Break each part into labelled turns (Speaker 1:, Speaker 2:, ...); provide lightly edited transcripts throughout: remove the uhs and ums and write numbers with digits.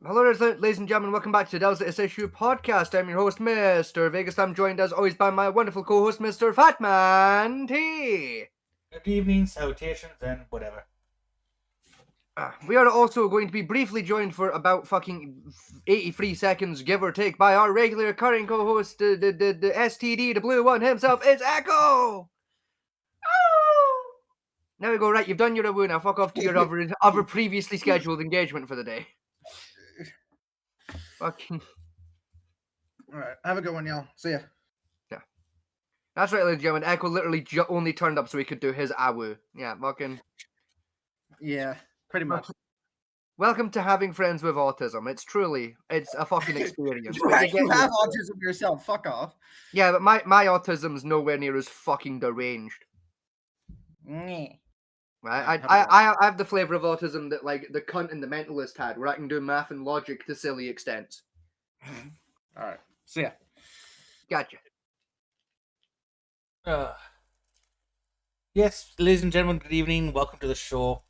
Speaker 1: Hello, ladies and gentlemen. Welcome back to Dell's Latest Issue podcast. I'm your host, Mr. Vegas. I'm joined as always by my wonderful co-host, Mr. Fatman T.
Speaker 2: Good evening, salutations, and whatever.
Speaker 1: We are also going to be briefly joined for about fucking 83 seconds, give or take, by our regular current co-host, the STD, the blue one himself. It's Echo. There we go. Right, you've done your awoo now. Fuck off to your other previously scheduled engagement for the day. Fucking.
Speaker 3: All right, have a good one, y'all. See ya.
Speaker 1: That's right, ladies and gentlemen. Echo literally only turned up so he could do his awoo. Yeah, fucking.
Speaker 3: Yeah, pretty much.
Speaker 1: Welcome to having friends with autism. It's a fucking experience.
Speaker 3: You actually have autism yourself. Fuck off.
Speaker 1: Yeah, but my autism's nowhere near as fucking deranged.
Speaker 3: Right?
Speaker 1: I have the flavor of autism that like the cunt and the mentalist had, where I can do math and logic to silly extents.
Speaker 3: All right, see ya.
Speaker 1: Gotcha.
Speaker 2: Yes, ladies and gentlemen, good evening. Welcome to the show.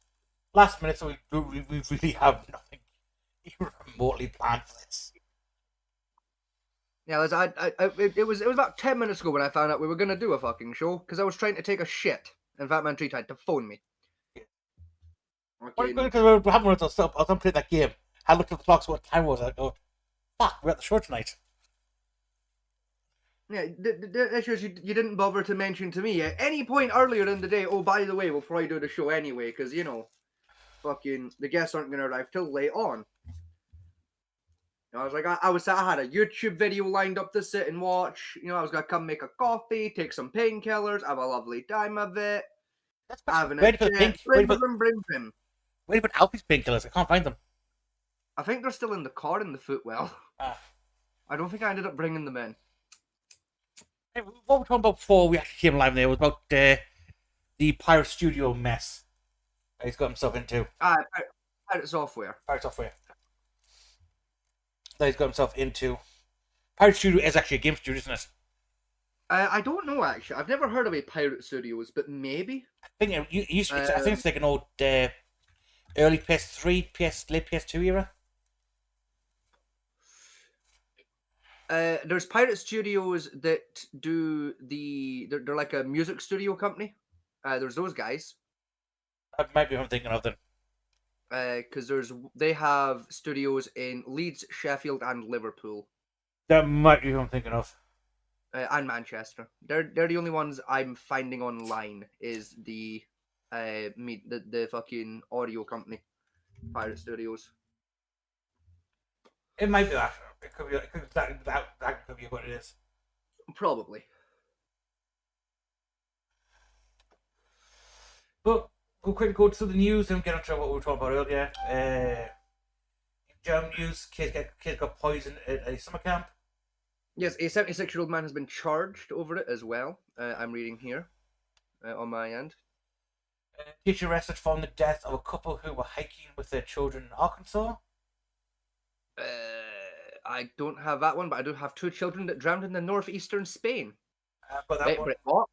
Speaker 2: Last minute, so we really have nothing even remotely planned for this.
Speaker 1: Yeah, it was about 10 minutes ago when I found out we were gonna do a fucking show because I was trying to take a shit and Fatman Tree tried to phone me.
Speaker 2: Because we haven't run us up. I was playing that game. I looked at the clock, so what time was it? I go, fuck, we're at the show tonight.
Speaker 1: Yeah, the issue is you didn't bother to mention to me at any point earlier in the day, oh, by the way, we'll probably do the show anyway, because, you know, fucking, the guests aren't going to arrive till late on. And I was like, I had a YouTube video lined up to sit and watch. You know, I was going to come make a coffee, take some painkillers, have a lovely time of it. Having
Speaker 2: Where do you put Alfie's painkillers? I can't find them.
Speaker 1: I think they're still in the car in the footwell. I don't think I ended up bringing them in.
Speaker 2: Hey, what were we talking about before we actually came live there was about the Pirate Studio mess he's got himself into.
Speaker 1: Pirate Software.
Speaker 2: Pirate Software. That he's got himself into. Pirate Studio is actually a game studio, isn't it?
Speaker 1: I don't know, actually. I've never heard of a Pirate Studios, but maybe.
Speaker 2: I think I think it's like an old early PS3, late PS2 era.
Speaker 1: There's Pirate Studios that do they're like a music studio company. There's those guys.
Speaker 2: That might be what I'm thinking of then.
Speaker 1: Because they have studios in Leeds, Sheffield, and Liverpool.
Speaker 2: That might be what I'm thinking of.
Speaker 1: And Manchester. They're the only ones I'm finding online is the fucking audio company, Pirate Studios.
Speaker 2: It might be that. It could be that could be what it is.
Speaker 1: Probably.
Speaker 2: But we'll quickly go to the news and get onto what we were talking about earlier. German news: kids got poisoned at a summer camp.
Speaker 1: Yes, a 76-year-old man has been charged over it as well. I'm reading here on my end.
Speaker 2: Teacher arrested following the death of a couple who were hiking with their children in Arkansas.
Speaker 1: I don't have that one, but I do have two children that drowned in the northeastern Spain.
Speaker 2: But that one,
Speaker 1: what?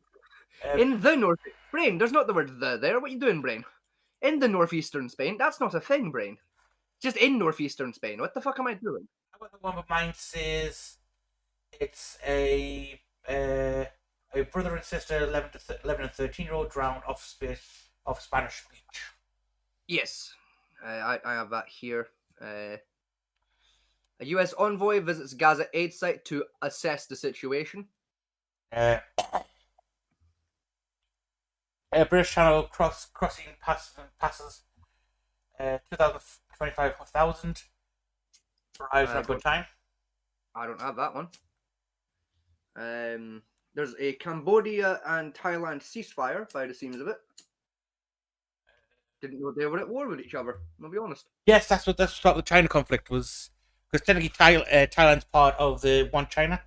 Speaker 1: In the north... Brain, there's not the word the there. What are you doing, Brain? In the northeastern Spain? That's not a thing, Brain. Just in northeastern Spain. What the fuck am I doing?
Speaker 2: How about the one with mine says it's a brother and sister, 11 and 13-year-old, drowned off Spanish beach.
Speaker 1: Yes, I have that here. A U.S. envoy visits Gaza aid site to assess the situation.
Speaker 2: British Channel crossing passes 25,000. Arrives at a good time.
Speaker 1: I don't have that one. There's a Cambodia and Thailand ceasefire, by the seams of it. Didn't know they were at war with each other. I'll be honest.
Speaker 2: Yes, that's what the China conflict was. Because technically, Thailand's part of the one China,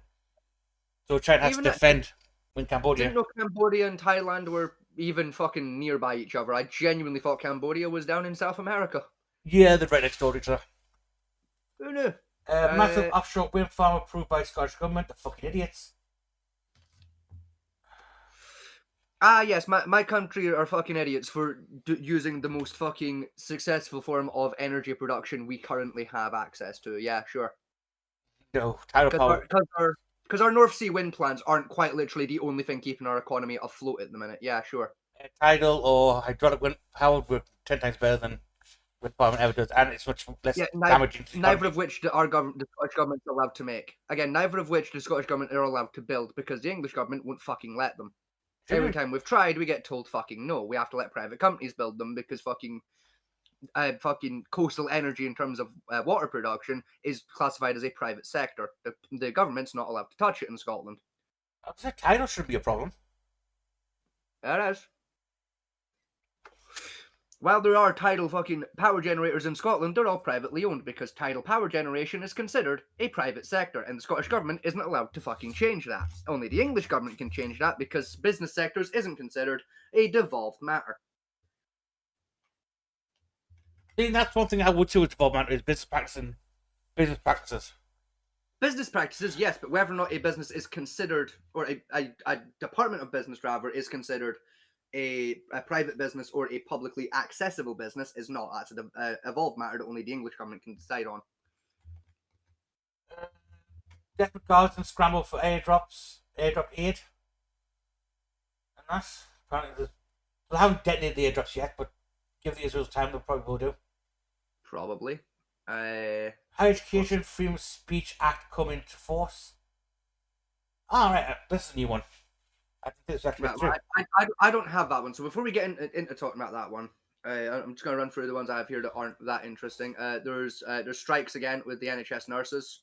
Speaker 2: so China has to defend when Cambodia.
Speaker 1: I didn't know Cambodia and Thailand were even fucking nearby each other. I genuinely thought Cambodia was down in South America.
Speaker 2: Yeah, they're right next door to each other.
Speaker 1: Who knew?
Speaker 2: Massive offshore wind farm approved by Scottish government. The fucking idiots.
Speaker 1: Yes, my country are fucking idiots for using the most fucking successful form of energy production we currently have access to. Yeah, sure.
Speaker 2: No, tidal power.
Speaker 1: Because our North Sea wind plants aren't quite literally the only thing keeping our economy afloat at the minute. Yeah, sure.
Speaker 2: Tidal or hydraulic wind power work 10 times better than wind power ever does, and it's much less
Speaker 1: Yeah,
Speaker 2: damaging to the
Speaker 1: neither
Speaker 2: economy.
Speaker 1: of which the Scottish government's allowed to make. Again, neither of which the Scottish government are allowed to build because the English government won't fucking let them. Every time we've tried, we get told fucking no. We have to let private companies build them because fucking coastal energy in terms of water production is classified as a private sector. The government's not allowed to touch it in Scotland.
Speaker 2: I would say tidal shouldn't be a problem.
Speaker 1: It is. While there are tidal fucking power generators in Scotland, they're all privately owned because tidal power generation is considered a private sector, and the Scottish government isn't allowed to fucking change that. Only the English government can change that because business sectors isn't considered a devolved matter.
Speaker 2: See, that's one thing I would say with development is business practices.
Speaker 1: Business practices, yes, but whether or not a business is considered, or a department of business rather, is considered a private business or a publicly accessible business is not. That's an evolved matter that only the English government can decide on.
Speaker 2: Desperate guards and scramble for airdrop aid. And that's apparently they haven't detonated the airdrops yet, but give the Israels time, they'll probably will do.
Speaker 1: Probably.
Speaker 2: Higher Education Freedom of Speech Act coming into force. Right, this is a new one. I think this is actually true.
Speaker 1: I don't have that one. So before we get into talking about that one, I'm just going to run through the ones I have here that aren't that interesting. There's strikes again with the NHS nurses.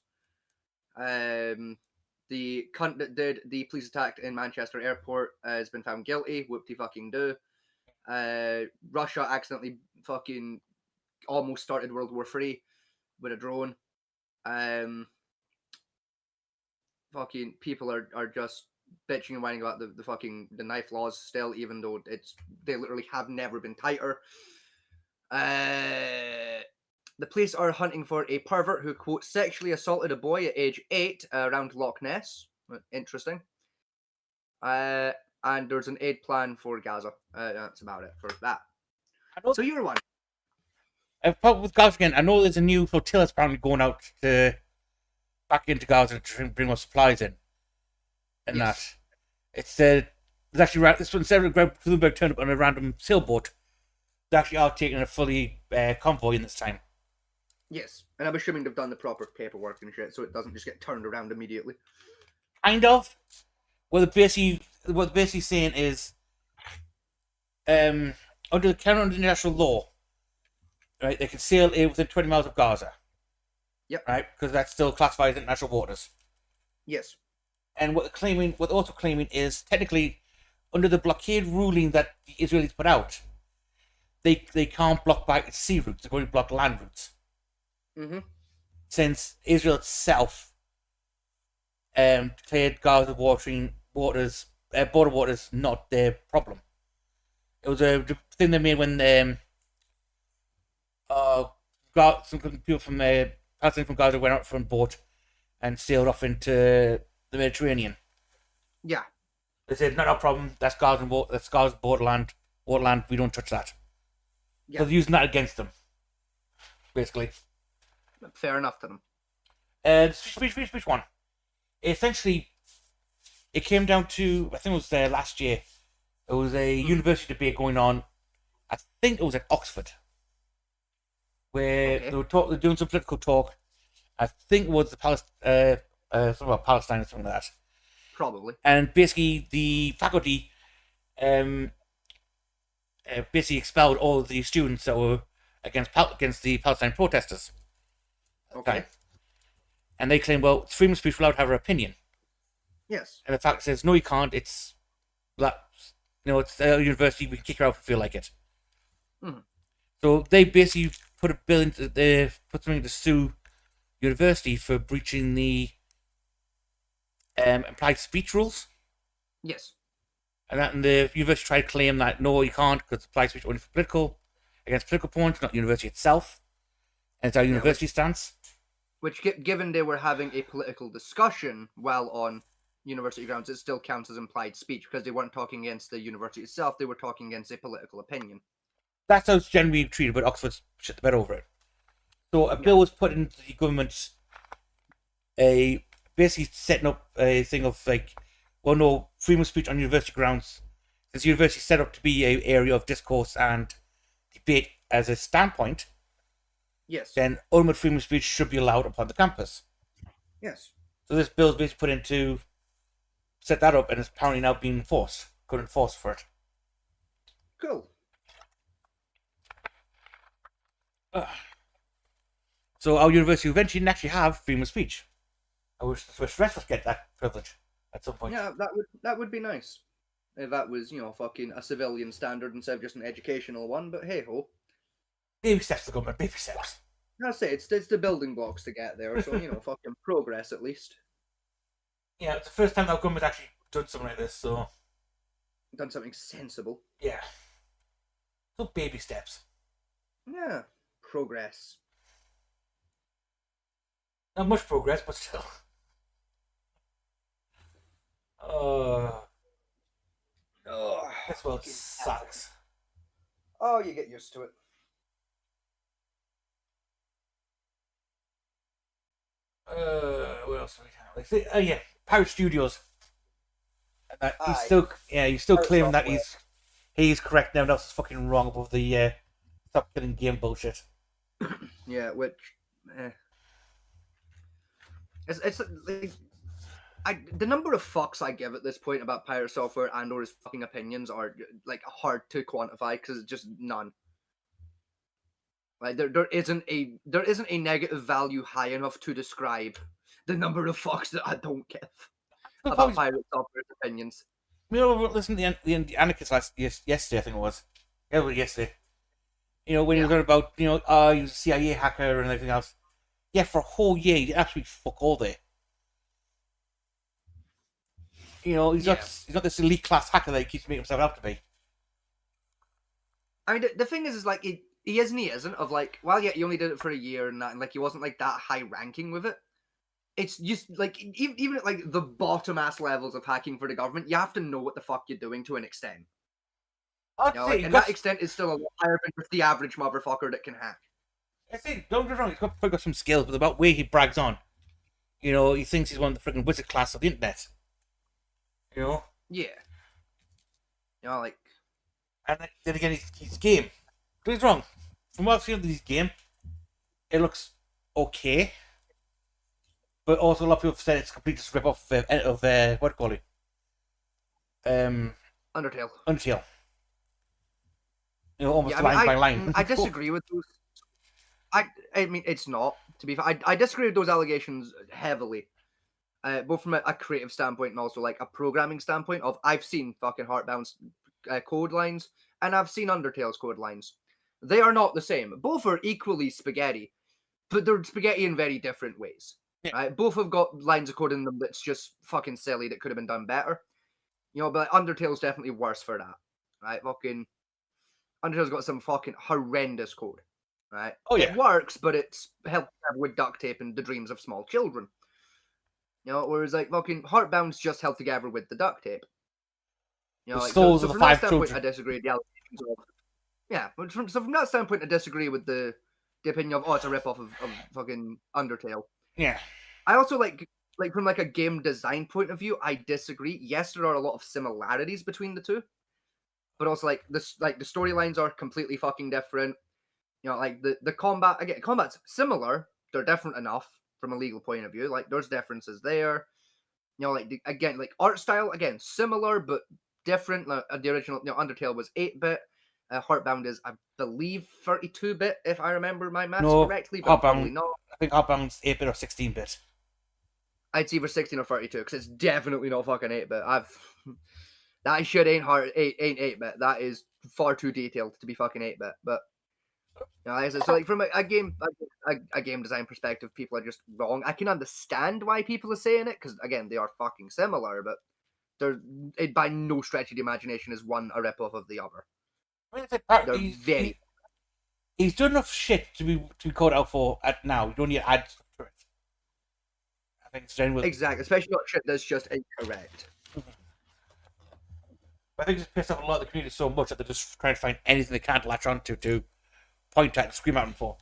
Speaker 1: The cunt that did the police attack in Manchester Airport has been found guilty. Whoop-de fucking do. Russia accidentally fucking almost started World War III with a drone. Fucking people are just bitching and whining about the fucking the knife laws still, even though they literally have never been tighter. The police are hunting for a pervert who, quote, sexually assaulted a boy at age 8 around Loch Ness. Interesting. And there's an aid plan for Gaza. That's about it for that. So you're one.
Speaker 2: With Gaza again, I know there's a new flotilla apparently going out back into Gaza to bring more supplies in. And yes. It's there's actually this one. Sarah Bloomberg turned up on a random sailboat. They actually are taking a fully convoy in this time.
Speaker 1: Yes, and I'm assuming they've done the proper paperwork and shit, so it doesn't just get turned around immediately.
Speaker 2: Kind of. What they're basically saying is, under the current international law, right, they can sail within 20 miles of Gaza.
Speaker 1: Yep.
Speaker 2: Right, because that's still classified as international waters.
Speaker 1: Yes.
Speaker 2: And what they're also claiming is technically under the blockade ruling that the Israelis put out, they can't block by sea routes; they're going to block land routes.
Speaker 1: Mm-hmm.
Speaker 2: Since Israel itself declared Gaza border waters not their problem. It was a thing they made when some people from Palestine from Gaza went out from a boat and sailed off into the Mediterranean.
Speaker 1: Yeah.
Speaker 2: They said, not a problem, that's Gaza borderland, we don't touch that. Yeah. So they're using that against them, basically.
Speaker 1: Fair enough to them.
Speaker 2: Which one? Essentially, it came down to, I think it was last year, it was a university debate going on, I think it was at Oxford, where they were doing some political talk. I think it was something about Palestine or something like that.
Speaker 1: Probably. And
Speaker 2: basically, the faculty basically expelled all of the students that were against the Palestine protesters.
Speaker 1: Okay.
Speaker 2: And they claim, well, it's freedom of speech, we're allowed to have our opinion.
Speaker 1: Yes.
Speaker 2: And the fact says, no, you can't. It's it's a university. We can kick her out if we feel like it.
Speaker 1: Mm-hmm.
Speaker 2: So they basically put a bill put something to sue university for breaching the implied speech rules.
Speaker 1: Yes.
Speaker 2: And the university tried to claim that no, you can't because implied speech only for against political points, not the university itself. And it's our university stance.
Speaker 1: Which, given they were having a political discussion while on university grounds, it still counts as implied speech because they weren't talking against the university itself; they were talking against a political opinion.
Speaker 2: That's how it's generally treated, but Oxford's shit the bed over it. So a bill was put into the government, basically setting up a thing of like, well, no, freedom of speech on university grounds. Since university is set up to be an area of discourse and debate as a standpoint,
Speaker 1: Yes.
Speaker 2: then ultimate freedom of speech should be allowed upon the campus.
Speaker 1: Yes.
Speaker 2: So this bill is basically put in to set that up, and it's apparently now being enforced. Good enforced for it.
Speaker 1: Cool.
Speaker 2: So our university eventually didn't actually have freedom of speech. I wish the rest of us get that privilege at some point.
Speaker 1: Yeah, that would be nice. If that was, fucking a civilian standard instead of just an educational one, but hey ho.
Speaker 2: Baby steps to government, baby steps.
Speaker 1: That's it, it's the building blocks to get there, so, fucking progress at least.
Speaker 2: Yeah, it's the first time our government actually done something like this, so
Speaker 1: Done something sensible.
Speaker 2: yeah. So baby steps.
Speaker 1: Yeah, progress.
Speaker 2: Not much progress, but still.
Speaker 1: Oh,
Speaker 2: This world sucks.
Speaker 1: oh, you get used to it.
Speaker 2: What else do we have? Like, yeah, Pirate Studios. And he's
Speaker 1: Aye.
Speaker 2: still
Speaker 1: Pirate
Speaker 2: claiming that
Speaker 1: Software.
Speaker 2: he's correct now. That's fucking wrong above the stop killing game bullshit.
Speaker 1: Yeah, which, it's like, the number of fucks I give at this point about Pirate Software and or his fucking opinions are like hard to quantify because it's just none. Like there isn't a negative value high enough to describe the number of fucks that I don't give about Pirate Software's opinions.
Speaker 2: You know, listen to the Anarchist yesterday, I think it was. Yeah, it was yesterday. You know, when he was talking about, he was a CIA hacker and everything else. Yeah, for a whole year, he did absolutely fuck all there. He's not this elite class hacker that he keeps making himself out to be.
Speaker 1: I mean, the thing is like he isn't of like, well, yeah, he only did it for a year and that, and like he wasn't like that high ranking with it. It's just like even at like the bottom ass levels of hacking for the government, you have to know what the fuck you're doing to an extent. And that extent is still a lot higher than just the average motherfucker that can hack.
Speaker 2: I think, don't get me wrong, he's probably got some skills, but about where he brags on. He thinks he's one of the freaking wizard class of the internet.
Speaker 1: Yeah.
Speaker 2: And then again, his game. Don't get me wrong. From what I've seen of his game, it looks okay. But also, a lot of people have said it's a complete just rip off of what do you call it?
Speaker 1: Undertale.
Speaker 2: Almost line by line.
Speaker 1: I disagree with those. I mean, it's not, to be fair. I disagree with those allegations heavily. Both from a creative standpoint and also like a programming standpoint of I've seen fucking Heartbound's code lines and I've seen Undertale's code lines. They are not the same. Both are equally spaghetti, but they're spaghetti in very different ways.
Speaker 2: Yeah.
Speaker 1: Right? Both have got lines of code in them that's just fucking silly that could have been done better. But Undertale's definitely worse for that. Right? Fucking Undertale's got some fucking horrendous code. Right?
Speaker 2: Oh yeah.
Speaker 1: It works, but it's held with duct tape and the dreams of small children. Whereas like fucking Heartbound's just held together with the duct tape.
Speaker 2: So from that standpoint,
Speaker 1: I disagree with the allegations of. Yeah, but from that standpoint, I disagree with the opinion of it's a ripoff of fucking Undertale.
Speaker 2: Yeah.
Speaker 1: I also like from like a game design point of view, I disagree. Yes, there are a lot of similarities between the two, but also like the storylines are completely fucking different. Like the combat's similar. They're different enough from a legal point of view. Like there's differences there. Like art style again similar but different. The original Undertale was 8-bit. Heartbound is, I believe, 32-bit if I remember my maths correctly. But probably not.
Speaker 2: I think Heartbound's 8-bit or 16-bit.
Speaker 1: It's either 16 or 32 because it's definitely not fucking 8-bit. That shit ain't 8-bit. That is far too detailed to be fucking 8-bit. But so like from a game design perspective, people are just wrong. I can understand why people are saying it because again they are fucking similar, but it by no stretch of the imagination is one a ripoff of the other.
Speaker 2: I mean, he's done enough shit to be called out for now. You don't need to add to it. think it's genuine.
Speaker 1: Exactly, especially not shit that's just incorrect.
Speaker 2: I think it's pissed off a lot of the community so much that they're just trying to find anything they can to latch onto to point at and scream at them for.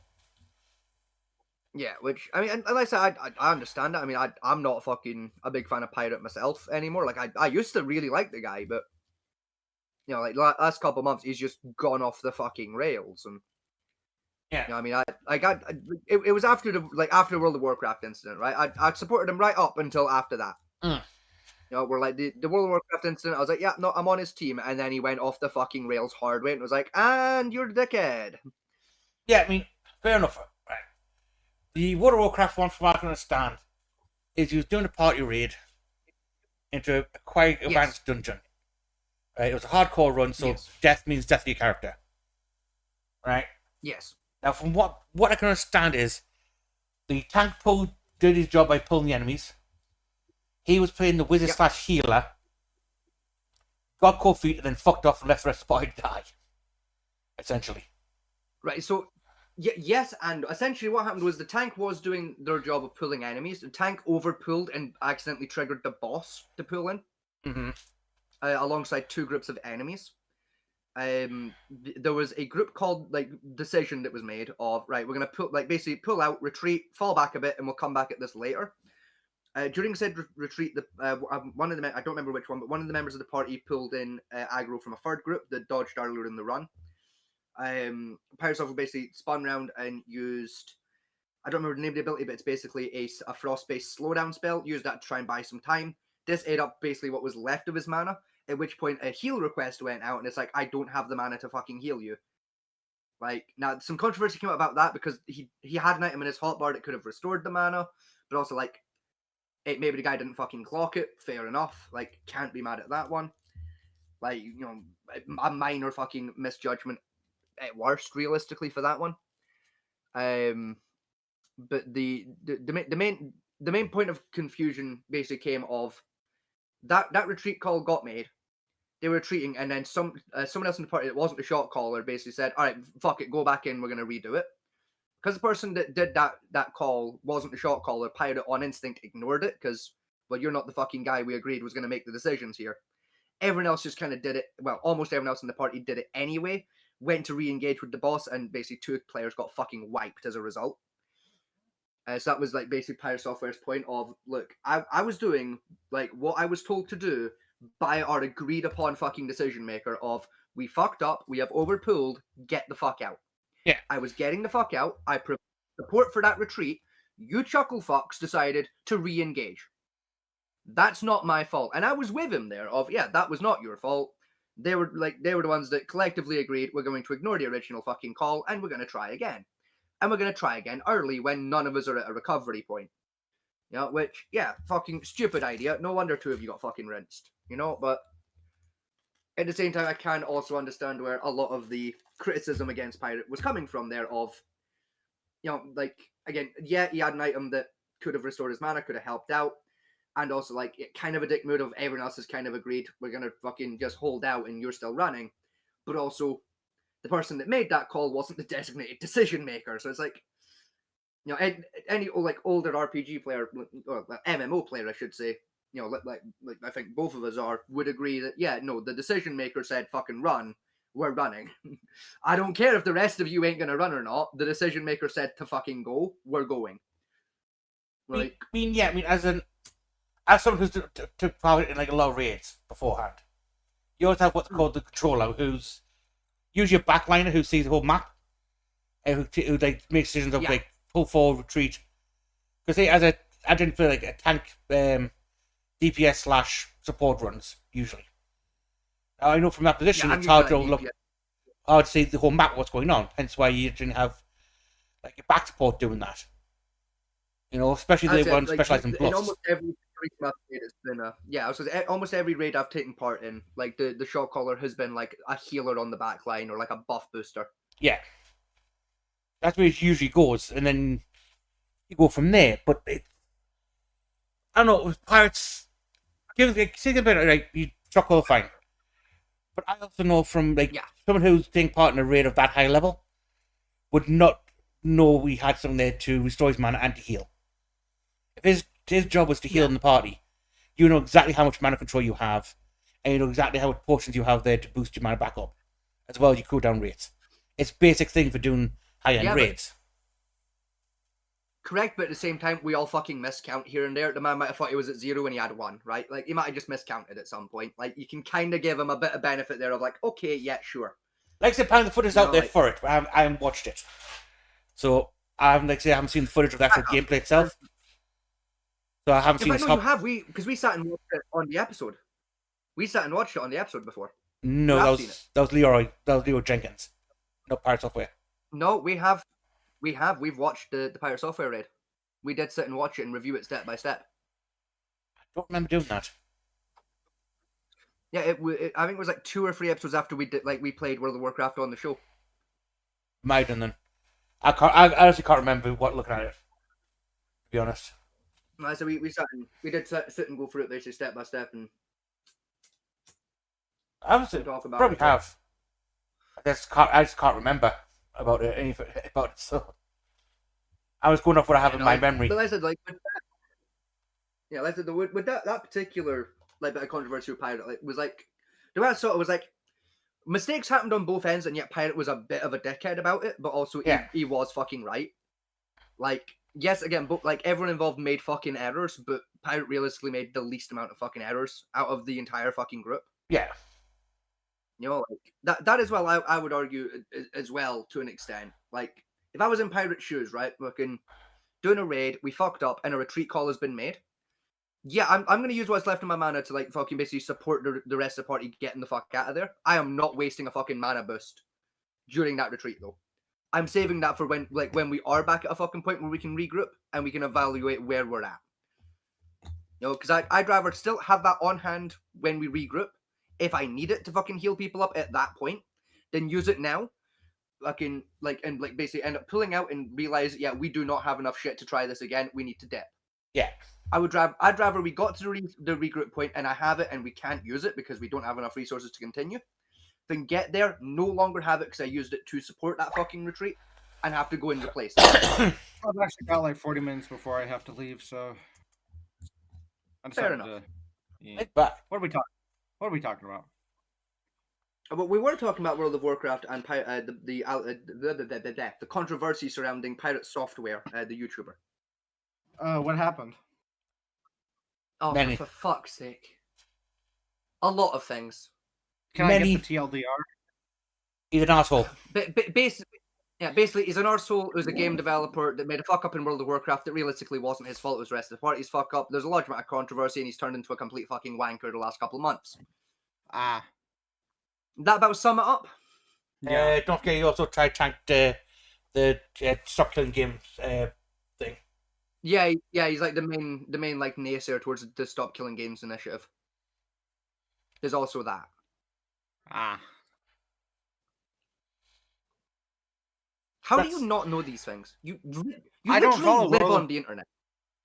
Speaker 1: Yeah, which I mean, and like I said, I understand that. I mean, I'm not a big fan of Pirate myself anymore. Like I used to really like the guy, but you know, like last couple of months, he's just gone off the fucking rails. And
Speaker 2: Yeah.
Speaker 1: you know, I mean, it was after the World of Warcraft incident, right? I supported him right up until after that.
Speaker 2: Mm.
Speaker 1: You know, we're like the World of Warcraft incident. I was like, yeah, no, I'm on his team, and then he went off the fucking rails hard way and was like, and you're the dickhead.
Speaker 2: Yeah, I mean, fair enough. Right. The World of Warcraft one, from what I can understand, is he was doing a party raid into a quite advanced dungeon. Right? It was a hardcore run, so death means death to your character. Right?
Speaker 1: Yes.
Speaker 2: Now, from what I can understand is the tank did his job by pulling the enemies. He was playing the wizard / healer, got cold feet, and then fucked off and left the rest of the party to die. Essentially.
Speaker 1: Right, so yes, and essentially what happened was the tank was doing their job of pulling enemies. The tank overpulled and accidentally triggered the boss to pull in, alongside two groups of enemies. There was a group called decision that was made of, right, we're gonna basically pull out, retreat, fall back a bit, and we'll come back at this later. During said retreat, one of the I don't remember which one, but one of the members of the party pulled in aggro from a third group that dodged earlier in the run. Pyrosoft basically spun around and used, I don't remember the name of the ability, but it's basically a frost-based slowdown spell. Used that to try and buy some time. This ate up basically what was left of his mana, at which point a heal request went out, and it's like, I don't have the mana to fucking heal you. Like, now, some controversy came out about that, because he had an item in his hotbar that could have restored the mana, but also, like, maybe the guy didn't fucking clock it, fair enough, like, can't be mad at that one. Like, you know, a minor fucking misjudgment at worst, realistically, for that one. But the main point of confusion basically came of that retreat call got made. They were retreating, and then someone else in the party that wasn't the shot caller basically said, "All right, fuck it, go back in. We're gonna redo it." Because the person that did that call wasn't the shot caller, Pirate on instinct ignored it because, well, you're not the fucking guy we agreed was gonna make the decisions here. Everyone else just kind of did it. Well, almost everyone else in the party did it anyway. Went to re-engage with the boss, and basically two players got fucking wiped as a result. So that was like basically Pirate Software's point of, look, I was doing like what I was told to do by our agreed upon fucking decision maker of, we fucked up, we have overpulled, get the fuck out.
Speaker 2: Yeah.
Speaker 1: I was getting the fuck out. I provided support for that retreat. You chuckle fucks decided to re-engage. That's not my fault. And I was with him there of, yeah, that was not your fault. They were the ones that collectively agreed, we're going to ignore the original fucking call and we're going to try again. And we're going to try again early when none of us are at a recovery point. You know, which, yeah, fucking stupid idea. No wonder two of you got fucking rinsed. You know, but at the same time, I can also understand where a lot of the criticism against Pirate was coming from there of, you know, like, again, yeah, he had an item that could have restored his mana, could have helped out. And also, like, it kind of a dick move of everyone else has kind of agreed, we're going to fucking just hold out and you're still running. But also, the person that made that call wasn't the designated decision maker. So it's like, you know, any like older RPG player, or MMO player, I should say, you know, like I think both of us would agree that, yeah, no, the decision maker said fucking run, we're running. I don't care if the rest of you ain't going to run or not. The decision maker said to fucking go, we're going. Like,
Speaker 2: as someone who's took part in like a lot of raids beforehand, you always have what's called the controller, who's usually a backliner who sees the whole map and who like makes decisions of like pull forward, retreat. Because I didn't feel like a tank DPS / support runs usually. Now, I know from that position it's hard to look, hard to see the whole map what's going on. Hence why you didn't have like your back support doing that. You know, especially the one specialized in bluffs.
Speaker 1: Almost every raid it's been almost every raid I've taken part in, like the shot caller has been like a healer on the back line or like a buff booster.
Speaker 2: Yeah. That's where it usually goes, and then you go from there. But I don't know, with Pirates, see a bit like you shot caller fine. But I also know from someone who's taking part in a raid of that high level would not know we had something there to restore his mana and to heal. If his his job was to heal
Speaker 1: Yeah.
Speaker 2: in the party. You know exactly how much mana control you have, and you know exactly how much potions you have there to boost your mana back up, as well as your cooldown rates. It's basic thing for doing high-end
Speaker 1: Yeah, but-
Speaker 2: raids.
Speaker 1: Correct, but at the same time, we all fucking miscount here and there. The man might have thought he was at 0 when he had 1, right? Like, he might have just miscounted at some point. Like, you can kind of give him a bit of benefit there of like, okay, yeah, sure.
Speaker 2: Like I said, apparently the footage is out
Speaker 1: No,
Speaker 2: there
Speaker 1: like-
Speaker 2: for it, but I haven't watched it. So I haven't seen the footage of the actual gameplay itself. So I haven't
Speaker 1: In
Speaker 2: seen
Speaker 1: fact,
Speaker 2: the
Speaker 1: no, you
Speaker 2: top.
Speaker 1: have. Because we sat and watched it on the episode. We sat and watched it on the episode before.
Speaker 2: No,
Speaker 1: I've
Speaker 2: that
Speaker 1: seen
Speaker 2: was that was Leroy. That was Leroy Jenkins. No, Pirate Software.
Speaker 1: No, we have. We've watched the Pirate Software raid. We did sit and watch it and review it step by step.
Speaker 2: I don't remember doing that.
Speaker 1: Yeah, I think it was like 2 or 3 episodes after we played World of Warcraft on the show.
Speaker 2: Might have done. I honestly can't remember what looking at it. To be honest.
Speaker 1: So we sat and we did sit and go through it basically step by step and
Speaker 2: I was
Speaker 1: talk about
Speaker 2: probably
Speaker 1: it.
Speaker 2: have. I just can't remember about it. Anything about it. So I was going off what I have in my memory.
Speaker 1: But like I said, like with that, yeah, like I said, with that particular like bit of controversy with Pirate, like was like the way I saw it was like mistakes happened on both ends, and yet Pirate was a bit of a dickhead about it, but also
Speaker 2: Yeah.
Speaker 1: he was fucking right. Like, yes, again, but like everyone involved made fucking errors, but Pirate realistically made the least amount of fucking errors out of the entire fucking group.
Speaker 2: Yeah.
Speaker 1: You know, like that as well. I would argue as well to an extent. Like, if I was in Pirate shoes, right, fucking doing a raid, we fucked up, and a retreat call has been made. Yeah, I'm gonna use what's left of my mana to like fucking basically support the rest of the party getting the fuck out of there. I am not wasting a fucking mana boost during that retreat though. I'm saving that for when we are back at a fucking point where we can regroup and we can evaluate where we're at. You know, because I'd rather still have that on hand when we regroup, if I need it to fucking heal people up at that point, than use it now. Fucking basically end up pulling out and realize, yeah, we do not have enough shit to try this again. We need to dip.
Speaker 2: Yeah.
Speaker 1: I'd rather we got to the regroup point and I have it and we can't use it because we don't have enough resources to continue, than get there, no longer have it because I used it to support that fucking retreat, and have to go and replace it.
Speaker 3: I've actually got like 40 minutes before I have to leave, so I decided
Speaker 1: enough.
Speaker 3: to. Yeah.
Speaker 2: Like, but
Speaker 3: What are we talking? What are we talking about?
Speaker 1: But we were talking about World of Warcraft and the controversy surrounding Pirate Software, the YouTuber.
Speaker 3: What happened?
Speaker 1: Oh,
Speaker 2: Many.
Speaker 1: for fuck's sake. A lot of things.
Speaker 3: Can
Speaker 2: Many-
Speaker 3: I get the TLDR?
Speaker 2: he's an asshole.
Speaker 1: Basically, he's an arsehole who's a game developer that made a fuck up in World of Warcraft that realistically wasn't his fault, it was the rest of the party's fuck up. There's a large amount of controversy and he's turned into a complete fucking wanker the last couple of months.
Speaker 3: Ah,
Speaker 1: That about sum it up?
Speaker 3: yeah.
Speaker 2: Don't forget, he also tried tank the stock killing games thing.
Speaker 1: Yeah, he's like the main like naysayer towards the Stop Killing Games initiative. There's also that.
Speaker 3: Ah.
Speaker 1: How do
Speaker 2: That's-
Speaker 1: you not know these things? You
Speaker 3: I don't
Speaker 1: literally
Speaker 3: follow
Speaker 1: live
Speaker 3: World of-
Speaker 1: on the internet.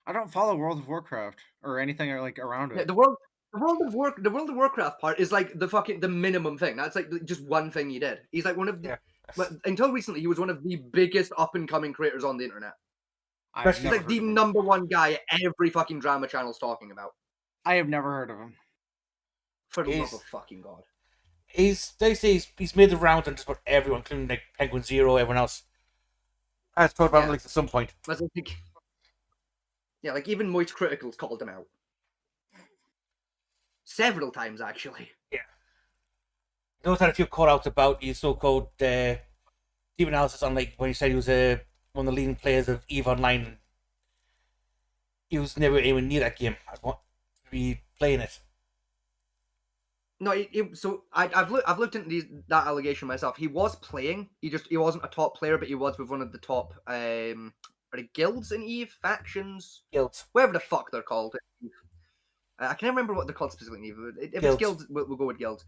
Speaker 3: I don't follow World of Warcraft or anything like around
Speaker 1: Yeah,
Speaker 3: it.
Speaker 1: the World of Warcraft part is like the minimum thing. That's like just one thing he did. He's like one of the,
Speaker 2: Yeah.
Speaker 1: but until recently he was one of the biggest up and coming creators on the internet.
Speaker 3: I've
Speaker 2: He's
Speaker 1: He's
Speaker 3: never
Speaker 1: like the
Speaker 3: heard of him.
Speaker 1: number one guy every fucking drama channel's talking about.
Speaker 3: I have never heard of him.
Speaker 1: For the love
Speaker 2: He's-
Speaker 1: of fucking god.
Speaker 2: They say he's made the rounds on just about everyone, including like Penguin Zero, everyone else. I've talked about
Speaker 1: Yeah.
Speaker 2: him at some point.
Speaker 1: That's like, yeah, like even Moist Critical's called him out. Several times actually.
Speaker 2: He also had a few call outs about his so-called deep analysis on like when he said he was one of the leading players of EVE Online. He was never anywhere near that game. I want to be playing it.
Speaker 1: No, so I've looked into that allegation myself. He was playing. He wasn't a top player, but he was with one of the top are they guilds in EVE, factions,
Speaker 2: Guilds.
Speaker 1: whatever the fuck they're called. I can't remember what they're called specifically in EVE. If it's guilds, we'll go with guilds.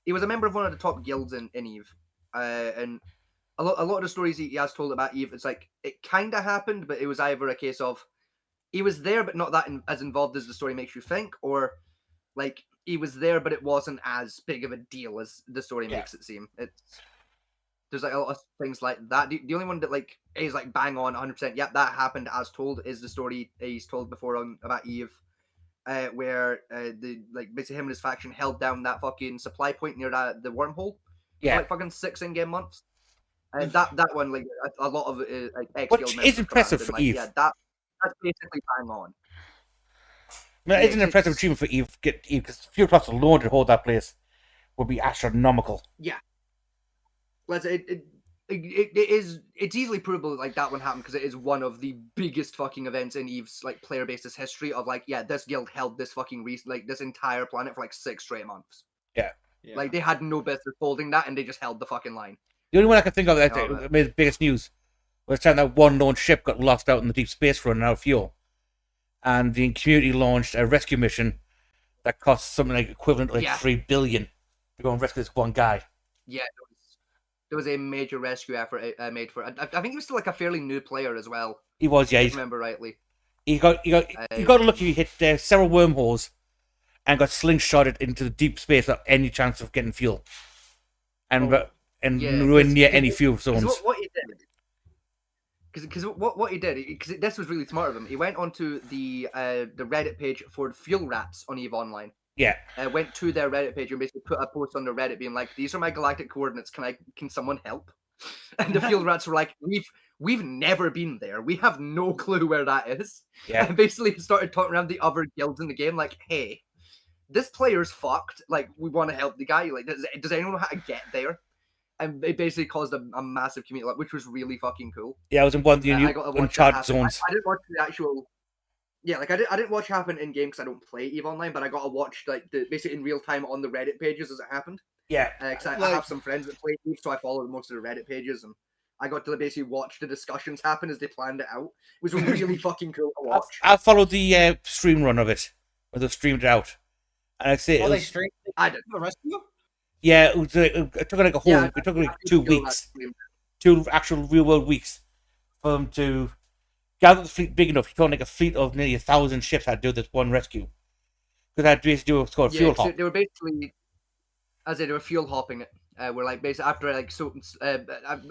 Speaker 1: He was a member of one of the top guilds in EVE, and a lot of the stories he has told about EVE, it's like it kind of happened, but it was either a case of he was there, but not that as involved as the story makes you think, or like he was there, but it wasn't as big of a deal as the story
Speaker 2: Yeah.
Speaker 1: makes it seem. there's like a lot of things like that. The only one that like is like bang on 100%. Yep, that happened as told. Is the story he's told before on about Eve, where the like basically him and his faction held down that fucking supply point near the wormhole.
Speaker 2: Yeah.
Speaker 1: For like fucking 6 in-game months. That one, like a lot of like ex
Speaker 2: Which
Speaker 1: guild
Speaker 2: is
Speaker 1: members
Speaker 2: impressive
Speaker 1: command,
Speaker 2: for
Speaker 1: and, like,
Speaker 2: Eve.
Speaker 1: Yeah, that's basically bang on.
Speaker 2: Now,
Speaker 1: Yeah,
Speaker 2: it's an impressive
Speaker 1: it's-
Speaker 2: achievement for Eve. Get Eve because Fuel Plus alone to hold that place would be astronomical.
Speaker 1: Let's it's easily provable like that one happened because it is one of the biggest fucking events in Eve's like player basis history of like this guild held this fucking like this entire planet for like 6 straight months.
Speaker 3: Yeah.
Speaker 1: Like they had no business holding that and they just held the fucking line.
Speaker 2: The only one I can think of that
Speaker 1: Oh,
Speaker 2: made the biggest news was the time that one lone ship got lost out in the deep space run and out of fuel. And the community launched a rescue mission that cost something like equivalent to like
Speaker 1: Yeah.
Speaker 2: 3 billion to go and rescue this one guy.
Speaker 1: Yeah, there was a major rescue effort made for it. I think he was still like a fairly new player as well.
Speaker 2: He was, yeah.
Speaker 1: If I remember rightly.
Speaker 2: You got lucky. He hit several wormholes and got slingshotted into the deep space without any chance of getting fuel, and
Speaker 1: Yeah,
Speaker 2: nowhere
Speaker 1: 'cause-
Speaker 2: near any
Speaker 1: 'cause-
Speaker 2: fuel
Speaker 1: 'cause
Speaker 2: zones.
Speaker 1: what he did, because what he did, because this was really smart of him. He went onto the Reddit page for fuel rats on Eve Online.
Speaker 2: Yeah,
Speaker 1: Went to their Reddit page and basically put a post on the Reddit being like, "These are my galactic coordinates. Can someone help?" And the fuel rats were like, "We've never been there. We have no clue where that is."
Speaker 2: yeah.
Speaker 1: And basically started talking around the other guilds in the game, like, "Hey, this player's fucked. Like, we want to help the guy. Like, does anyone know how to get there?" And it basically caused a massive community, like, which was really fucking cool.
Speaker 2: Yeah, I was in one of the
Speaker 1: I
Speaker 2: new
Speaker 1: got to watch that
Speaker 2: Uncharted
Speaker 1: happen.
Speaker 2: zones.
Speaker 1: I didn't watch the actual. Yeah, like I didn't watch it happen in game because I don't play Eve Online, but I got to watch like basically in real time on the Reddit pages as it happened.
Speaker 2: Yeah,
Speaker 1: Because I
Speaker 3: Like-
Speaker 1: have some friends that play Eve, so I follow most of the Reddit pages, and I got to basically watch the discussions happen as they planned it out. It was really fucking cool to watch.
Speaker 2: I followed the stream run of it, where they streamed it out, and I'd say it
Speaker 3: Oh, they
Speaker 2: was,
Speaker 3: streamed
Speaker 1: I did.
Speaker 3: the rescue?
Speaker 2: yeah, it took like a whole,
Speaker 1: Yeah,
Speaker 2: it took like
Speaker 1: I
Speaker 2: 2
Speaker 1: did feel that
Speaker 2: weeks,
Speaker 1: stream.
Speaker 2: 2 actual real world weeks for them to gather the fleet big enough. You thought like a fleet of nearly 1,000 ships had to do this one rescue because I had to basically do what's called fuel
Speaker 1: so
Speaker 2: hop.
Speaker 1: they were basically, as they were fuel hopping it. We're like basically after like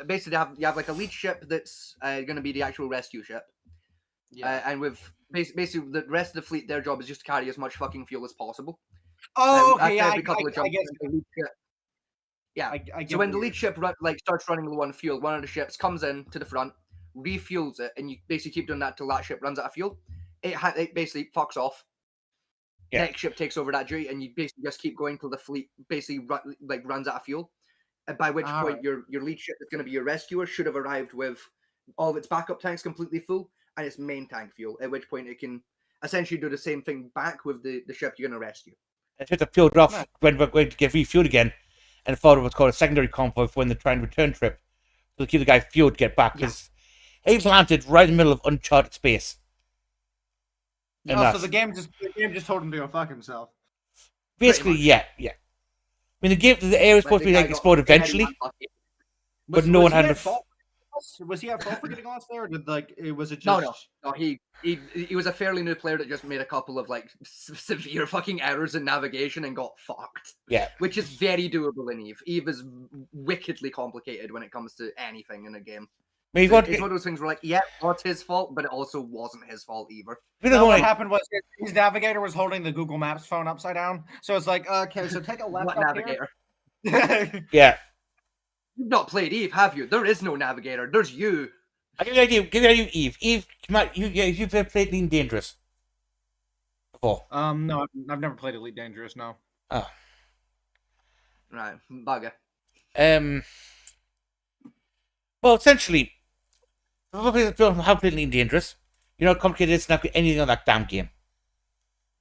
Speaker 1: basically you have like a lead ship that's going to be the actual rescue ship. And with basically the rest of the fleet, their job is just to carry as much fucking fuel as possible.
Speaker 3: Oh, okay.
Speaker 1: After
Speaker 3: Yeah,
Speaker 1: every couple of
Speaker 3: I
Speaker 1: jumps,
Speaker 3: guess.
Speaker 1: the lead ship- yeah.
Speaker 3: I get
Speaker 1: So when the
Speaker 3: what
Speaker 1: lead ship starts running low on fuel, one of the ships comes in to the front, refuels it, and you basically keep doing that till that ship runs out of fuel. It basically fucks off.
Speaker 2: Yeah.
Speaker 1: Next ship takes over that duty, and you basically just keep going till the fleet basically runs out of fuel. And by which
Speaker 3: All
Speaker 1: point
Speaker 3: right.
Speaker 1: your lead ship that's going to be your rescuer should have arrived with all of its backup tanks completely full and its main tank fuel. At which point it can essentially do the same thing back with the ship you're going to rescue.
Speaker 2: It had to fuel it off
Speaker 3: Nice.
Speaker 2: when we're going to get refueled again, and followed what's called a secondary convoy for when they're trying to return trip to keep the guy fueled to get back because he landed right in the middle of uncharted space. And
Speaker 3: Oh, so
Speaker 2: that's
Speaker 3: the game just told him to go fuck himself.
Speaker 2: basically,
Speaker 1: much.
Speaker 2: yeah. I mean, the area is supposed to be like explored eventually, but no one
Speaker 3: he
Speaker 2: had
Speaker 3: at
Speaker 2: enough.
Speaker 3: fault? Was he at fault for getting lost there, or did was it just?
Speaker 1: No, he was a fairly new player that just made a couple of like severe fucking errors in navigation and got fucked.
Speaker 2: Yeah.
Speaker 1: Which is very doable in Eve. Eve is wickedly complicated when it comes to anything in a game.
Speaker 2: I mean,
Speaker 1: It's one of those things where like, yeah, it was his fault, but it also wasn't his fault either.
Speaker 3: No, what happened was his navigator was holding the Google Maps phone upside down. So it's like, okay, so take a left
Speaker 1: What
Speaker 3: up
Speaker 1: navigator?
Speaker 3: here.
Speaker 2: Yeah.
Speaker 1: You've not played Eve, have you? There is no navigator. There's you.
Speaker 2: I give you an idea. Give you an idea, Eve. Eve, come on, you've played Lean Dangerous before.
Speaker 3: No, I've never played Elite Dangerous. No.
Speaker 2: Oh.
Speaker 1: Right, bugger.
Speaker 2: Well, essentially, if you have played Lean Dangerous, you know how complicated it is to navigate anything on that damn game.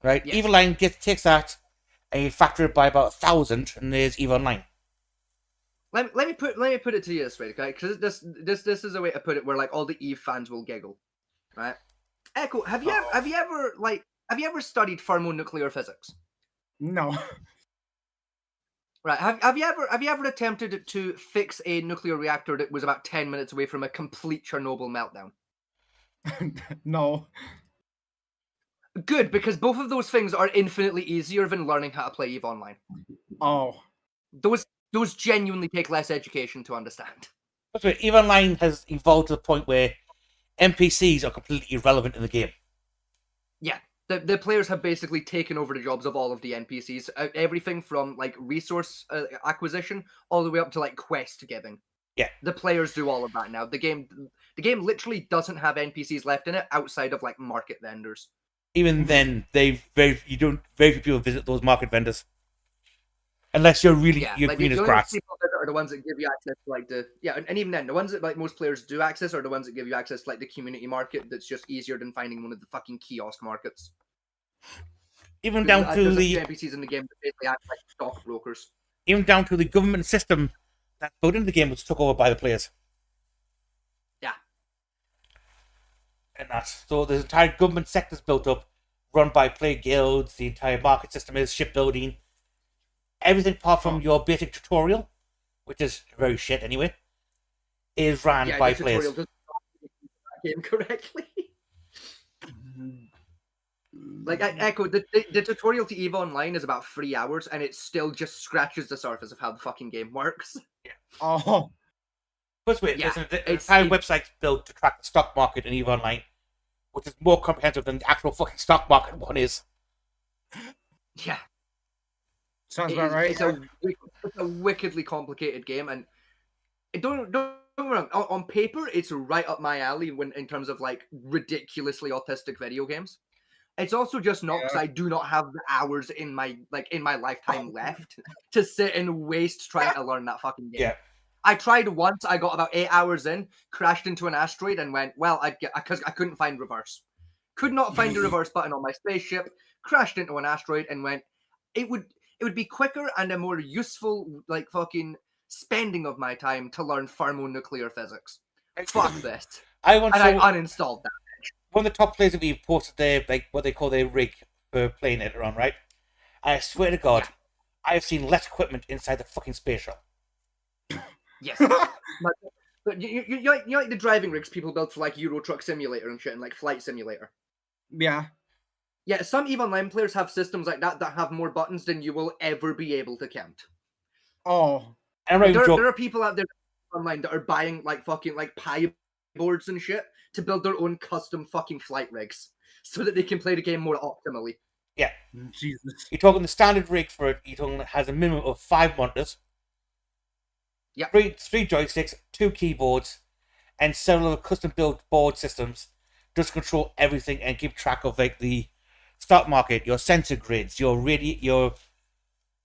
Speaker 2: Right?
Speaker 1: Yes.
Speaker 2: EVE Online takes that and you factor it by about 1,000, and there's EVE Online.
Speaker 1: Let me put it to you this way, okay? Because this is a way to put it where like all the Eve fans will giggle, right? Echo, have you ever studied thermonuclear physics?
Speaker 3: No.
Speaker 1: Right. Have you ever attempted to fix a nuclear reactor that was about 10 minutes away from a complete Chernobyl meltdown?
Speaker 3: No.
Speaker 1: Good, because both of those things are infinitely easier than learning how to play Eve Online.
Speaker 3: Oh.
Speaker 1: Those genuinely take less education to understand.
Speaker 2: But EVE Online has evolved to the point where NPCs are completely irrelevant in the game.
Speaker 1: Yeah, the players have basically taken over the jobs of all of the NPCs. Everything from like resource acquisition all the way up to like quest giving.
Speaker 2: Yeah.
Speaker 1: The players do all of that now. The game literally doesn't have NPCs left in it outside of like market vendors.
Speaker 2: Even then, very few people visit those market vendors. Unless you're really
Speaker 1: Yeah,
Speaker 2: you're
Speaker 1: like
Speaker 2: green
Speaker 1: the
Speaker 2: as
Speaker 1: only
Speaker 2: grass.
Speaker 1: people that are the ones that give you access to like and even then the ones that like most players do access are the ones that give you access to like the community market. That's just easier than finding one of the fucking kiosk markets.
Speaker 2: Even down to
Speaker 1: There's
Speaker 2: the
Speaker 1: a few NPCs in the game that basically act like stockbrokers.
Speaker 2: even down to the government system that's built into the game was took over by the players.
Speaker 1: Yeah.
Speaker 2: And that's so there's entire government sectors built up, run by player guilds. The entire market system is shipbuilding. Everything apart from your basic tutorial, which is very shit anyway, is ran by
Speaker 1: the
Speaker 2: players.
Speaker 1: tutorial doesn't that game correctly. Like I echo, the tutorial to EVE Online is about 3 hours, and it still just scratches the surface of how the fucking game works.
Speaker 3: Oh,
Speaker 2: Plus, wait,
Speaker 1: Yeah,
Speaker 2: there's an
Speaker 1: it's-
Speaker 2: entire website built to track the stock market in EVE Online, which is more comprehensive than the actual fucking stock market one is.
Speaker 1: Yeah,
Speaker 3: sounds about right.
Speaker 1: It's a wickedly complicated game, and don't get me wrong. On paper, it's right up my alley when in terms of like ridiculously autistic video games. It's also just not because I do not have the hours in my lifetime left to sit and waste trying to learn that fucking game.
Speaker 2: Yeah.
Speaker 1: I tried once. I got about 8 hours in, crashed into an asteroid, and went, well, because I couldn't find reverse. Could not find the reverse button on my spaceship. Crashed into an asteroid and went. It would be quicker and a more useful like fucking spending of my time to learn thermonuclear physics. Fuck this.
Speaker 2: I once
Speaker 1: And I
Speaker 2: saw
Speaker 1: uninstalled that.
Speaker 2: one of the top players of EVE posted their like what they call their rig for playing it on, right? And I swear to God, I have seen less equipment inside the fucking space shuttle.
Speaker 1: Yes. But you like the driving rigs people build for like Euro Truck Simulator and shit and like Flight Simulator.
Speaker 3: Yeah.
Speaker 1: Yeah, some EVE Online players have systems like that have more buttons than you will ever be able to count.
Speaker 3: Oh.
Speaker 2: And I'm not even
Speaker 1: There
Speaker 2: joking.
Speaker 1: are people out there online that are buying like fucking like Pi boards and shit to build their own custom fucking flight rigs so that they can play the game more optimally.
Speaker 2: Yeah.
Speaker 3: Jesus.
Speaker 2: You're talking the standard rig for it. You're talking it has a minimum of 5 monitors.
Speaker 1: Yeah.
Speaker 2: Three joysticks, 2 keyboards, and several custom built board systems just to control everything and keep track of like the stock market, your sensor grids, your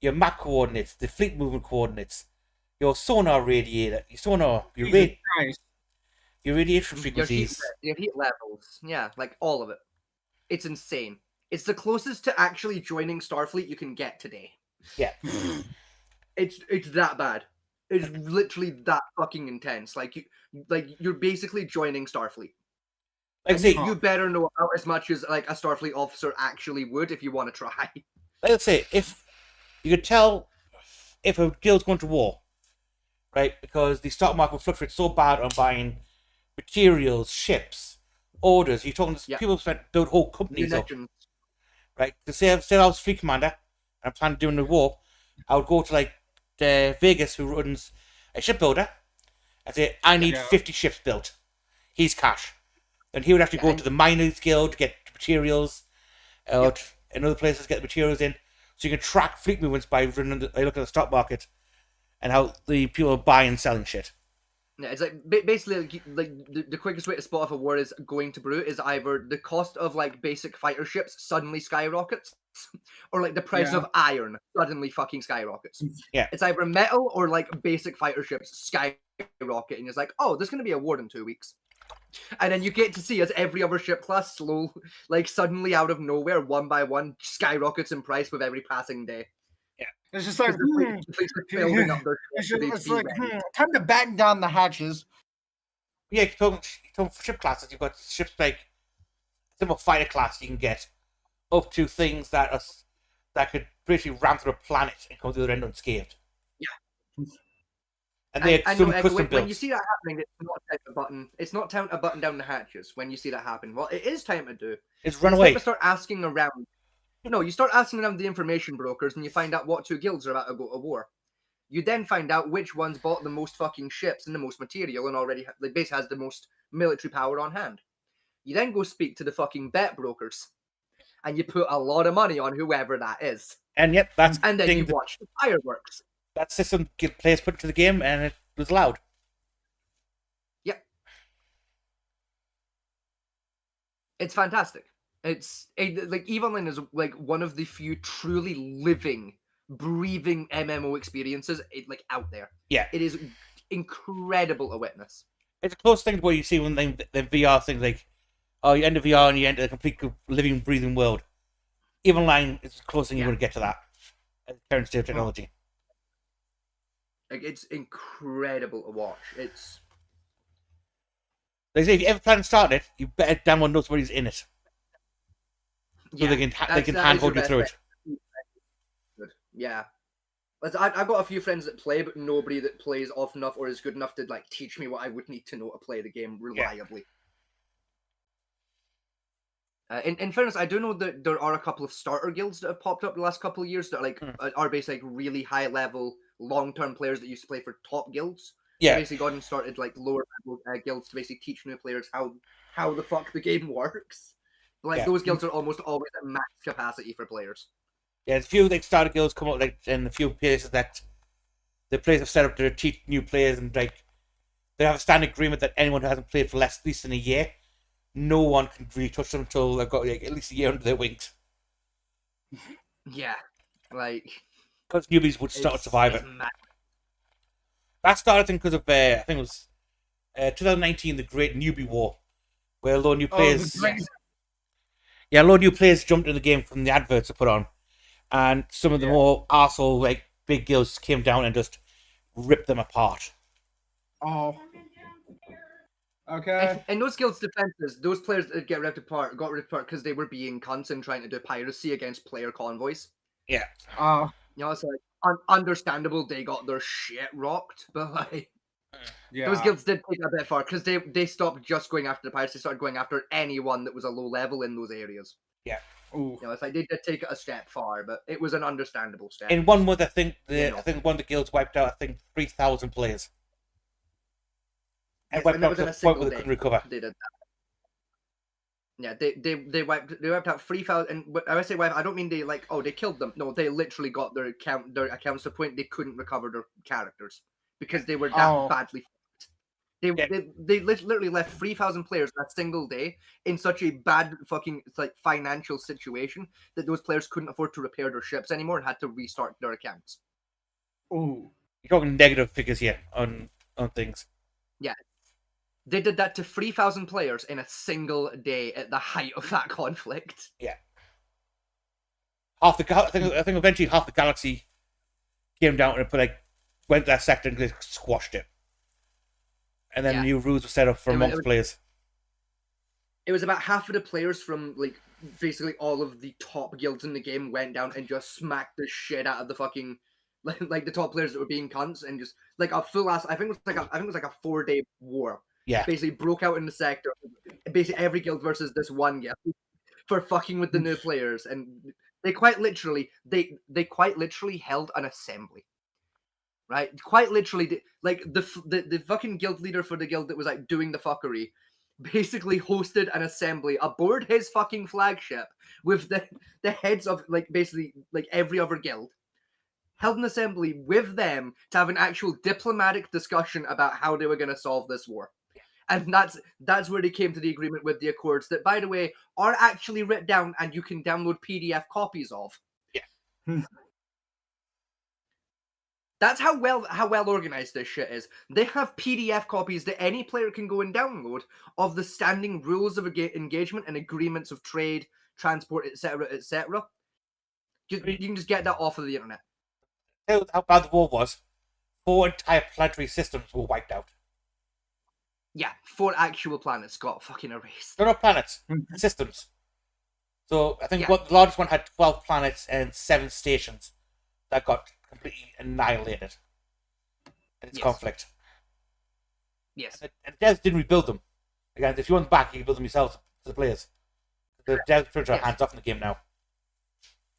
Speaker 2: map coordinates, the fleet movement coordinates, your sonar radiator, your radiation frequencies.
Speaker 1: Your heat levels. Yeah, like all of it. It's insane. It's the closest to actually joining Starfleet you can get today.
Speaker 2: Yeah.
Speaker 1: It's that bad. It's literally that fucking intense. Like you're basically joining Starfleet.
Speaker 2: Like I say,
Speaker 1: You better know about as much as like a Starfleet officer actually would if you want to try.
Speaker 2: let's say if you could tell if a guild's going to war, right? Because the stock market fluctuates so bad on buying materials, ships, orders. You're talking to people who build whole companies up,
Speaker 1: Munitions.
Speaker 2: right? To say I was fleet commander and I'm planning doing the war, I would go to like Vegas, who runs a shipbuilder, and say I need 50 ships built. He's cash. Then he would actually go to the miners guild to get materials, in other places to get the materials in. So you can track fleet movements by looking at the stock market and how the people are buying and selling shit.
Speaker 1: Yeah, it's like basically like the quickest way to spot if a war is going to brew is either the cost of like basic fighter ships suddenly skyrockets, or like the price of iron suddenly fucking skyrockets.
Speaker 2: Yeah,
Speaker 1: it's either metal or like basic fighter ships skyrocket, and it's like, oh, there's gonna be a war in 2 weeks. And then you get to see as every other ship class like suddenly out of nowhere, one by one, skyrockets in price with every passing day.
Speaker 2: Yeah,
Speaker 3: it's just like
Speaker 1: building up their
Speaker 3: it's like time to batten down the hatches.
Speaker 2: Yeah, you're talking ship classes. You've got ships like simple fighter class you can get up to things that could basically ram through a planet and come to the other end unscathed.
Speaker 1: Yeah.
Speaker 2: And they have some custom builds.
Speaker 1: When you see that happening, it's not time to button down the hatches when you see that happen. Well, it is time to do.
Speaker 2: It's run away.
Speaker 1: To start asking around. No, you start asking around the information brokers and you find out what 2 guilds are about to go to war. You then find out which ones bought the most fucking ships and the most material and already the base has the most military power on hand. You then go speak to the fucking bet brokers, and you put a lot of money on whoever that is,
Speaker 2: And yep, that's
Speaker 1: and then
Speaker 2: thing
Speaker 1: you
Speaker 2: that-
Speaker 1: watch the fireworks.
Speaker 2: that system players put into the game, and it was allowed.
Speaker 1: It's fantastic. Like Evenline is like one of the few truly living, breathing MMO experiences like out there.
Speaker 2: Yeah.
Speaker 1: It is incredible to witness.
Speaker 2: It's a close thing to what you see when the VR things like, oh, you enter VR and you enter a complete living, breathing world. Evenline is the closest thing you're going to get to that at the current state of technology.
Speaker 1: Like it's incredible to watch. It's
Speaker 2: They say if you ever plan to start it, you better damn well know somebody's in it, so they can
Speaker 1: that is
Speaker 2: handhold
Speaker 1: your
Speaker 2: you through
Speaker 1: best
Speaker 2: it.
Speaker 1: Good. Yeah. I've got a few friends that play, but nobody that plays often enough or is good enough to like teach me what I would need to know to play the game reliably. In fairness, I do know that there are a couple of starter guilds that have popped up the last couple of years that are like are basically like really high level, long term players that used to play for top guilds.
Speaker 2: Yeah.
Speaker 1: They basically got and started like lower level guilds to basically teach new players how the fuck the game works. Like those guilds are almost always at max capacity for players.
Speaker 2: Yeah, there's a few like starter guilds come up like in a few places that the players have set up to teach new players, and like they have a standing agreement that anyone who hasn't played for at least a year, no one can really touch them until they've got like at least a year under their wings.
Speaker 1: Yeah, like
Speaker 2: Because newbies would start to survive it.
Speaker 1: mad.
Speaker 2: That started because of I think it was 2019, the Great Newbie War, where a lot of new players, a lot of new players jumped in the game from the adverts they put on, and some of the more arsehole like big guilds came down and just ripped them apart.
Speaker 3: Oh. Okay.
Speaker 1: In those guilds' defenses, those players that got ripped apart because they were being cunts and trying to do piracy against player convoys.
Speaker 2: Yeah.
Speaker 3: Oh.
Speaker 1: You know, it's like understandable they got their shit rocked, but like
Speaker 3: Yeah.
Speaker 1: those guilds did take it a bit far because they stopped just going after the pirates, they started going after anyone that was a low level in those areas.
Speaker 3: Ooh.
Speaker 1: You know, it's like they did take it a step far, but it was an understandable step.
Speaker 2: In 1 month, I think
Speaker 1: You know.
Speaker 2: one of the guilds wiped out 3,000 players. And
Speaker 1: Yes,
Speaker 2: wiped
Speaker 1: and that
Speaker 2: out
Speaker 1: was
Speaker 2: to
Speaker 1: in
Speaker 2: the
Speaker 1: a
Speaker 2: point
Speaker 1: single
Speaker 2: where they
Speaker 1: day.
Speaker 2: couldn't recover.
Speaker 1: They did that. Yeah, they wiped out 3,000. And when I say wipe, I don't mean they like they killed them. No, they literally got their accounts to the point they couldn't recover their characters because they were that badly fucked. They literally left 3,000 players in a single day in such a bad fucking financial situation that those players couldn't afford to repair their ships anymore and had to restart their accounts.
Speaker 3: Ooh.
Speaker 2: You're talking negative figures here on things.
Speaker 1: They did that to 3,000 players in a single day at the height of that conflict.
Speaker 2: I think eventually half the galaxy came down and went to that sector and just squashed it. And then new rules were set up for amongst players.
Speaker 1: It was about half of the players from basically all of the top guilds in the game went down and just smacked the shit out of the fucking like the top players that were being cunts and just like a full ass. I think it was like a 4-day war.
Speaker 2: Yeah.
Speaker 1: Basically broke out in the sector. Basically every guild versus this one guild for fucking with the new players, and they quite literally held an assembly. Right, quite literally, the fucking guild leader for the guild that was like doing the fuckery, basically hosted an assembly aboard his fucking flagship with the heads of basically every other guild, held an assembly with them to have an actual diplomatic discussion about how they were going to solve this war, and that's where they came to the agreement with the Accords that, by the way, are actually written down and you can download PDF copies of.
Speaker 2: Yeah.
Speaker 1: That's how well organized this shit is. They have PDF copies that any player can go and download of the standing rules of engagement and agreements of trade, transport, etc., etc. You can just get that off of the internet.
Speaker 2: How bad the war was. 4 entire planetary systems were wiped out.
Speaker 1: Yeah, 4 actual planets got fucking erased.
Speaker 2: They're not planets, systems. So I think
Speaker 1: Yeah.
Speaker 2: the largest one had 12 planets and 7 stations that got completely annihilated in its conflict.
Speaker 1: Yes.
Speaker 2: And the devs didn't rebuild them. Again, if you want them back, you can build them yourselves to the players. The devs are hands off in the game now.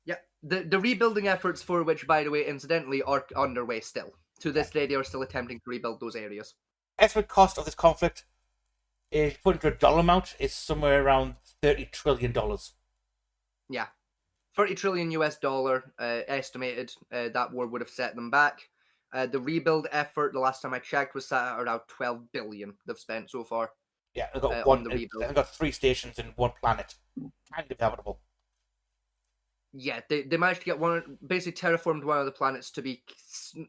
Speaker 1: Yep. the rebuilding efforts for which, by the way, incidentally, are underway still. To this day, they are still attempting to rebuild those areas.
Speaker 2: Estimate cost of this conflict is put into a dollar amount is somewhere around $30 trillion.
Speaker 1: Yeah, 30 trillion US dollar estimated. That war would have set them back. The rebuild effort, the last time I checked, was sat at around 12 billion they've spent so far.
Speaker 2: Yeah, they've got
Speaker 1: on the rebuild.
Speaker 2: They've got 3 stations in one planet. Kind of habitable.
Speaker 1: Yeah, they managed to get basically terraformed one of the planets to be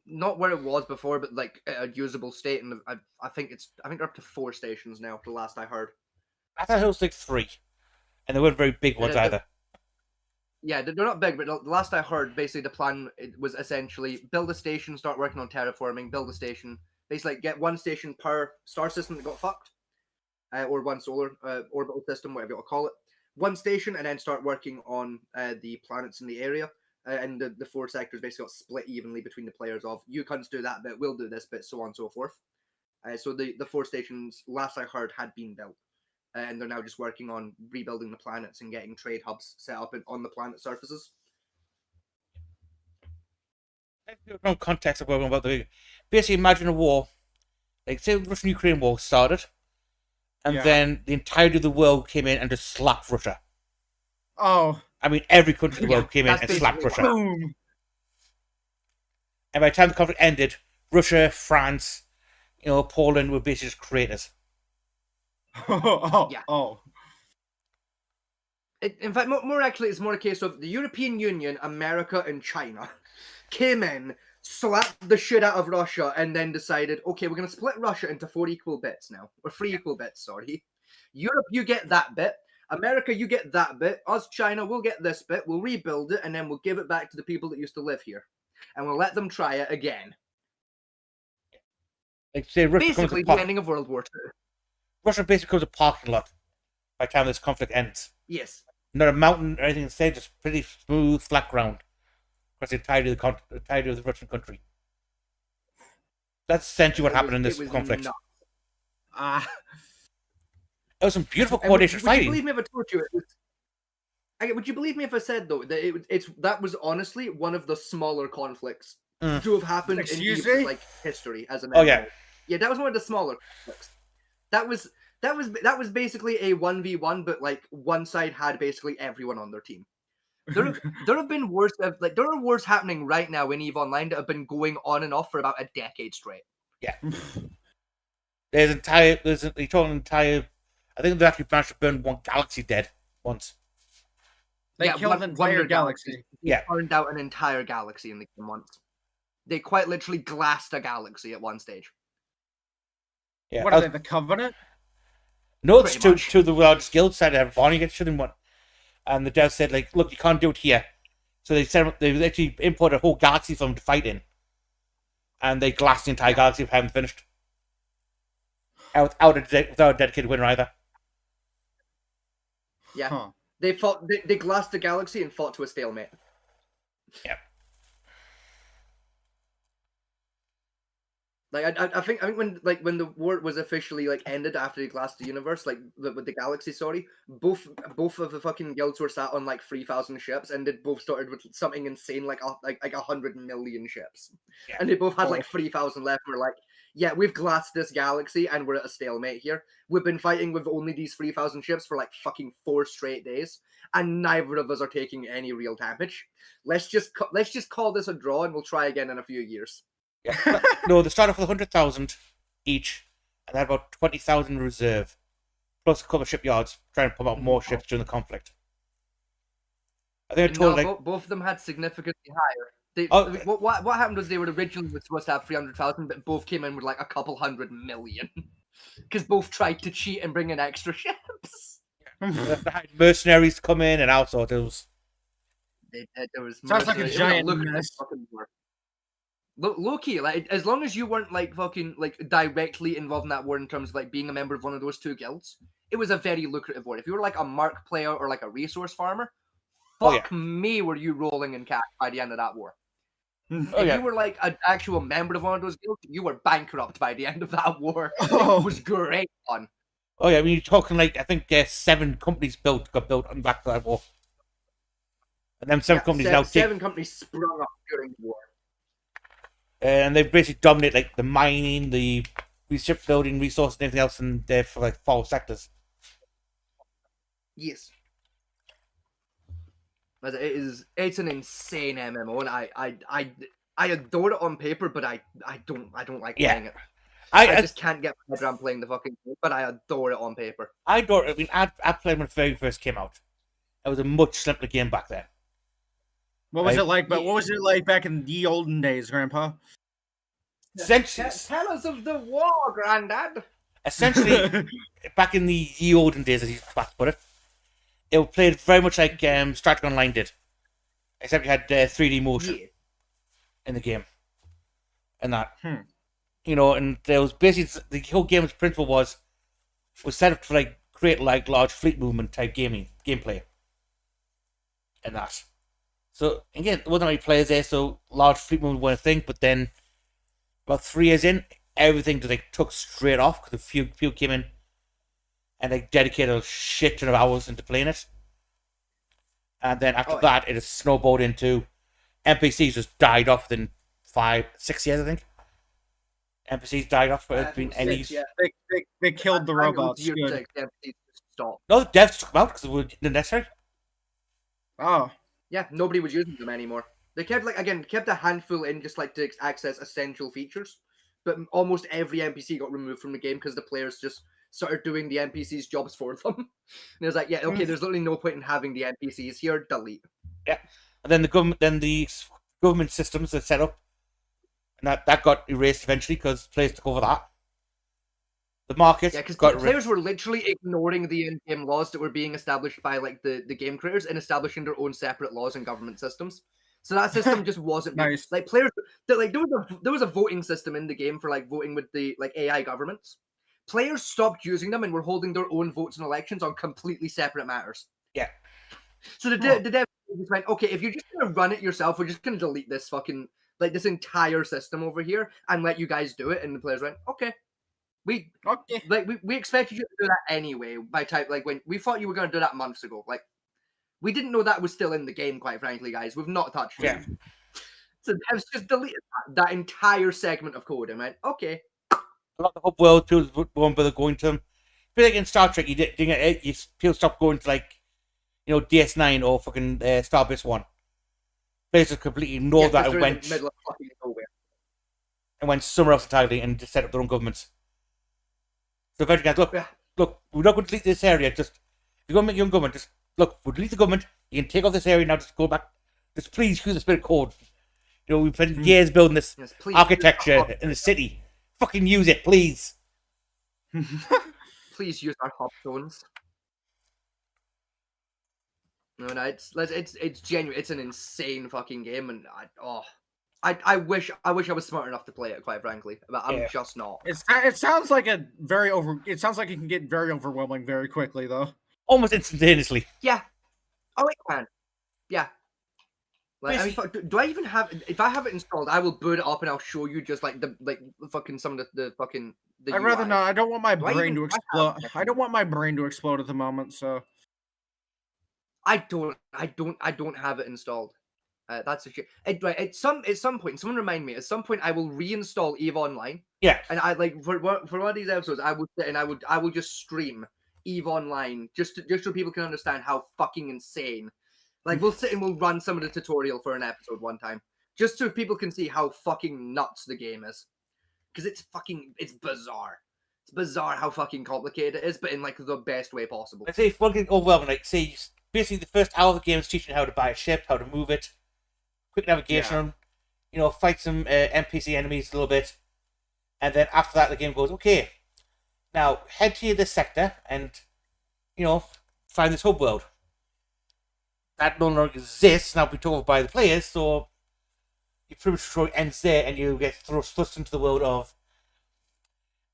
Speaker 1: not where it was before, but like a usable state. And I think they're up to 4 stations now. The last I heard.
Speaker 2: I thought it was like 3, and they weren't very big ones either.
Speaker 1: Yeah, they're not big, but the last I heard, basically the plan was essentially build a station, start working on terraforming, build a station, basically like, get 1 station per star system that got fucked, or 1 solar orbital system, whatever you want to call it. 1 station, and then start working on the planets in the area. And the 4 sectors basically got split evenly between the players of, you cunts do that bit, we'll do this bit, so on and so forth. So the 4 stations, last I heard, had been built. And they're now just working on rebuilding the planets and getting trade hubs set up on the planet surfaces.
Speaker 2: No context of what about the basically imagine a war, like say the Russian-Ukraine war started, and then the entirety of the world came in and just slapped Russia.
Speaker 3: Oh,
Speaker 2: I mean, every country in the world came in and slapped Russia.
Speaker 3: boom!
Speaker 2: And by the time the conflict ended, Russia, France, Poland were basically just creators.
Speaker 1: Yeah.
Speaker 3: Oh.
Speaker 1: In fact, more actually, it's more a case of the European Union, America, and China came in, slapped the shit out of Russia, and then decided, okay, we're going to split Russia into 4 equal bits now. Or 3 equal bits, sorry. Europe, you get that bit. America, you get that bit. Us, China, we'll get this bit. We'll rebuild it, and then we'll give it back to the people that used to live here. And we'll let them try it again.
Speaker 2: Like, say, Russia
Speaker 1: basically, the ending of World War II.
Speaker 2: Russia basically becomes a parking lot by the time this conflict ends.
Speaker 1: Yes.
Speaker 2: Not a mountain or anything instead, just pretty smooth, flat ground across the entirety of the Russian country. That's essentially what happened in this conflict.
Speaker 1: Nuts.
Speaker 2: It was some beautiful coordination fighting.
Speaker 1: Would you believe me if I told you it was... Would you believe me if I said, though, that that was honestly one of the smaller conflicts to have happened in EVE's history as an MMO?
Speaker 2: Oh, yeah.
Speaker 1: Yeah, that was one of the smaller conflicts. That was basically a 1v1, but like one side had basically everyone on their team. There have been wars there are wars happening right now in EVE Online that have been going on and off for about a decade straight.
Speaker 2: Yeah. There's an entire I think they actually managed to burn 1 galaxy dead once.
Speaker 3: They killed an entire galaxy.
Speaker 1: Yeah. They burned out an entire galaxy in the game once. They quite literally glassed a galaxy at one stage.
Speaker 2: Yeah.
Speaker 3: What are they, the Covenant?
Speaker 2: No, it's to the largest guild side of Bonnie gets shot in one. And the devs said, like, look, you can't do it here. So they actually imported a whole galaxy for them to fight in. And they glassed the entire galaxy if they haven't finished. Without a dedicated winner either.
Speaker 1: Yeah. Huh. They glassed the galaxy and fought to a stalemate.
Speaker 2: Yeah.
Speaker 1: Like I think when the war was officially ended after they glassed the universe, with the galaxy, sorry, both of the fucking guilds were sat on 3,000 ships, and they both started with something insane like 100 million ships, and they both had 3,000 left. We're like, yeah, we've glassed this galaxy and we're at a stalemate here. We've been fighting with only these 3,000 ships for fucking 4 straight days, and neither of us are taking any real damage. Let's just call this a draw, and we'll try again in a few years.
Speaker 2: Yeah. No, they started off with 100,000 each, and they had about 20,000 reserve, plus a couple of shipyards trying to pump out more ships during the conflict. I think I told
Speaker 1: both of them had significantly higher. What happened was they were originally supposed to have 300,000, but both came in with a couple 100 million, because both tried to cheat and bring in extra ships.
Speaker 2: They had mercenaries come in and out, so there was.
Speaker 1: There was
Speaker 3: sounds like a giant mess.
Speaker 1: Low-key, as long as you weren't directly involved in that war in terms of being a member of one of those 2 guilds, it was a very lucrative war. If you were a mark player or a resource farmer, fuck me, were you rolling in cash by the end of that war. If you were an actual member of one of those guilds, you were bankrupt by the end of that war. It was great fun.
Speaker 2: Oh yeah, I mean, you're talking I think 7 companies got built on back to that war. And then some companies now take,
Speaker 1: seven companies sprung up during the war.
Speaker 2: and they basically dominate like the mining, the shipbuilding, resources, and everything else, in there for like 4 sectors.
Speaker 1: Yes. But it's an insane MMO, and I adore it on paper, but I don't like playing it. I just can't get my head around playing the fucking game, but I adore it on paper.
Speaker 2: I played when it very first came out. It was a much simpler game back then.
Speaker 3: What was it like? But what was it like back in the olden days, Grandpa?
Speaker 2: Tell
Speaker 1: us of the war, Grandad.
Speaker 2: Essentially, back in the olden days, as you put it, it played very much like Strategy Online did, except you had 3D motion in the game, and that. You know, and there was basically the whole game's principle was set up to like create like large fleet movement type gameplay, and that. So again, there wasn't many players there, so large fleet movement wasn't a thing. But then, about 3 years in, everything just like took straight off because a few came in, and they dedicated a shit ton of hours into playing it. And then after that, it has snowballed into NPCs just died off within 5-6 years, I think. NPCs died off, but it's been any.
Speaker 1: Yeah.
Speaker 3: They killed the robots. Good.
Speaker 1: Stop.
Speaker 2: No, the devs took them out because they were necessary.
Speaker 3: Oh.
Speaker 1: Yeah, nobody was using them anymore. They kept a handful in just like to access essential features, but almost every NPC got removed from the game because the players just started doing the NPCs' jobs for them. And it was like, yeah, okay, there's literally no point in having the NPCs here. Delete.
Speaker 2: Yeah, and then the government systems are set up. And that got erased eventually because players took over that. The market,
Speaker 1: because players were literally ignoring the in-game laws that were being established by like the game creators and establishing their own separate laws and government systems. So that system just wasn't
Speaker 3: nice.
Speaker 1: Like players, like there was a voting system in the game for like voting with the like AI governments. Players stopped using them and were holding their own votes in elections on completely separate matters.
Speaker 2: Yeah.
Speaker 1: So the devs went, okay, if you're just gonna run it yourself, we're just gonna delete this fucking. Like this entire system over here and let you guys do it, and the players went, okay. We expected you to do that anyway. By when we thought you were going to do that months ago. Like we didn't know that was still in the game. Quite frankly, guys, we've not touched it. So devs just deleted that entire segment of code and went, okay.
Speaker 2: A lot of the whole world people won't bother going to them. But like in Star Trek, people stop going to like, DS9 or fucking Starbase 1. Players just completely ignored that and went
Speaker 1: middle of fucking nowhere.
Speaker 2: And went somewhere else entirely and just set up their own governments. So eventually, guys, look, we're not going to delete this area. Just if you're going to make your own government, just look, we'll delete the government. You can take off this area now. Just go back. Just please use the spirit code. We've spent years building this architecture in the city. Fucking use it, please.
Speaker 1: Please use our hopstones. No, it's genuine. It's an insane fucking game, and I wish I was smart enough to play it. Quite frankly, but I'm just not.
Speaker 3: It sounds like It sounds like it can get very overwhelming very quickly, though.
Speaker 2: Almost instantaneously.
Speaker 1: Yeah. Oh, it can. Yeah. Like, I mean, do I even have? If I have it installed, I will boot it up and I'll show you just like fucking some of the fucking.
Speaker 3: I'd rather not. I don't want my brain to explode. I don't want my brain to explode at the moment. So.
Speaker 1: I don't have it installed. That's a shit. At some point, someone remind me. At some point, I will reinstall EVE Online.
Speaker 2: Yeah.
Speaker 1: And I for one of these episodes, I would sit and I will just stream EVE Online just so people can understand how fucking insane. Like we'll sit and we'll run some of the tutorial for an episode one time, just so people can see how fucking nuts the game is. Because it's bizarre. It's bizarre how fucking complicated it is, but in like the best way possible.
Speaker 2: Let's say if one getting overwhelming, like say basically the first hour of the game is teaching how to buy a ship, how to move it, quick navigation, fight some NPC enemies a little bit, and then after that the game goes, okay, now head to this sector and find this hub world. That no longer exists, now be told by the players, so you pretty much story ends there and you get thrust into the world of,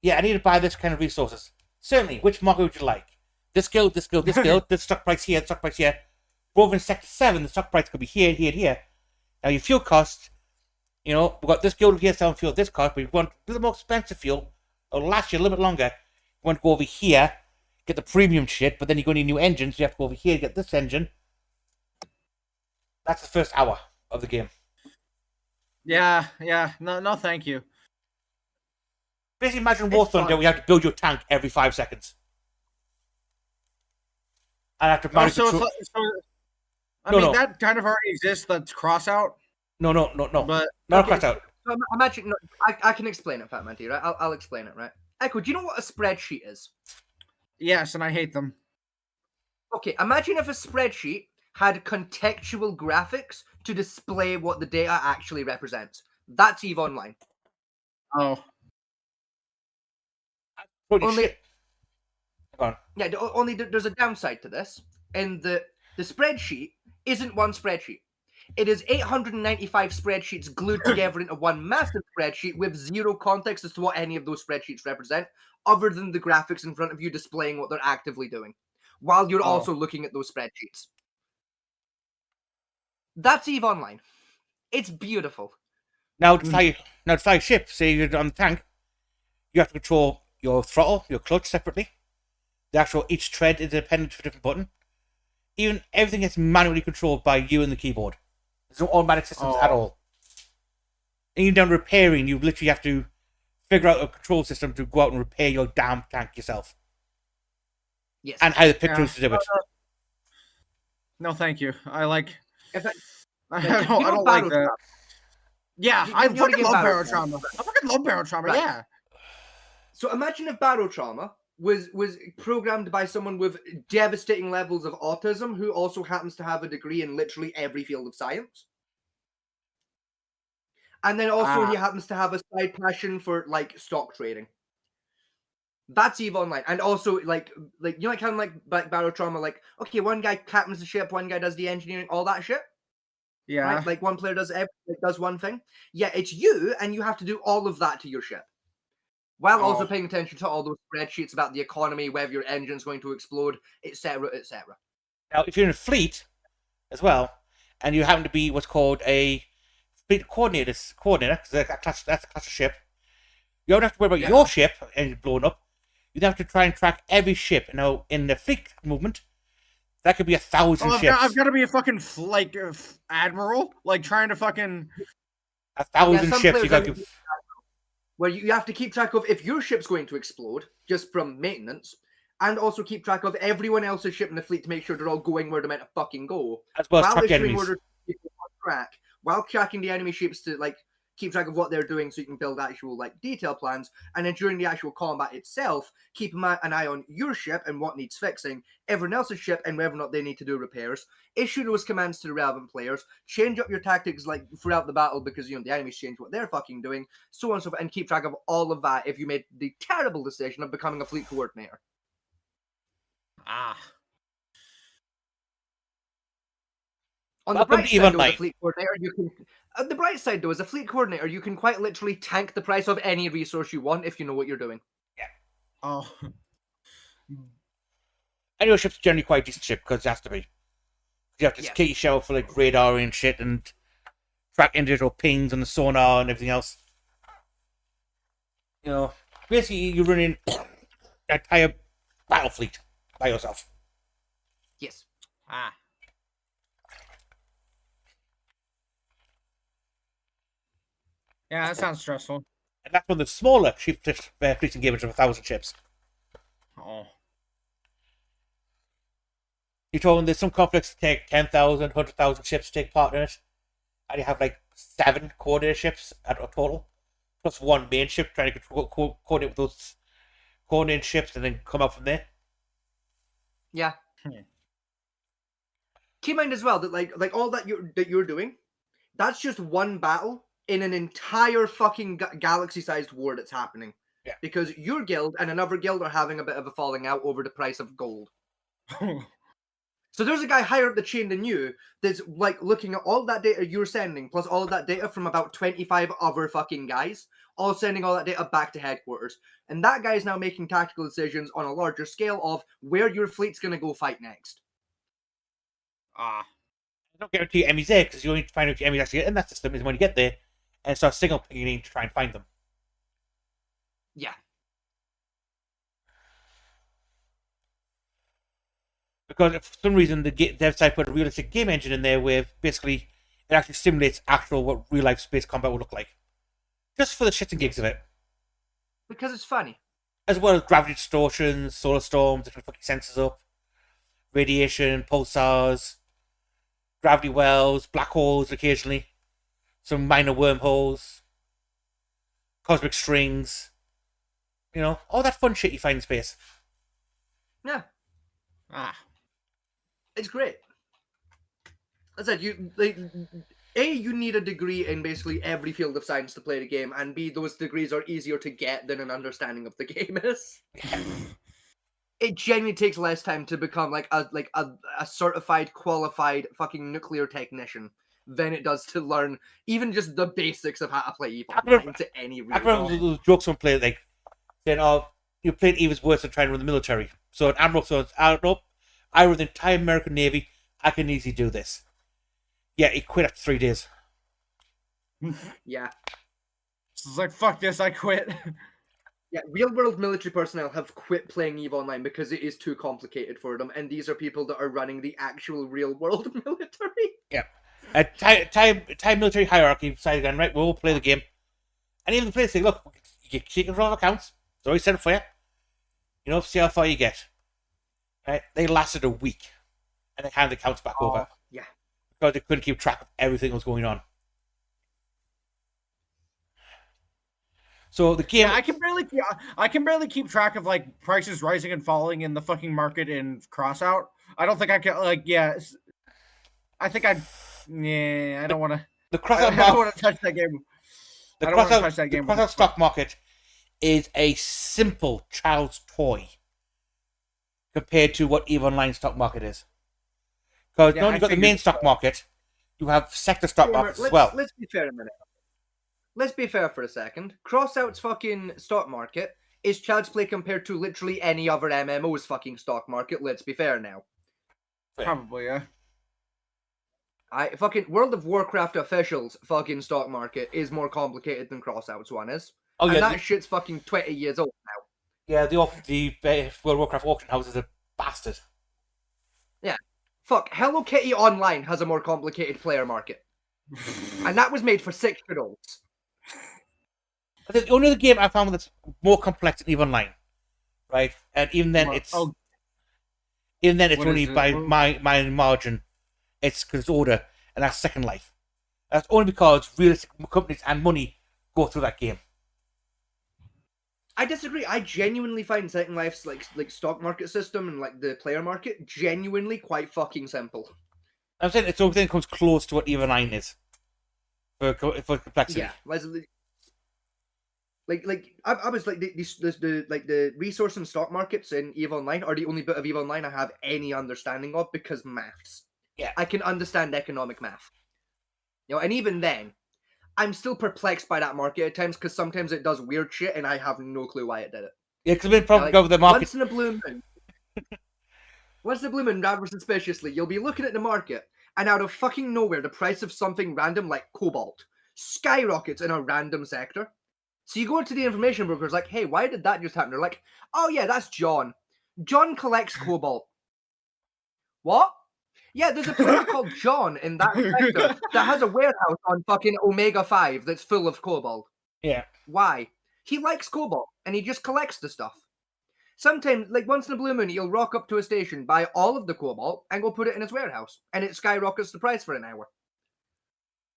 Speaker 2: I need to buy this kind of resources. Certainly, which market would you like? This guild, this stock price here, stock price here. Over in Sector 7, the stock price could be here, here, here. Now your fuel cost, we've got this guild here selling fuel at this cost, but you want a little more expensive fuel, it'll last you a little bit longer. You want to go over here, get the premium shit, but then you're going to need new engines, so you have to go over here to get this engine. That's the first hour of the game.
Speaker 3: Yeah. No, thank you.
Speaker 2: Basically, imagine
Speaker 1: It's
Speaker 2: War Thunder,
Speaker 1: fun.
Speaker 2: where you have to build your tank every 5 seconds. And have to
Speaker 3: Oh,
Speaker 2: manage
Speaker 3: so
Speaker 2: control.
Speaker 3: I
Speaker 2: No,
Speaker 3: mean
Speaker 2: no.
Speaker 3: that kind of already exists. That's cross out,
Speaker 2: No.
Speaker 3: but
Speaker 2: Not
Speaker 1: Okay,
Speaker 2: cross out.
Speaker 1: so imagine. No, I can explain it, Fat Manty, right? I'll explain it, right? Echo, do you know what a spreadsheet is?
Speaker 3: yes, and I hate them.
Speaker 1: Okay, imagine if a spreadsheet had contextual graphics to display what the data actually represents. That's EVE Online.
Speaker 3: Oh,
Speaker 2: Holy
Speaker 1: Only-
Speaker 2: shit. Go on.
Speaker 1: Yeah, only there's a downside to this, in that the spreadsheet isn't one spreadsheet. It is 895 spreadsheets glued together into one massive spreadsheet with zero context as to what any of those spreadsheets represent, other than the graphics in front of you displaying what they're actively doing, while you're
Speaker 3: Oh.
Speaker 1: also looking at those spreadsheets. That's EVE Online. It's beautiful.
Speaker 2: Now to fly a ship, say you're on the tank, you have to control your throttle, your clutch separately. The actual each tread is independent of a different button. Even everything gets manually controlled by you and the keyboard. There's no automatic systems at all. And even down to repairing, you literally have to figure out a control system to go out and repair your damn tank yourself.
Speaker 1: Yes.
Speaker 2: And how the pictures to do it.
Speaker 3: No, thank you. I like.
Speaker 1: If I-
Speaker 3: I
Speaker 1: Yeah,
Speaker 3: don't,
Speaker 1: you
Speaker 3: I
Speaker 1: know
Speaker 3: don't like
Speaker 1: Battle
Speaker 3: that.
Speaker 1: Trauma?
Speaker 3: Yeah,
Speaker 1: You
Speaker 3: I
Speaker 1: know the
Speaker 3: fucking
Speaker 1: game
Speaker 3: love
Speaker 1: Battle
Speaker 3: Barrow
Speaker 1: Trauma?
Speaker 3: Trauma. I fucking love Barrow Trauma.
Speaker 1: Right.
Speaker 3: Yeah.
Speaker 1: So imagine if Barrow Trauma was programmed by someone with devastating levels of autism who also happens to have a degree in literally every field of science. And then also he happens to have a side passion for like stock trading. That's EVE Online. And also like you know, like kind of like Barrow Trauma, like, okay, one guy captains the ship, one guy does the engineering, all that shit.
Speaker 3: Yeah.
Speaker 1: Right? Like one player does one thing. Yeah, it's you, and you have to do all of that to your ship. While also
Speaker 3: Oh.
Speaker 1: paying attention to all those spreadsheets about the economy, whether your engine's going to explode, etc., etc.
Speaker 2: Now, if you're in a fleet as well, and you happen to be what's called a fleet coordinator, because that's a class of ship, you don't have to worry about your ship and blown up. You have to try and track every ship. Now, in the fleet movement, that could be 1,000 ships.
Speaker 3: I've got to be a fucking admiral, like trying to fucking
Speaker 2: 1,000
Speaker 1: some
Speaker 2: ships. You
Speaker 1: players
Speaker 2: got to.
Speaker 1: where you have to keep track of if your ship's going to explode just from maintenance, and also keep track of everyone else's ship in the fleet to make sure they're all going where they're meant to fucking go.
Speaker 2: As well as
Speaker 1: while
Speaker 2: track
Speaker 1: issuing
Speaker 2: enemies.
Speaker 1: orders to people on track, while tracking the enemy ships to like keep track of what they're doing so you can build actual like detail plans, and then during the actual combat itself, keep an eye on your ship and what needs fixing, everyone else's ship and whether or not they need to do repairs, issue those commands to the relevant players, change up your tactics like throughout the battle because you know the enemies change what they're fucking doing, so on and so forth, and keep track of all of that if you made the terrible decision of becoming a fleet coordinator. On the
Speaker 2: Welcome
Speaker 1: bright
Speaker 2: to EVE
Speaker 1: side, though, as a
Speaker 2: Online.
Speaker 1: fleet coordinator, you can. The bright side, though, as a fleet coordinator, you can quite literally tank the price of any resource you want if you know what you're doing.
Speaker 3: oh.
Speaker 2: And your ship's generally quite a decent ship because it has to be. You have to key shell for like radar and shit and track individual pings on the sonar and everything else. You know, basically you're running an entire battle fleet by yourself.
Speaker 1: Yes.
Speaker 3: Yeah, that sounds stressful.
Speaker 2: And that's one of the smaller fleets and gamers of 1,000 ships.
Speaker 3: Oh.
Speaker 2: You're talking there's some conflicts that take 10,000, 100,000 ships to take part in it. And you have like 7 coordinator ships at a total. Plus 1 main ship trying to coordinate with those coordinated ships and then come out from there.
Speaker 1: Yeah. Keep in mind as well that like all that you're doing, that's just one battle in an entire fucking galaxy-sized war that's happening.
Speaker 2: Yeah.
Speaker 1: Because your guild and another guild are having a bit of a falling out over the price of gold. So there's a guy higher up the chain than you that's like looking at all that data you're sending, plus all of that data from about 25 other fucking guys, all sending all that data back to headquarters. And that guy is now making tactical decisions on a larger scale of where your fleet's going to go fight next.
Speaker 2: I don't guarantee your enemies there because you only need to find out if your enemies actually get in that system is when you get there and start signal pinging to try and find them.
Speaker 1: Yeah.
Speaker 2: Because for some reason the dev side put a realistic game engine in there where basically it actually simulates actual what real life space combat would look like. Just for the shits and gigs of it.
Speaker 1: Because it's funny.
Speaker 2: As well as gravity distortions, solar storms, different fucking sensors up, radiation, pulsars, gravity wells, black holes occasionally, some minor wormholes, cosmic strings, you know, all that fun shit you find in space.
Speaker 1: Yeah,
Speaker 3: Ah.
Speaker 1: it's great. As I said, you need a degree in basically every field of science to play the game, and B, those degrees are easier to get than an understanding of the game is. It genuinely takes less time to become like a certified, qualified fucking nuclear technician than it does to learn even just the basics of how to play Eve Online to any real
Speaker 2: I remember those jokes on play like saying, "Oh, you played Eve is worse than trying to run the military." So an admiral says, "I don't know. I run the entire American Navy. I can easily do this." Yeah, he quit after 3 days.
Speaker 1: Yeah.
Speaker 3: It's like, fuck this, I quit.
Speaker 1: Yeah, real-world military personnel have quit playing EVE Online because it is too complicated for them, and these are people that are running the actual real-world military.
Speaker 2: Yeah. Time military hierarchy decided again, right, we'll all play the game. And even the players say, look, you can take control of accounts. It's already set up for you. You know, see how far you get. Right? They lasted a week. And they handed the accounts back over.
Speaker 1: Yeah.
Speaker 2: Because they couldn't keep track of everything that was going on. So the game,
Speaker 3: Yeah, I can barely keep track of like prices rising and falling in the fucking market in Crossout. I don't think I can I think I don't want to.
Speaker 2: the
Speaker 3: I don't
Speaker 2: crossout
Speaker 3: want to touch that game.
Speaker 2: the
Speaker 3: I don't want to
Speaker 2: crossout,
Speaker 3: touch that
Speaker 2: the
Speaker 3: game.
Speaker 2: crossout stock market is a simple child's toy compared to what EVE Online stock market is. Because
Speaker 3: Yeah,
Speaker 2: not
Speaker 3: I
Speaker 2: only got the
Speaker 3: figured
Speaker 2: main stock market, you have sector stock markets as well.
Speaker 1: Let's be fair a minute. Let's be fair for a second. Crossout's fucking stock market is child's play compared to literally any other MMO's fucking stock market. Let's be fair now.
Speaker 3: Probably, yeah.
Speaker 1: Fucking World of Warcraft officials fucking stock market is more complicated than Crossout's one is.
Speaker 2: Oh
Speaker 1: And
Speaker 2: yeah,
Speaker 1: that shit's fucking 20 years old now.
Speaker 2: yeah. The World of Warcraft auction house is a bastard.
Speaker 1: Fuck, Hello Kitty Online has a more complicated player market. And that was made for 6-year-olds.
Speaker 2: The only other game I found that's more complex than EVE Online, right? And even then,
Speaker 3: What is
Speaker 2: only
Speaker 3: it?
Speaker 2: by my margin. It's because it's order, and that's Second Life. That's only because realistic companies and money go through that game.
Speaker 1: I disagree. I genuinely find Second Life's like stock market system and like the player market genuinely quite fucking simple.
Speaker 2: I'm saying it's the only thing that comes close to what EVE Online is for complexity.
Speaker 1: Yeah, I was like the resource and stock markets in EVE Online are the only bit of EVE Online I have any understanding of because maths.
Speaker 2: Yeah.
Speaker 1: I can understand economic math. You know, and even then, I'm still perplexed by that market at times because sometimes it does weird shit and I have no clue why it did it.
Speaker 2: Yeah, because the main problem
Speaker 1: Like,
Speaker 2: with the market.
Speaker 1: Once in a blue moon, rather suspiciously, you'll be looking at the market, and out of fucking nowhere, the price of something random like cobalt skyrockets in a random sector. So you go into the information brokers like, hey, why did that just happen? They're like, oh yeah, that's John. John collects cobalt. What? Yeah, there's a player called John in that sector that has a warehouse on fucking Omega 5 that's full of cobalt.
Speaker 2: Yeah.
Speaker 1: Why? He likes cobalt, and he just collects the stuff. Sometimes, like once in a blue moon, he'll rock up to a station, buy all of the cobalt, and go put it in his warehouse, and it skyrockets the price for an hour.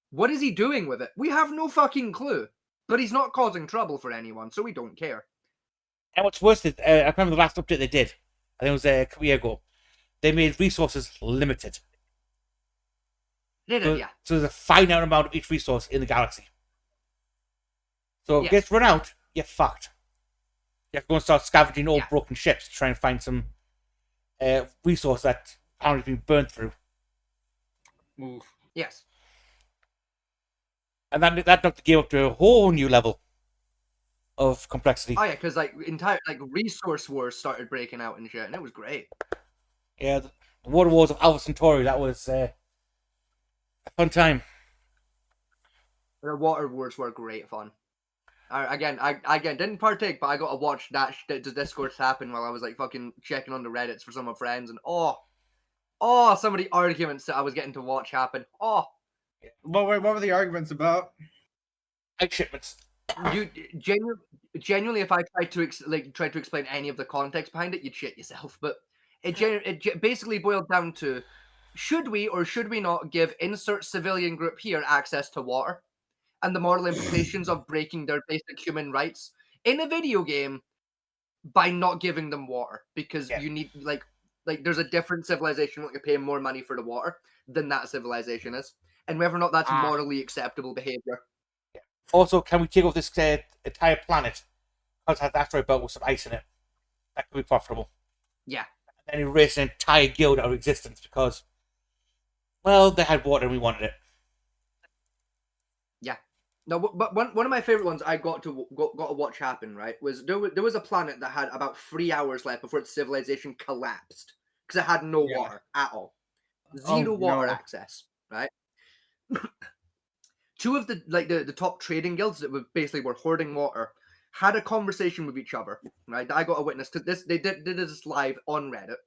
Speaker 1: What is he doing with it? We have no fucking clue. But he's not causing trouble for anyone, so we don't care.
Speaker 2: And what's worse is, I remember the last update they did. I think it was a couple years ago. They made resources limited.
Speaker 1: Did
Speaker 2: So,
Speaker 1: it? Yeah.
Speaker 2: so there's a finite amount of each resource in the galaxy. So if
Speaker 1: Yes.
Speaker 2: it gets run out, you're fucked. You have to go and start scavenging old
Speaker 1: Yeah.
Speaker 2: broken ships to try and find some resource that apparently has been burned through.
Speaker 3: Oof.
Speaker 1: Yes.
Speaker 2: And that knocked the game up to a whole new level of complexity.
Speaker 1: Oh yeah, because like entire resource wars started breaking out and shit, and it was great.
Speaker 2: Yeah, the Water Wars of Alpha Centauri, that was a fun time.
Speaker 1: The water wars were great fun. I didn't partake, but I got to watch that Discord happen while I was like fucking checking on the Reddits for some of my friends, and oh, Oh, some of the arguments that I was getting to watch happen. Oh,
Speaker 3: What were the arguments about?
Speaker 2: Egg shipments.
Speaker 1: you genuinely, if I tried to try to explain any of the context behind it, you'd shit yourself. But it basically boiled down to: should we or should we not give insert civilian group here access to water, and the moral implications of breaking their basic human rights in a video game by not giving them water, because
Speaker 2: Yeah.
Speaker 1: you need like there's a different civilization that you're paying more money for the water than that civilization is, and whether or not that's morally acceptable behavior.
Speaker 2: Also, can we take off this entire planet because it has an asteroid belt with some ice in it? That could be profitable.
Speaker 1: Yeah.
Speaker 2: And then erase an entire guild out of existence because, well, they had water and we wanted it.
Speaker 1: Yeah. No, but one of my favorite ones I got to watch happen, right, was there was a planet that had about 3 hours left before its civilization collapsed because it had no water at all. Zero water access, right? Two of the top trading guilds that were hoarding water had a conversation with each other, right? I got a witness to this. They did this live on Reddit.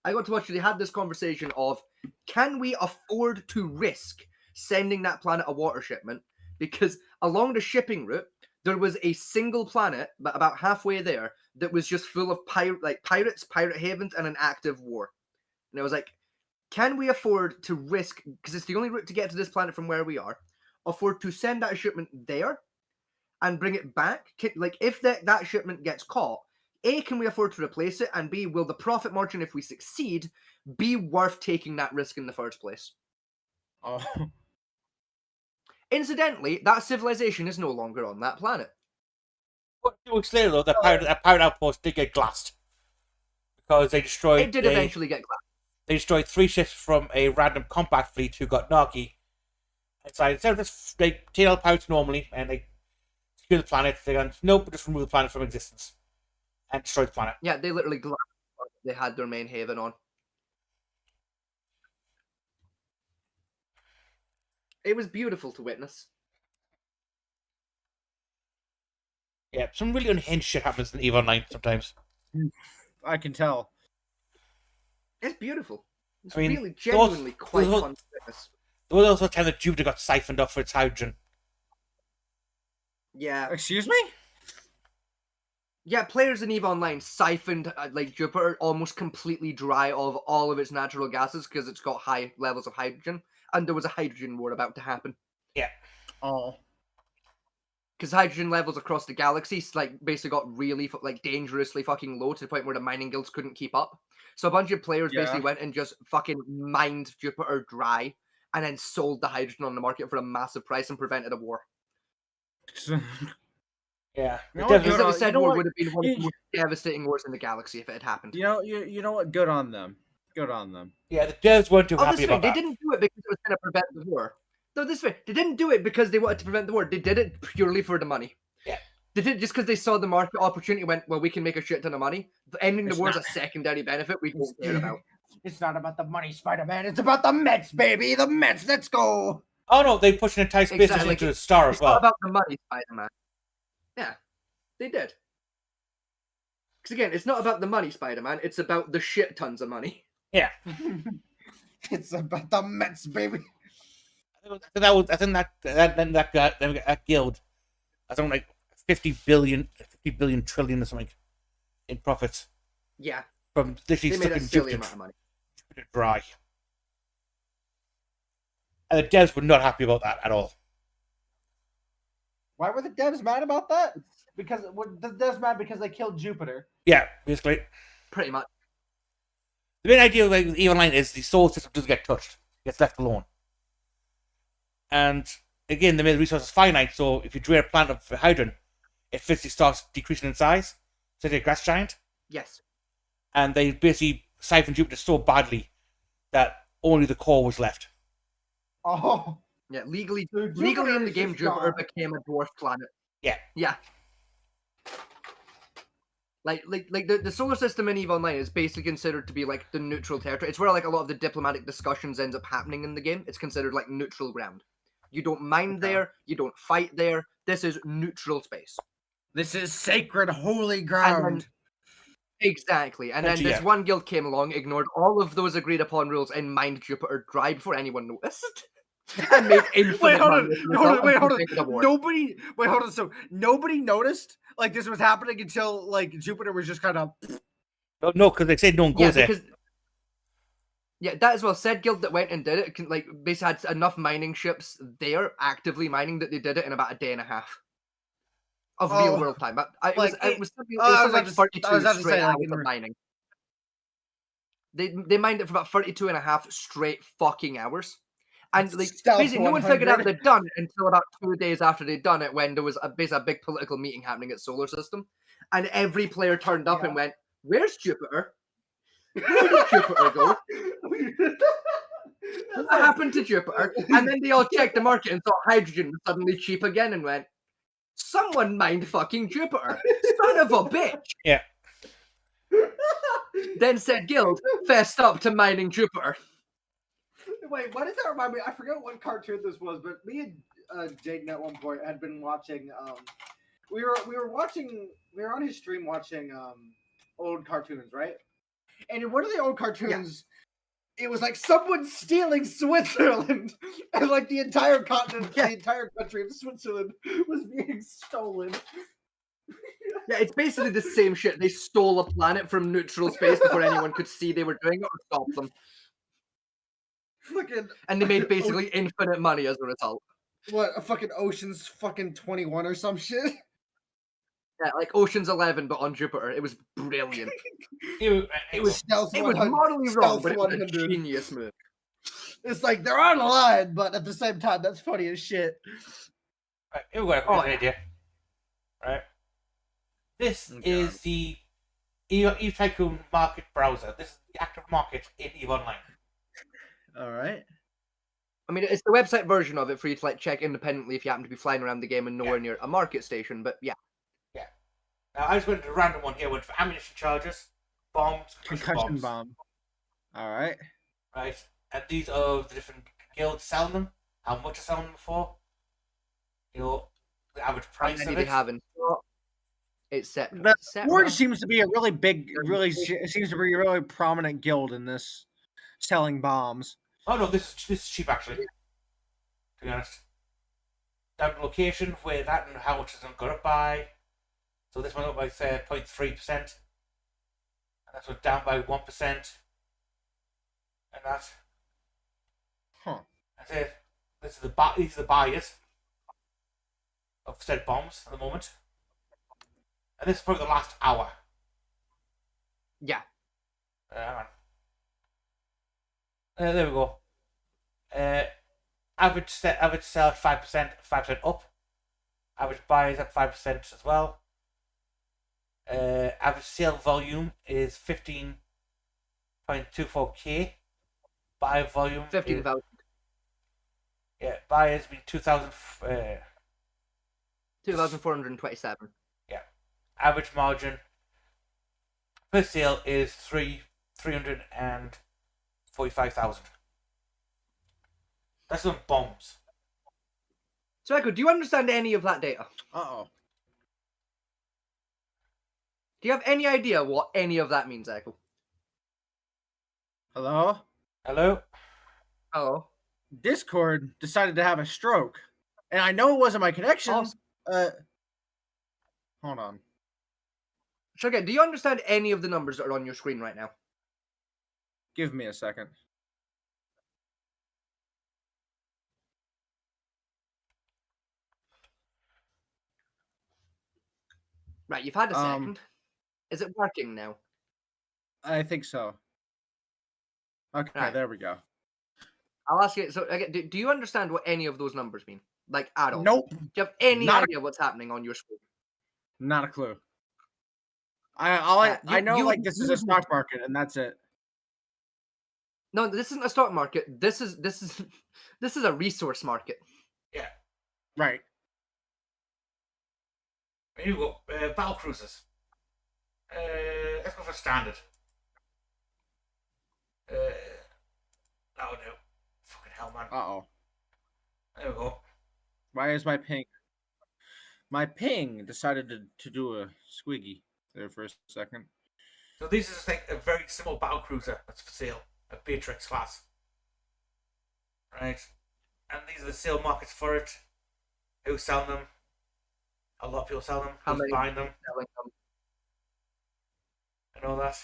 Speaker 1: I got to watch. They had this conversation of, can we afford to risk sending that planet a water shipment? Because along the shipping route, there was a single planet, but about halfway there, that was just full of pirates, pirate havens, and an active war. And I was like, can we afford to risk, because it's the only route to get to this planet from where we are, afford to send that shipment there and bring it back? Like, if that shipment gets caught, A, can we afford to replace it? And B, will the profit margin, if we succeed, be worth taking that risk in the first place?
Speaker 3: Oh.
Speaker 1: Incidentally, that civilization is no longer on that planet.
Speaker 2: But 2 weeks later, though, that pirate outpost did get glassed because they destroyed.
Speaker 1: It did eventually get glassed.
Speaker 2: They destroyed 3 ships from a random combat fleet who got narky. So instead of just they take out pirates normally and they secure the planet, they go, nope, just remove the planet from existence and destroy the planet.
Speaker 1: Yeah, they literally glassed. They had their main haven on. It was beautiful to witness.
Speaker 2: Yeah, some really unhinged shit happens in EVE Online sometimes.
Speaker 3: I can tell.
Speaker 1: It's beautiful. It's
Speaker 2: I mean,
Speaker 1: really genuinely quite fun to witness.
Speaker 2: There was also a time that Jupiter got siphoned off for its hydrogen.
Speaker 1: Yeah.
Speaker 3: Excuse me?
Speaker 1: Yeah, players in EVE Online siphoned Jupiter almost completely dry of all of its natural gases because it's got high levels of hydrogen, and there was a hydrogen war about to happen.
Speaker 2: Yeah.
Speaker 3: Oh.
Speaker 1: Because hydrogen levels across the galaxy basically got really dangerously fucking low to the point where the mining guilds couldn't keep up. So a bunch of players basically went and just fucking mined Jupiter dry and then sold the hydrogen on the market for a massive price and prevented a war.
Speaker 2: Yeah.
Speaker 1: Because it was said war would have been one of the most devastating wars in the galaxy if it had happened.
Speaker 3: You know what? Good on them. Good on them.
Speaker 2: Yeah, the devs weren't too happy about
Speaker 1: They
Speaker 2: that.
Speaker 1: didn't do it because it was going to prevent the war. No, they didn't do it because they wanted to prevent the war. They did it purely for the money.
Speaker 2: Yeah.
Speaker 1: They did it just because they saw the market opportunity, went, well, we can make a shit ton of money. Ending the war is a secondary benefit we don't care about.
Speaker 3: It's not about the money, Spider-Man. It's about the Mets, baby. The Mets. Let's go.
Speaker 2: Oh no, they pushed an entire space station into the star as well.
Speaker 1: It's not about the money, Spider-Man. Yeah, they did. Because again, it's not about the money, Spider-Man. It's about the shit tons of money.
Speaker 2: Yeah.
Speaker 3: It's about the Mets, baby.
Speaker 2: I think that guild, I think like 50 billion trillion or something in profits.
Speaker 1: Yeah.
Speaker 2: From literally
Speaker 1: they made a silly amount of money.
Speaker 2: Dry. And the devs were not happy about that at all.
Speaker 3: Why were the devs mad about that? Because the devs mad because they killed Jupiter.
Speaker 2: Yeah, basically.
Speaker 1: Pretty much.
Speaker 2: The main idea of EVE Online is the solar system doesn't get touched; it gets left alone. And again, they made the resources finite, so if you drain a plant of hydrogen, it physically starts decreasing in size, so they're a grass giant.
Speaker 1: Yes.
Speaker 2: And they basically siphoned Jupiter so badly that only the core was left.
Speaker 3: Oh.
Speaker 1: Yeah, legally in the game, Jupiter became a dwarf planet.
Speaker 2: Yeah.
Speaker 1: Yeah. Like the solar system in EVE Online is basically considered to be like the neutral territory. It's where like a lot of the diplomatic discussions ends up happening in the game. It's considered like neutral ground. You don't mine there. You don't fight there. This is neutral space.
Speaker 3: This is sacred, holy ground.
Speaker 1: Exactly. And then this
Speaker 2: Yeah.
Speaker 1: one guild came along, ignored all of those agreed upon rules, and mined Jupiter dry before anyone noticed. And made infinite
Speaker 3: Wait, hold
Speaker 1: money
Speaker 3: on,
Speaker 1: as a
Speaker 3: hold
Speaker 1: result
Speaker 3: on, wait,
Speaker 1: of
Speaker 3: hold on.
Speaker 1: completing the war.
Speaker 3: Nobody, wait, hold on. So nobody noticed like this was happening until like Jupiter was just kind of.
Speaker 2: No, because they said no one
Speaker 1: Yeah,
Speaker 2: goes there.
Speaker 1: because that as well. Said guild that went and did it, like basically had enough mining ships there actively mining that they did it in about a day and a half of real world time. But it was
Speaker 3: like,
Speaker 1: it was something,
Speaker 3: I was
Speaker 1: like
Speaker 3: about to- I was
Speaker 1: 32
Speaker 3: about to
Speaker 1: straight
Speaker 3: say, like,
Speaker 1: hours
Speaker 3: in
Speaker 1: of
Speaker 3: re-
Speaker 1: mining. They mined it for about 32 and a half straight fucking hours. And like
Speaker 3: Stealth
Speaker 1: basically no one figured out
Speaker 3: 100.
Speaker 1: they'd done it until about 2 days after they'd done it, when there was basically a big political meeting happening at Solar System. And every player turned up and went, "Where's Jupiter? Where did Jupiter go? What happened to Jupiter?" And then they all checked the market and thought hydrogen was suddenly cheap again and went, "Someone mined fucking Jupiter. Son of a bitch."
Speaker 2: Yeah.
Speaker 1: Then said guild fessed up to mining Jupiter.
Speaker 4: Wait, why does that remind me? I forget what cartoon this was, but me and Jaden at one point had been watching. We were watching. We were on his stream watching old cartoons, right? And in one of the old cartoons, it was like someone stealing Switzerland, and like the entire continent,
Speaker 1: Yeah.
Speaker 4: the entire country of Switzerland was being stolen.
Speaker 1: Yeah, it's basically the same shit. They stole a planet from neutral space before anyone could see they were doing it or stop them.
Speaker 4: Fucking
Speaker 1: And they made basically infinite money as a result.
Speaker 4: what? A fucking Ocean's fucking 21 or some shit.
Speaker 1: Yeah, like Ocean's 11, but on Jupiter. It was brilliant.
Speaker 2: It was
Speaker 4: Stealth
Speaker 1: It was
Speaker 4: 100
Speaker 1: morally wrong,
Speaker 4: Stealth
Speaker 1: but it was a
Speaker 4: 100.
Speaker 1: genius move.
Speaker 4: It's like they're on the line, but at the same time, that's funny as shit.
Speaker 2: Here we go.
Speaker 1: Oh,
Speaker 2: Here's an idea. Right. This
Speaker 1: Oh,
Speaker 2: is the EVE Tycoon market browser. This is the active market in EVE Online.
Speaker 4: All right.
Speaker 1: I mean, it's the website version of it for you to like check independently if you happen to be flying around the game and nowhere near a market station. But yeah,
Speaker 2: Now I just went to a random one here. Went for ammunition charges, bombs,
Speaker 3: Concussion
Speaker 2: bombs.
Speaker 3: bomb. All right.
Speaker 2: Right. And these are the different guilds selling them. How much are selling them for? You know, the average
Speaker 1: how
Speaker 2: price
Speaker 1: many
Speaker 2: of
Speaker 1: they
Speaker 2: it.
Speaker 1: have in stock. It's set.
Speaker 3: The
Speaker 1: set
Speaker 3: Forge
Speaker 1: now.
Speaker 3: seems to be a really big, seems to be a really prominent guild in this selling bombs.
Speaker 2: Oh no, this is cheap actually. To be honest. Down to location where that and how much has it gone up by. So this went up by 0.3%. And that's went down by 1%. And that.
Speaker 3: Huh.
Speaker 2: That's it. These are the buyers of said bombs at the moment. And this is probably the last hour.
Speaker 1: Yeah.
Speaker 2: Hang on. There we go. Average sell 5%, 5% up. Average buyers up 5% as well. Average sale volume is 15.24k. Buy volume
Speaker 1: 15,000.
Speaker 2: Yeah, buyers be 2,000.
Speaker 1: 2,427.
Speaker 2: Yeah, average margin per sale is 345,000. That's on bombs.
Speaker 1: So, Echo, do you understand any of that data?
Speaker 3: Uh-oh.
Speaker 1: Do you have any idea what any of that means, Echo?
Speaker 3: Hello?
Speaker 2: Hello?
Speaker 1: Oh.
Speaker 3: Discord decided to have a stroke. And I know it wasn't my connection.
Speaker 1: Awesome.
Speaker 3: Hold on.
Speaker 1: So, again, do you understand any of the numbers that are on your screen right now?
Speaker 3: Give me a second.
Speaker 1: Right, you've had a
Speaker 3: Um,
Speaker 1: second. Is it working now?
Speaker 3: I think so. Okay,
Speaker 1: Right.
Speaker 3: there we go.
Speaker 1: I'll ask you. So, again, do you understand what any of those numbers mean? Like, at all?
Speaker 3: Nope.
Speaker 1: Do you have any
Speaker 3: Not a-
Speaker 1: idea what's happening on your screen?
Speaker 3: Not a clue.
Speaker 1: Yeah,
Speaker 3: I know
Speaker 1: you-
Speaker 3: like this is a stock market and that's it.
Speaker 1: No, this isn't a stock market. This is this is a resource market.
Speaker 3: Right.
Speaker 2: Here you go. Battle cruisers. Let's go for standard. That would do. Fucking hell, man.
Speaker 3: Uh-oh.
Speaker 2: There we go.
Speaker 3: Why is my ping? My ping decided to do a squiggy there for a second.
Speaker 2: So this is like a very simple battle cruiser that's for sale, a Beatrix class. Right? And these are the sale markets for it. Who's selling them? A lot of people sell them.
Speaker 1: How
Speaker 2: Who's
Speaker 1: many
Speaker 2: buying them?
Speaker 1: selling them?
Speaker 2: And all that.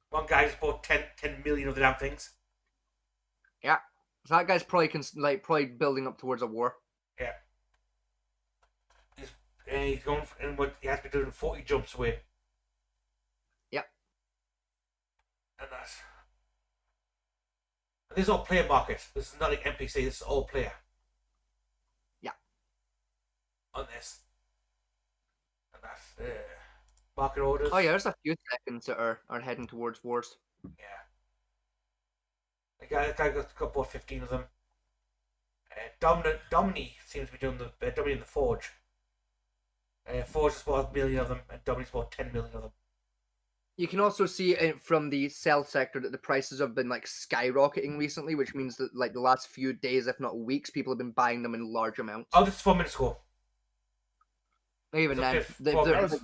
Speaker 2: One guy just bought 10 million of the damn things.
Speaker 1: Yeah. So that guy's probably probably building up towards a war.
Speaker 2: Yeah. He's going and what he has been doing 40 jumps away.
Speaker 1: Yep.
Speaker 2: And that's. And this is all player market. This is not like NPC. This is all player.
Speaker 1: Yeah.
Speaker 2: On this. And that's market orders.
Speaker 1: Oh yeah, there's a few seconds that are heading towards wars.
Speaker 2: Yeah. The guy got bought 15 of them. Domini seems to be doing the Domini in the Forge. Forge has bought 1 million of them, and Domini's bought 10 million of them.
Speaker 1: You can also see it from the sell sector that the prices have been like skyrocketing recently, which means that like the last few days, if not weeks, people have been buying them in large amounts.
Speaker 2: Oh, this is 4 minutes ago.
Speaker 1: Even then,
Speaker 2: Okay,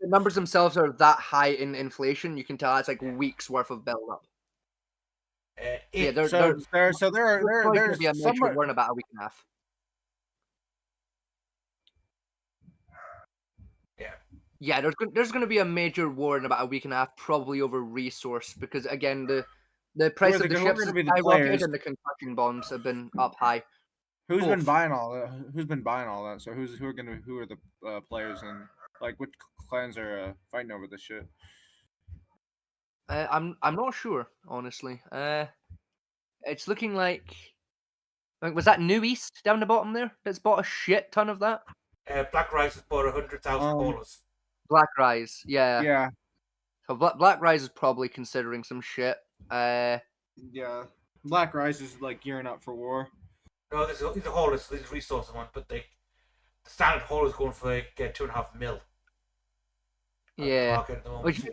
Speaker 1: the numbers themselves are that high in inflation. You can tell that's like weeks worth of build up. Yeah, there's
Speaker 3: there's
Speaker 1: gonna be a major
Speaker 3: somewhere.
Speaker 1: war in about a week and a half. Yeah, there's going to be a major war in about a week and a half, probably over resource, because again the price of the ships has skyrocketed and the concussion bombs have been up high.
Speaker 3: Who's been buying all that? Who's been buying all that? So who are the players and like which clans are fighting over this shit?
Speaker 1: I'm not sure, honestly. It's looking like was that New East down the bottom there that's bought a shit ton of that?
Speaker 2: Black Rise has bought 100,000 ballers.
Speaker 1: Black Rise, yeah.
Speaker 3: Yeah.
Speaker 1: So Black Rise is probably considering some shit.
Speaker 3: Yeah. Black Rise is like gearing up for war.
Speaker 2: No, these are haulers, these are resource ones, but the standard haul is going for like 2.5 mil.
Speaker 1: Yeah. Which the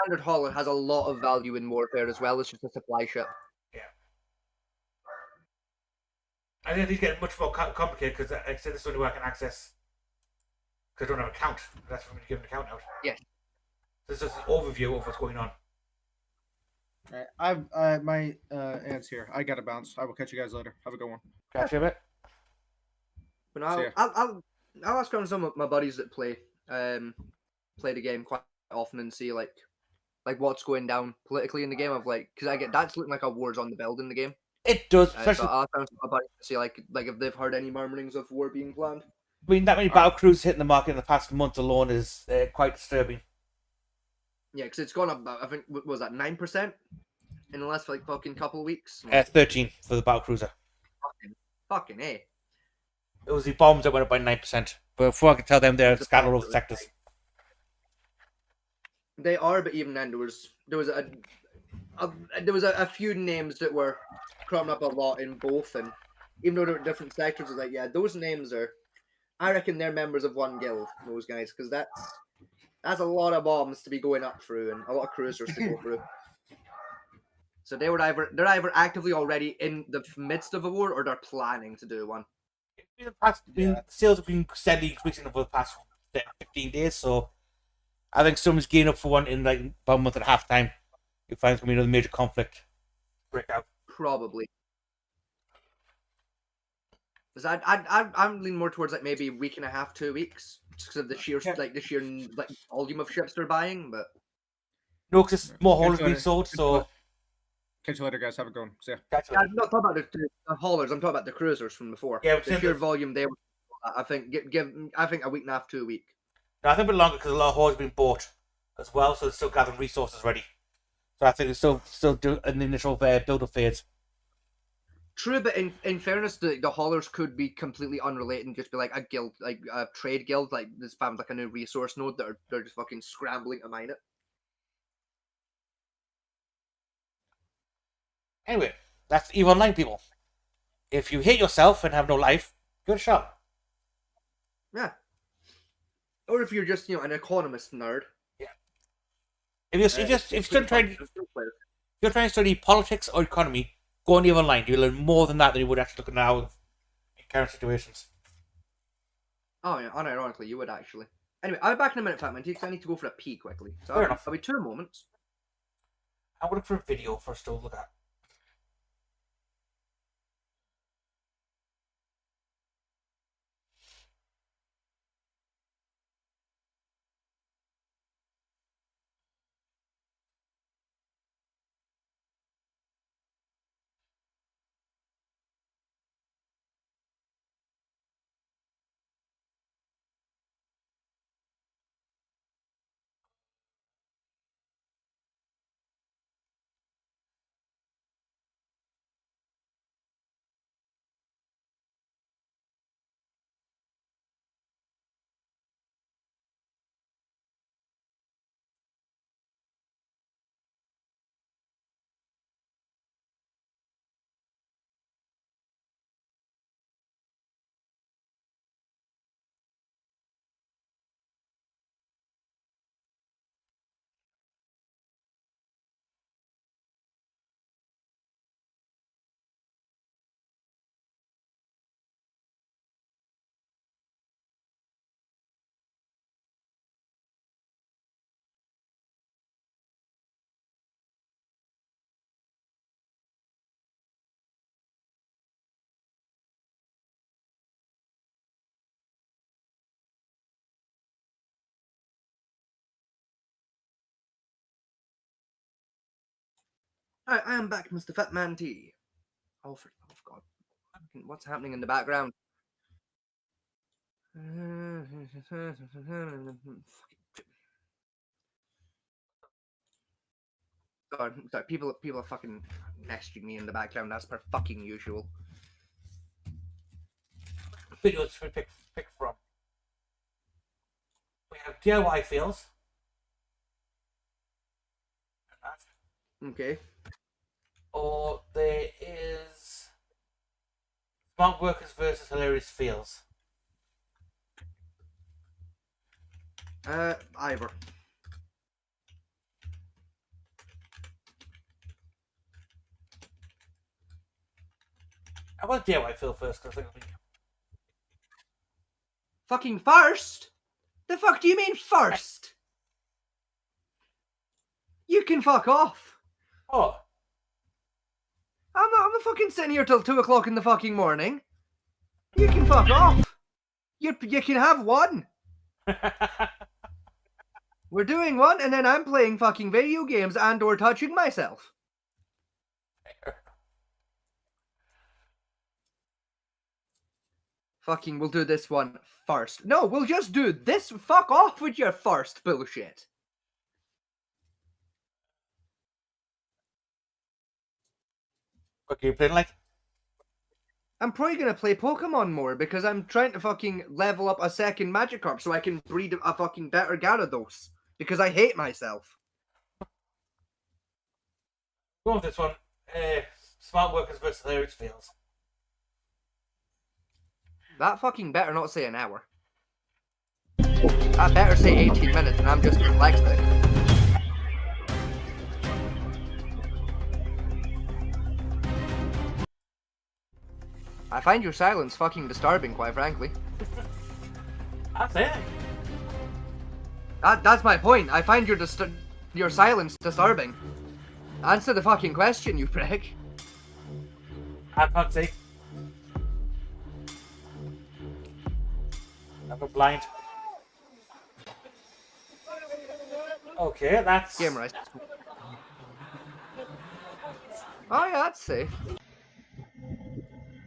Speaker 1: standard hauler has a lot of value in warfare as well. It's just a supply ship.
Speaker 2: Yeah. I think these get much more complicated because, like I said, this is the only way I can access. Because I don't have an account. That's for me to give an account out.
Speaker 1: Yes.
Speaker 2: This is just an overview of what's going on.
Speaker 3: Right. I've my aunt's here. I gotta bounce. I will catch you guys later. Have a good one.
Speaker 2: Catch you a bit.
Speaker 1: But I'll ask around some of my buddies that play the game quite often and see like what's going down politically in the game of like because I get that's looking like a war's on the build in the game.
Speaker 2: It does,
Speaker 1: So
Speaker 2: especially.
Speaker 1: I'll ask around some of my buddies to see like if they've heard any murmurings of war being planned.
Speaker 2: I mean, that many battle crews hitting the market in the past month alone is quite disturbing.
Speaker 1: Yeah, because it's gone up about I think what was that 9% in the last like fucking couple of weeks.
Speaker 2: 13 for the battle cruiser.
Speaker 1: Fucking A.
Speaker 2: It was the bombs that went up by 9%. But before I can tell them, they're scattered over the sectors.
Speaker 1: They are, but even then there was a few names that were cropping up a lot in both, and even though they were different sectors, it's like yeah, those names are. I reckon they're members of one guild. Those guys, because that's a lot of bombs to be going up through and a lot of cruisers to go through. So they're either actively already in the midst of a war or they're planning to do one.
Speaker 2: Sales have been steadily increasing over the past 15 days, so I think someone's gearing up for one in like about a month and a half time. You find it's going to be another major conflict break out.
Speaker 1: Probably. Because I'm leaning more towards like maybe a week and a half, 2 weeks, just because of the sheer volume of ships they're buying. But
Speaker 2: no, because more haulers being sold, so.
Speaker 3: Catch you later, guys. Have a good one. See ya.
Speaker 1: I'm not talking about the haulers. I'm talking about the cruisers from before.
Speaker 2: Yeah,
Speaker 1: the sheer volume they were. I think I think a week and a half to a week.
Speaker 2: No, I think a bit longer because a lot of haulers have been bought as well, so they're still gathering resources ready. So I think they're still doing an initial build-up phase.
Speaker 1: True, but in fairness, the haulers could be completely unrelated and just be like a guild, like a trade guild, like this found like a new resource node that they're just fucking scrambling to mine it.
Speaker 2: Anyway, that's EVE Online, people. If you hate yourself and have no life, give it a shot.
Speaker 1: Yeah. Or if you're just an economist nerd.
Speaker 2: Yeah. If you're trying to study politics or economy, go on EVE Online. You'll learn more than that than you would actually look now in current situations.
Speaker 1: Oh yeah, unironically, you would actually. Anyway, I'll be back in a minute, Fat Man, because I need to go for a pee quickly. So
Speaker 2: Fair
Speaker 1: I'll,
Speaker 2: enough.
Speaker 1: I'll be 2 moments.
Speaker 2: I'm looking for a video first to look at.
Speaker 1: Alright, I am back, Mr. Fat Man T. Oh, for the love of God. What's happening in the background? Sorry, people are fucking messaging me in the background. That's per fucking usual.
Speaker 2: Videos to pick from. We have DIY fails.
Speaker 1: Okay.
Speaker 2: Or there is smart workers versus hilarious fails.
Speaker 1: Ivor.
Speaker 2: I want DIY fail first because I think it'll be
Speaker 1: Fucking first? The fuck do you mean first? You can fuck off.
Speaker 2: Oh,
Speaker 1: I'm not fucking sitting here till 2 o'clock in the fucking morning. You can fuck off. You can have one. We're doing one, and then I'm playing fucking video games and or touching myself. Fucking, we'll do this one first. No, we'll just do this. Fuck off with your first bullshit.
Speaker 2: okay, you're playing like
Speaker 1: I'm probably gonna play Pokemon more because I'm trying to fucking level up a second Magikarp so I can breed a fucking better Gyarados. Because I hate myself.
Speaker 2: go with this one. Smart workers versus hilarious fails.
Speaker 1: That fucking better not say an hour. That better say 18 minutes and I'm just dyslexic. I find your silence fucking disturbing, quite frankly.
Speaker 2: That's it.
Speaker 1: That's my point. I find your silence disturbing. Answer the fucking question, you prick.
Speaker 2: I can't say. I'm a blind. Okay, that's
Speaker 1: Game right. Oh yeah, that's safe.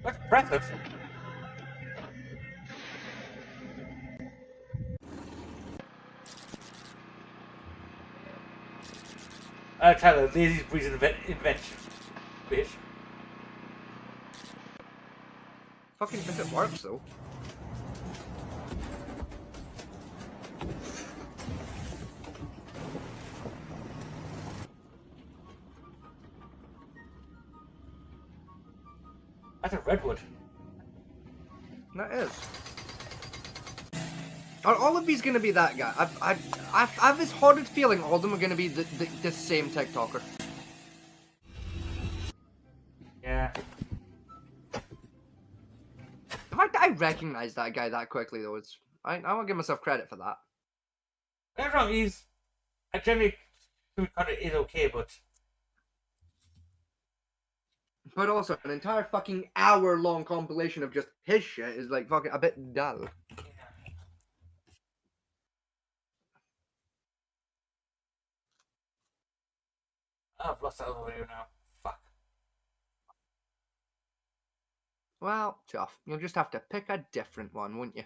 Speaker 2: That's impressive. Tyler, lazy breeze invention. Bitch.
Speaker 1: Fucking if it works though.
Speaker 2: That's a redwood.
Speaker 1: That is. Are all of these gonna be that guy? I have this horrid feeling all of them are gonna be the same TikToker.
Speaker 2: Yeah.
Speaker 1: The fact that I recognize that guy that quickly though, I won't give myself credit for that.
Speaker 2: That's wrong. I generally think kind of is okay, but
Speaker 1: also, an entire fucking hour-long compilation of just his shit is like fucking a bit dull.
Speaker 2: I've lost that other video now. Fuck.
Speaker 1: Well, tough. You'll just have to pick a different one, won't you?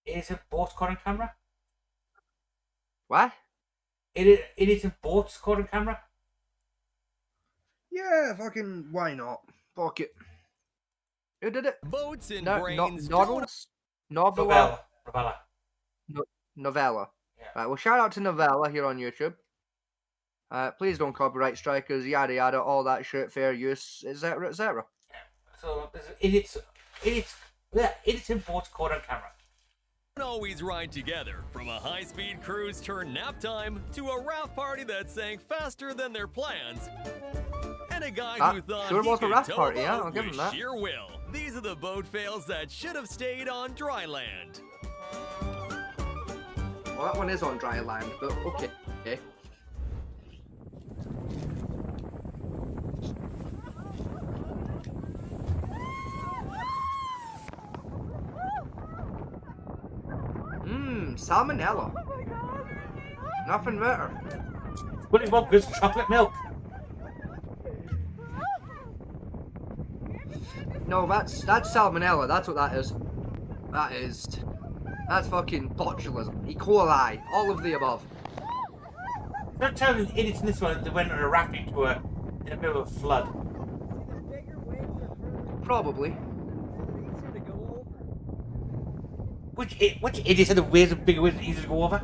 Speaker 2: Is it both current camera?
Speaker 1: What?
Speaker 2: It is a both current camera.
Speaker 1: Yeah, fucking why not? Fuck it. Who did it?
Speaker 5: Boats and
Speaker 1: No,
Speaker 5: brains.
Speaker 1: Noddles? Novella?
Speaker 2: Novella.
Speaker 1: Novella.
Speaker 2: Yeah.
Speaker 1: Right, well, shout out to Novella here on YouTube. Please don't copyright strike us, yada yada, all that shit, fair use, etc., etc.
Speaker 2: So it's in both current camera.
Speaker 5: Always ride together, from a high-speed cruise turn nap time to a raft party that sank faster than their plans. And a guy who thought
Speaker 1: sure
Speaker 5: he
Speaker 1: was a
Speaker 5: could
Speaker 1: raft
Speaker 5: tow
Speaker 1: party,
Speaker 5: a
Speaker 1: yeah,
Speaker 5: boat
Speaker 1: I'll give him
Speaker 5: with
Speaker 1: that.
Speaker 5: sheer will. These are the boat fails that should have stayed on dry land.
Speaker 1: Well, that one is on dry land, but okay. Okay. Salmonella. Nothing better.
Speaker 2: Willy Wonka's chocolate milk.
Speaker 1: No, that's salmonella. That's what that is. That's fucking botulism, E. coli, all of the above.
Speaker 2: They're telling the idiots in this one that they went on a rafting tour in the middle of a flood.
Speaker 1: Probably.
Speaker 2: Which idiot said the waves are bigger waves are easy to go over?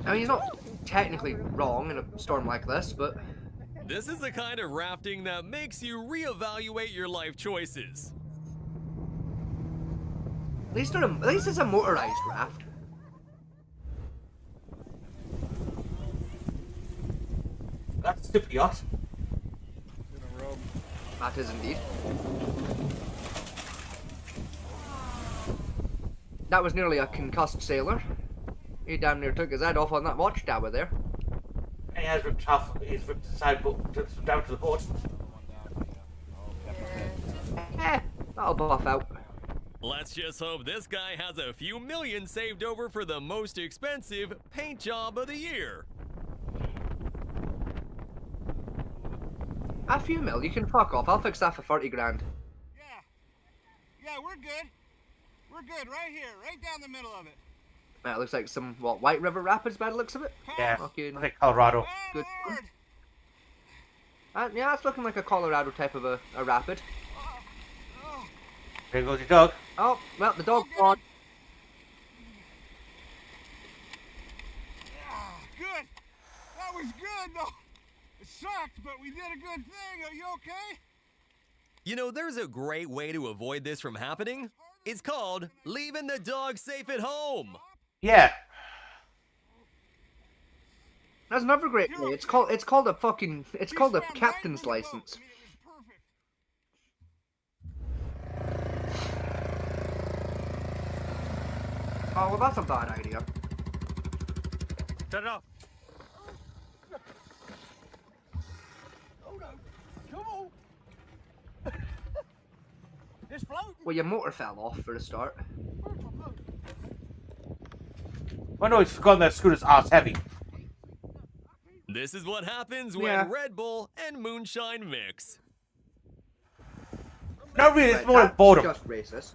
Speaker 1: I mean, he's not technically wrong in a storm like this, but
Speaker 5: This is the kind of rafting that makes you reevaluate your life choices.
Speaker 1: at least it's a motorized raft.
Speaker 2: That's a stupid yacht.
Speaker 1: That is indeed. That was nearly a concussed sailor. He damn near took his head off on that watchtower there.
Speaker 2: And he has ripped the side boat down to the boat.
Speaker 1: That'll buff out.
Speaker 5: Let's just hope this guy has a few million saved over for the most expensive paint job of the year.
Speaker 1: A few mil, you can fuck off. I'll fix that for 30 grand.
Speaker 6: Yeah, we're good. We're good right here, right down the middle of it.
Speaker 1: It looks like some, White River Rapids by the looks of it?
Speaker 2: Yeah,
Speaker 1: Fucking
Speaker 2: I think Colorado.
Speaker 1: good.
Speaker 6: Forward.
Speaker 1: Yeah, it's looking like a Colorado type of a rapid.
Speaker 2: There goes your dog.
Speaker 1: Oh, well, the dog's gone.
Speaker 6: Yeah, good. That was good, though. It sucked, but we did a good thing. Are you okay?
Speaker 5: You know, there's a great way to avoid this from happening. It's called leaving the dog safe at home.
Speaker 2: Yeah.
Speaker 1: That's another great way. It's called a fucking, it's called a captain's license. Oh, well, that's a bad idea.
Speaker 2: Turn it off.
Speaker 6: Oh no! Come on! It's floating.
Speaker 1: Well, your motor fell off for a start.
Speaker 2: Well, no, he's forgotten that scooter's arse heavy.
Speaker 5: This is what happens when
Speaker 1: Yeah.
Speaker 5: Red Bull and moonshine mix.
Speaker 2: Not really, it's
Speaker 1: Right,
Speaker 2: more like
Speaker 1: that's
Speaker 2: boredom.
Speaker 1: just racist.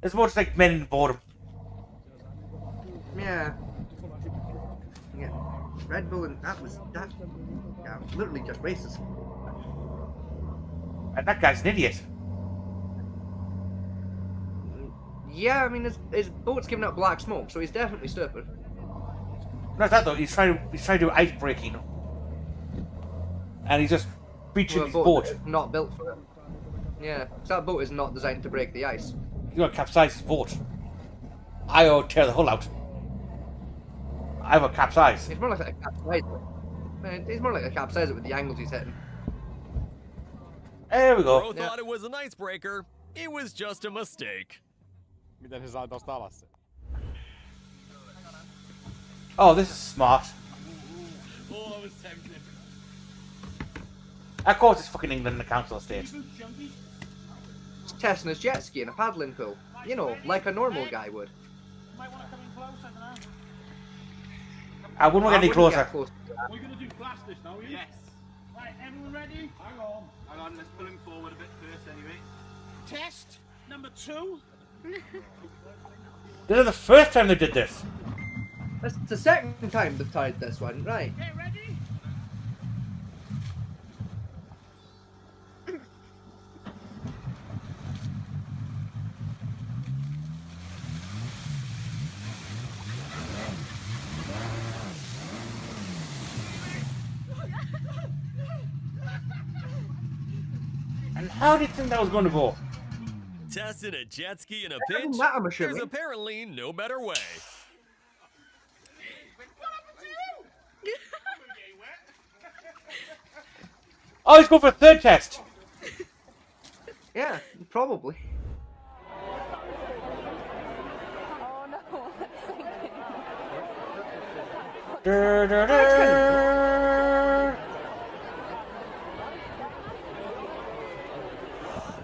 Speaker 2: It's more just like men in boredom.
Speaker 1: Yeah. Yeah. Red Bull and that. Yeah, literally just racist.
Speaker 2: And that guy's an idiot.
Speaker 1: Yeah, I mean his boat's giving up black smoke, so he's definitely stupid.
Speaker 2: Not that though, he's trying to do ice breaking and he's just breaching
Speaker 1: Well,
Speaker 2: his
Speaker 1: a
Speaker 2: boat.
Speaker 1: that's not built for it. Yeah, 'cause that boat is not designed to break the ice.
Speaker 2: He's gonna capsize his boat. I ought to tear the hull out. I will capsize.
Speaker 1: It's more like a capsize it. It's more like a capsize it with the angles he's hitting.
Speaker 2: There we go.
Speaker 5: Bro thought it was an icebreaker. It was just a mistake.
Speaker 6: Miten se saa tosta alas sen?
Speaker 2: Oh, this is smart.
Speaker 6: Oh, I was tempted.
Speaker 2: Of course, it's fucking England and the council estate.
Speaker 1: He's testing his jet ski in a paddling pool. You know, like a normal guy would.
Speaker 6: Might want to come in closer, I don't know.
Speaker 2: I wouldn't want to get any
Speaker 1: wouldn't
Speaker 2: closer.
Speaker 1: get close to that.
Speaker 6: We're going to do blast this now, are you? Yes. Right, everyone ready? Hang on. Hang on, let's pull him forward a bit first anyway. Test number 2.
Speaker 2: This is the first time they did this.
Speaker 1: That's the second time they've tried this one, right?
Speaker 6: Get ready.
Speaker 2: And how did you think that was going to go?
Speaker 5: Tested a jet ski in a
Speaker 1: Other than
Speaker 5: pinch.
Speaker 1: that, I'm
Speaker 5: There's
Speaker 1: assuming.
Speaker 5: apparently no better way.
Speaker 2: Oh, he's going for a third test.
Speaker 1: Yeah, probably.
Speaker 7: Oh no, that's sinking.
Speaker 2: Dur, dur, dur.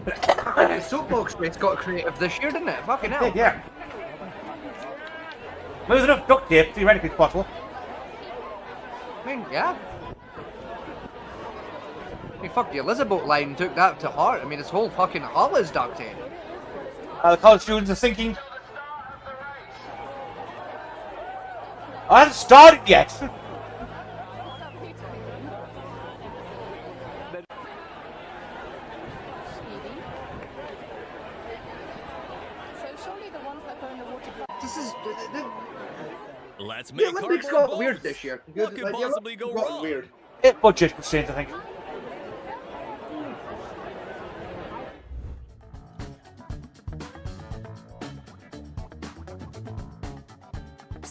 Speaker 1: The soapbox race got creative this year, didn't it? Fucking hell.
Speaker 2: Yeah. There's enough duct tape, theoretically it's possible.
Speaker 1: I mean, yeah. I mean, fuck, the Elizabeth line took that to heart. I mean, his whole fucking hull is duct tape.
Speaker 2: The college students are thinking. I haven't started yet.
Speaker 7: So surely the ones that go in the water.
Speaker 1: This is...
Speaker 5: Let's
Speaker 1: The
Speaker 5: make
Speaker 1: Olympics
Speaker 5: cardboard
Speaker 1: got weird
Speaker 5: boats.
Speaker 1: this year.
Speaker 5: What could
Speaker 1: Like, the
Speaker 5: possibly go
Speaker 1: Olympics got
Speaker 5: wrong?
Speaker 1: weird.
Speaker 2: It budget constraints, I think.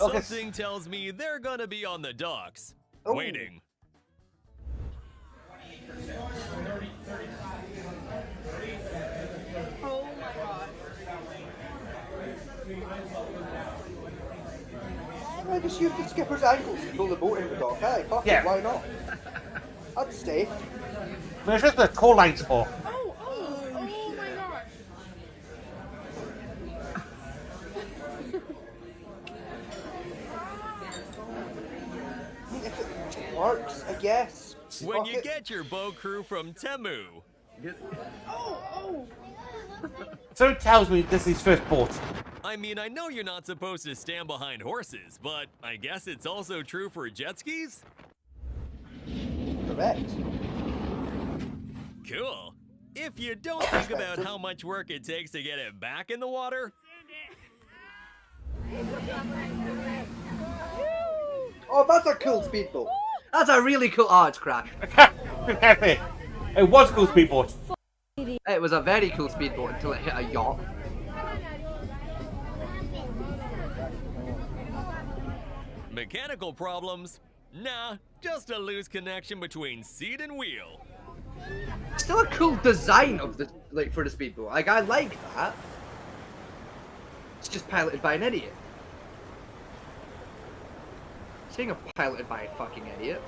Speaker 2: Okay.
Speaker 5: Something tells me they're gonna be on the docks,
Speaker 1: Oh.
Speaker 5: waiting.
Speaker 7: Oh my god.
Speaker 1: I just use the skipper's ankles to pull the boat into dock. Hey, fuck
Speaker 2: Yeah.
Speaker 1: it, why not? That's safe.
Speaker 2: But it's just the tow lines for.
Speaker 7: Oh my god.
Speaker 1: I mean, if it works, I guess.
Speaker 5: When
Speaker 1: Fuck
Speaker 5: you
Speaker 1: it.
Speaker 5: get your boat crew from Temu.
Speaker 2: So it tells me this is his first boat.
Speaker 5: I mean, I know you're not supposed to stand behind horses, but I guess it's also true for jet skis?
Speaker 1: Correct.
Speaker 5: Cool. If you don't think about how much work it takes to get it back in the water,
Speaker 1: Oh, that's a cool speedboat. That's a really cool... Oh, it's crashed.
Speaker 2: It was a cool speedboat.
Speaker 1: It was a very cool speedboat until it hit a yacht.
Speaker 5: mechanical problems? Nah, just a loose connection between seat and wheel.
Speaker 1: Still a cool design of the for the speedboat. Like, I like that. It's just piloted by an idiot. Speaking of piloted by a fucking idiot,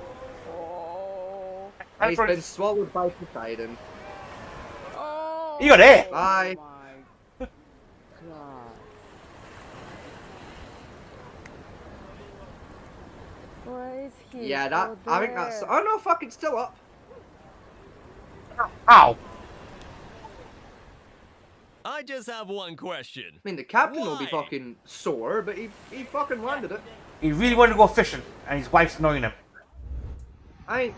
Speaker 7: Oh.
Speaker 1: he's been swallowed by Poseidon.
Speaker 7: Oh.
Speaker 2: You got it.
Speaker 1: Bye.
Speaker 7: My god. Where is he?
Speaker 1: Yeah, that.
Speaker 7: Oh,
Speaker 1: I think that's.
Speaker 7: there.
Speaker 1: Oh no, fuck! It's still up.
Speaker 2: Ow.
Speaker 5: I just have one question.
Speaker 1: I mean, the captain will be
Speaker 5: Why?
Speaker 1: fucking sore, but he fucking landed it.
Speaker 2: He really wanted to go fishing, and his wife's annoying him.
Speaker 1: Hey,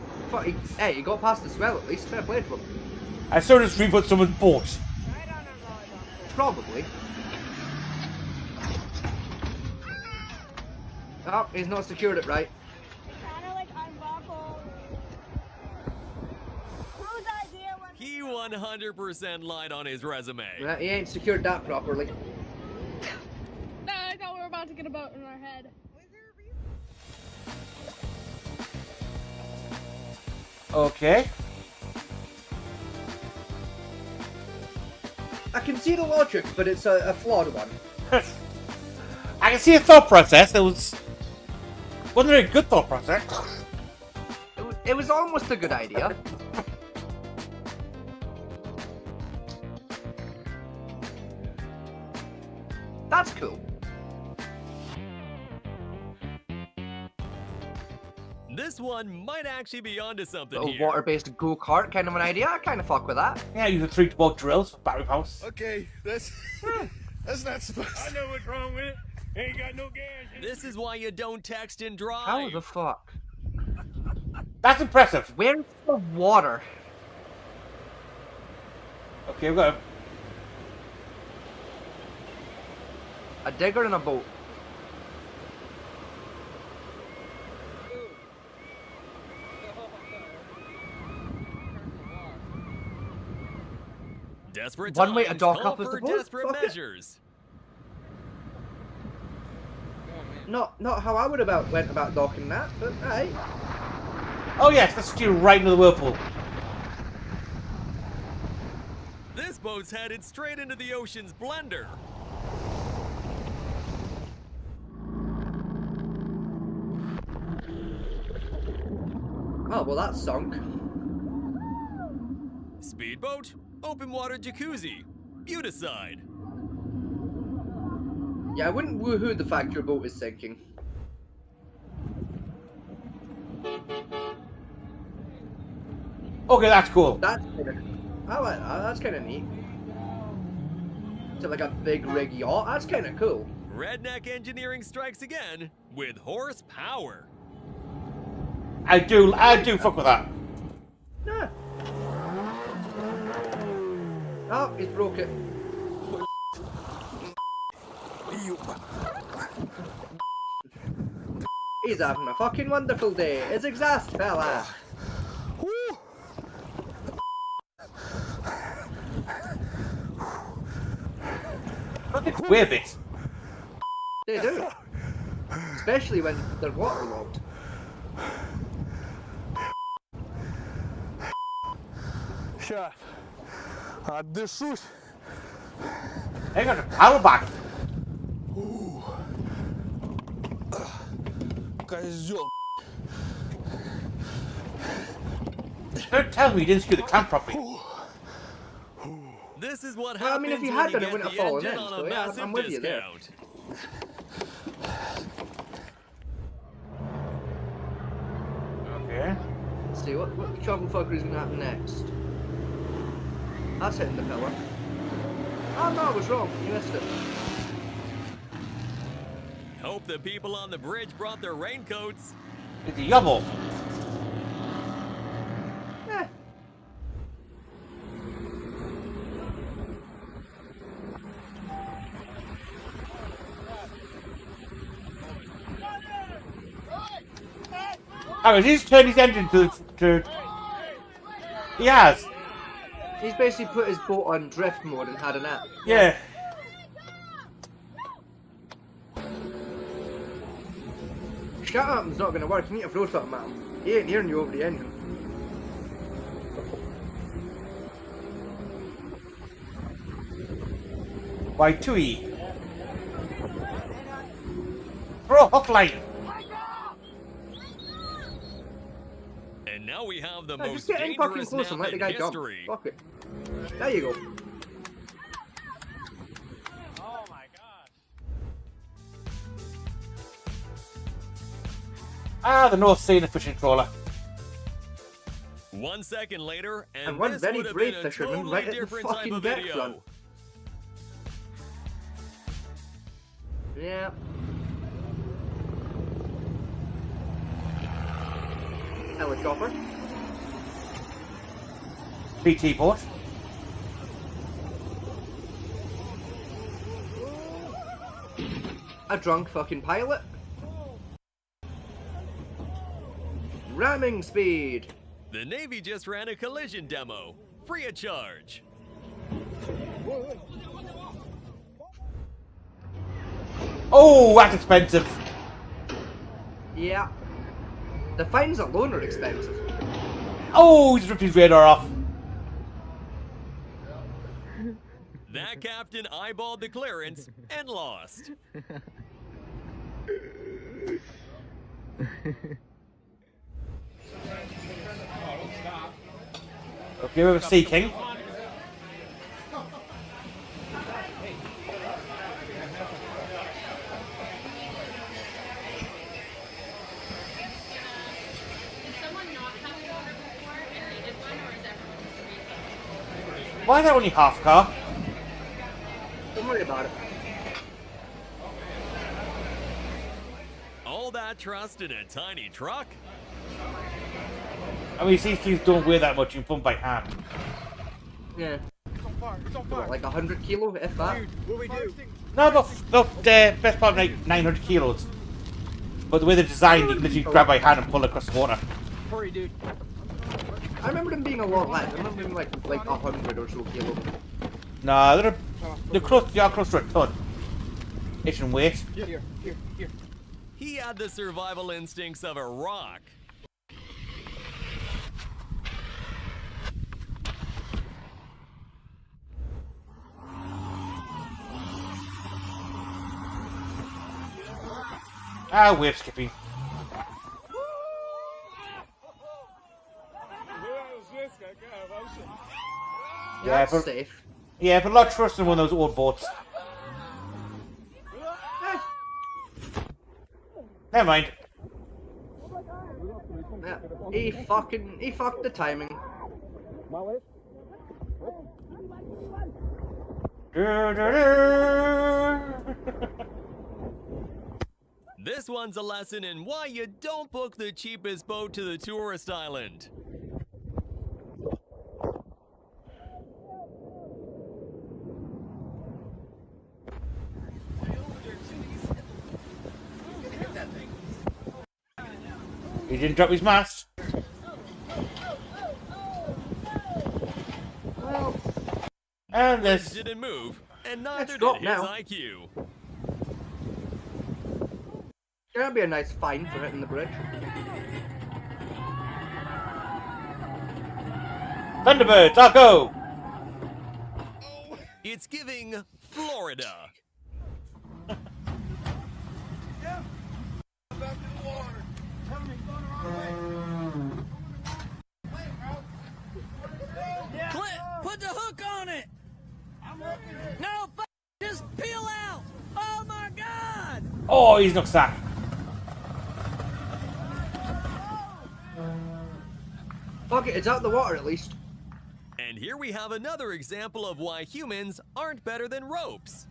Speaker 1: he got past the swell at least. Fair play to him.
Speaker 2: I saw this reboot someone's boat.
Speaker 1: Probably. Oh, he's not secured it right.
Speaker 5: 100% lied on his resume.
Speaker 1: Well, he ain't secured that properly.
Speaker 7: No, I thought we were about to get a boat in our head.
Speaker 2: Okay.
Speaker 1: I can see the logic, but it's a flawed one.
Speaker 2: I can see a thought process. Wasn't there a good thought process?
Speaker 1: It was almost a good idea. That's cool.
Speaker 5: This one might actually be onto something
Speaker 1: Little
Speaker 5: here.
Speaker 1: water-based go-kart kind of an idea. I kind of fuck with that.
Speaker 2: Yeah, using 3-to-1 drills for battery powers.
Speaker 6: Okay, that's not supposed to. I know what's wrong with it. Ain't got no gas.
Speaker 5: This is why you don't text and drive.
Speaker 1: How the fuck?
Speaker 2: That's impressive.
Speaker 1: Where's the water?
Speaker 2: Okay, we've got
Speaker 1: A digger and a boat.
Speaker 5: Desperate
Speaker 1: One way to
Speaker 5: times
Speaker 1: dock
Speaker 5: call
Speaker 1: up, I
Speaker 5: for
Speaker 1: suppose.
Speaker 5: desperate
Speaker 1: Fuck it.
Speaker 5: measures.
Speaker 1: Not how I would have went about docking that, but hey.
Speaker 2: Oh yes, let's steer right into the whirlpool.
Speaker 5: This boat's headed straight into the ocean's blender.
Speaker 1: Oh, well that's sunk.
Speaker 5: Speedboat, open water jacuzzi, Buticide.
Speaker 1: Yeah, I wouldn't woohoo the fact your boat is sinking.
Speaker 2: Okay, that's cool.
Speaker 1: That's kind of... I like that, that's kind of neat. To like a big rig yacht, that's kind of cool.
Speaker 5: Redneck engineering strikes again with horsepower.
Speaker 2: I do fuck with that.
Speaker 1: Yeah. Oh, he's broke it. He's having a fucking wonderful day. It's exhaust, fella.
Speaker 2: Don't they weigh a bit?
Speaker 1: They do. Especially when they're waterlogged.
Speaker 6: Сейчас. Отдышусь.
Speaker 2: They got a paddle back.
Speaker 6: Козёл.
Speaker 2: Don't tell me you didn't screw the clamp properly.
Speaker 5: This is what
Speaker 1: Well, I
Speaker 5: happens
Speaker 1: mean, if you
Speaker 5: when
Speaker 1: had
Speaker 5: you
Speaker 1: done it,
Speaker 5: get
Speaker 1: wouldn't
Speaker 5: the
Speaker 1: have fallen
Speaker 5: engine
Speaker 1: in,
Speaker 5: on
Speaker 1: so
Speaker 5: a
Speaker 1: yeah,
Speaker 5: massive
Speaker 1: I'm with you there.
Speaker 5: discount.
Speaker 2: Okay.
Speaker 1: Let's see, what trouble fucker is going to happen next? That's hitting the pillar. Oh no, I was wrong. You missed it.
Speaker 5: Hope the people on the bridge brought their raincoats.
Speaker 2: It's a yobble.
Speaker 1: Eh.
Speaker 2: Oh, he's turned his engine to... He has.
Speaker 1: He's basically put his boat on drift mode and had a nap.
Speaker 2: Yeah.
Speaker 1: Shut up, it's not going to work. You need to throw something at him. He ain't hearing you over the engine.
Speaker 2: By 2E. Throw a hook line.
Speaker 5: And now we have the
Speaker 1: No,
Speaker 5: most
Speaker 1: just get in fucking
Speaker 5: dangerous
Speaker 1: close and
Speaker 5: nap
Speaker 1: let the
Speaker 5: in
Speaker 1: guy jump.
Speaker 5: history.
Speaker 1: Fuck it. There you go.
Speaker 6: Oh my god.
Speaker 2: Ah, the North Sea and the fishing trawler.
Speaker 5: 1 second later, and
Speaker 1: one
Speaker 5: this
Speaker 1: very
Speaker 5: would have
Speaker 1: brave
Speaker 5: been a
Speaker 1: fisherman
Speaker 5: totally
Speaker 1: right at the
Speaker 5: different
Speaker 1: fucking
Speaker 5: type of
Speaker 1: deck
Speaker 5: video.
Speaker 1: front. Yeah. Helicopter.
Speaker 2: PT port.
Speaker 1: A drunk fucking pilot. Ramming speed.
Speaker 5: The Navy just ran a collision demo. free of charge.
Speaker 2: Oh, that's expensive.
Speaker 1: Yeah. The fines alone are expensive.
Speaker 2: Oh, he's ripped his radar off.
Speaker 5: That captain eyeballed the clearance and lost.
Speaker 2: Okay, we're seeking. Why is that only half car?
Speaker 1: Don't worry about it.
Speaker 5: All that trust in a tiny truck?
Speaker 2: I mean, CCs don't weigh that much, you can pump by hand.
Speaker 1: Yeah.
Speaker 6: It's on fire. It's on
Speaker 1: What,
Speaker 6: fire.
Speaker 1: like 100 kilo, if that?
Speaker 6: What we do?
Speaker 2: No, but best part of like 900 kilos. But the way they're designed, you can literally grab by hand and pull across the water.
Speaker 6: Hurry, dude.
Speaker 1: I remember them being a lot less. I remember them like 100 or so kilo.
Speaker 2: Nah, they're close to a ton. Ish and weight.
Speaker 6: Here.
Speaker 5: He had the survival instincts of a rock.
Speaker 2: Ah, wave skipping.
Speaker 1: Yeah,
Speaker 2: but-
Speaker 1: that's safe.
Speaker 2: Yeah, but a lot of trust in one of those old boats. Never mind.
Speaker 1: Yeah. He fucked the timing.
Speaker 5: This one's a lesson in why you don't book the cheapest boat to the tourist island.
Speaker 2: He didn't drop his mast.
Speaker 1: Well,
Speaker 2: And this.
Speaker 5: Didn't move, and neither did
Speaker 1: drop
Speaker 5: his
Speaker 1: now.
Speaker 5: IQ.
Speaker 1: gonna be a nice fine for hitting the bridge.
Speaker 2: Thunderbird, I'll go!
Speaker 5: It's giving Florida.
Speaker 8: Clint, put the hook on it! No, just peel out! Oh my god!
Speaker 2: Oh, he's knocked sack.
Speaker 1: Fuck it, it's out the water at least.
Speaker 5: And here we have another example of why humans aren't better than ropes.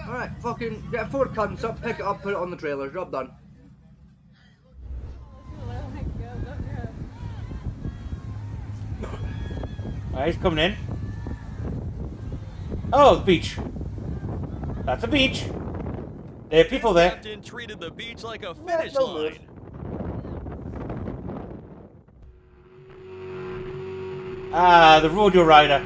Speaker 1: Alright, fucking get 4 cunts up, pick it up, put it on the trailer, job done.
Speaker 2: Alright, he's coming in. Oh, the beach. That's a beach. There are people there.
Speaker 5: Captain treated the beach like a finish
Speaker 1: no
Speaker 5: line.
Speaker 2: Ah, the rodeo rider.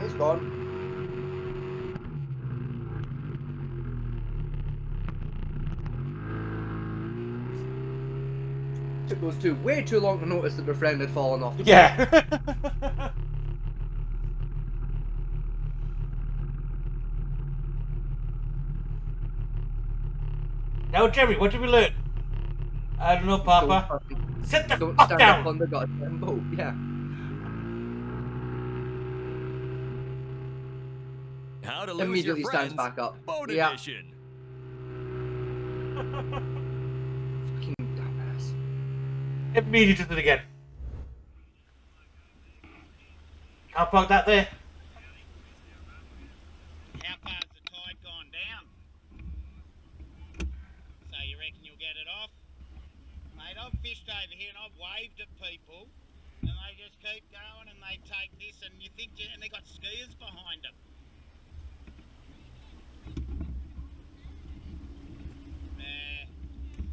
Speaker 1: It's gone. Took those two way too long to notice that their friend had fallen off.
Speaker 2: Yeah. Now, Jerry, what did we learn? I don't know, Papa. Sit the
Speaker 1: Don't
Speaker 2: fuck
Speaker 1: stand up
Speaker 2: down.
Speaker 1: on the goddamn boat, yeah.
Speaker 5: How to lose
Speaker 1: Immediately
Speaker 5: your
Speaker 1: stands
Speaker 5: friends.
Speaker 1: back up.
Speaker 5: Boat
Speaker 1: Yeah.
Speaker 5: edition.
Speaker 1: Fucking dumbass.
Speaker 2: Immediately did it again. Can't park that there.
Speaker 9: How far's the tide gone down? So you reckon you'll get it off? Mate, I've fished over here and I've waved at people and they just keep going and they take this and you think, and they got skiers behind them.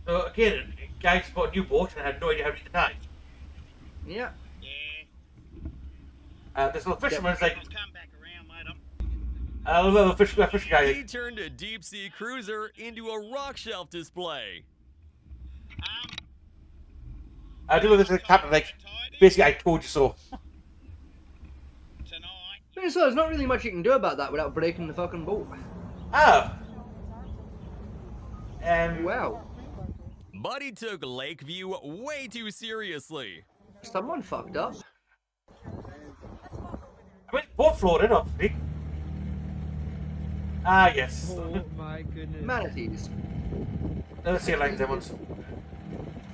Speaker 2: So again, guys bought a new boat and had no idea how to use the tide.
Speaker 1: Yeah.
Speaker 9: Yeah.
Speaker 2: This little fisherman's like,
Speaker 9: I'll come back around, mate.
Speaker 2: a little fishing guy.
Speaker 5: He turned a deep sea cruiser into a rock shelf display.
Speaker 2: I do look at the captain like, basically, I told you so.
Speaker 9: Tonight.
Speaker 1: So there's not really much you can do about that without breaking the fucking boat.
Speaker 2: Oh.
Speaker 1: Wow.
Speaker 5: Buddy took Lakeview way too seriously.
Speaker 1: Someone fucked up.
Speaker 2: I mean, boat floated, obviously. Ah, yes.
Speaker 10: Oh my goodness.
Speaker 1: Manatees.
Speaker 2: Let's see, like them ones.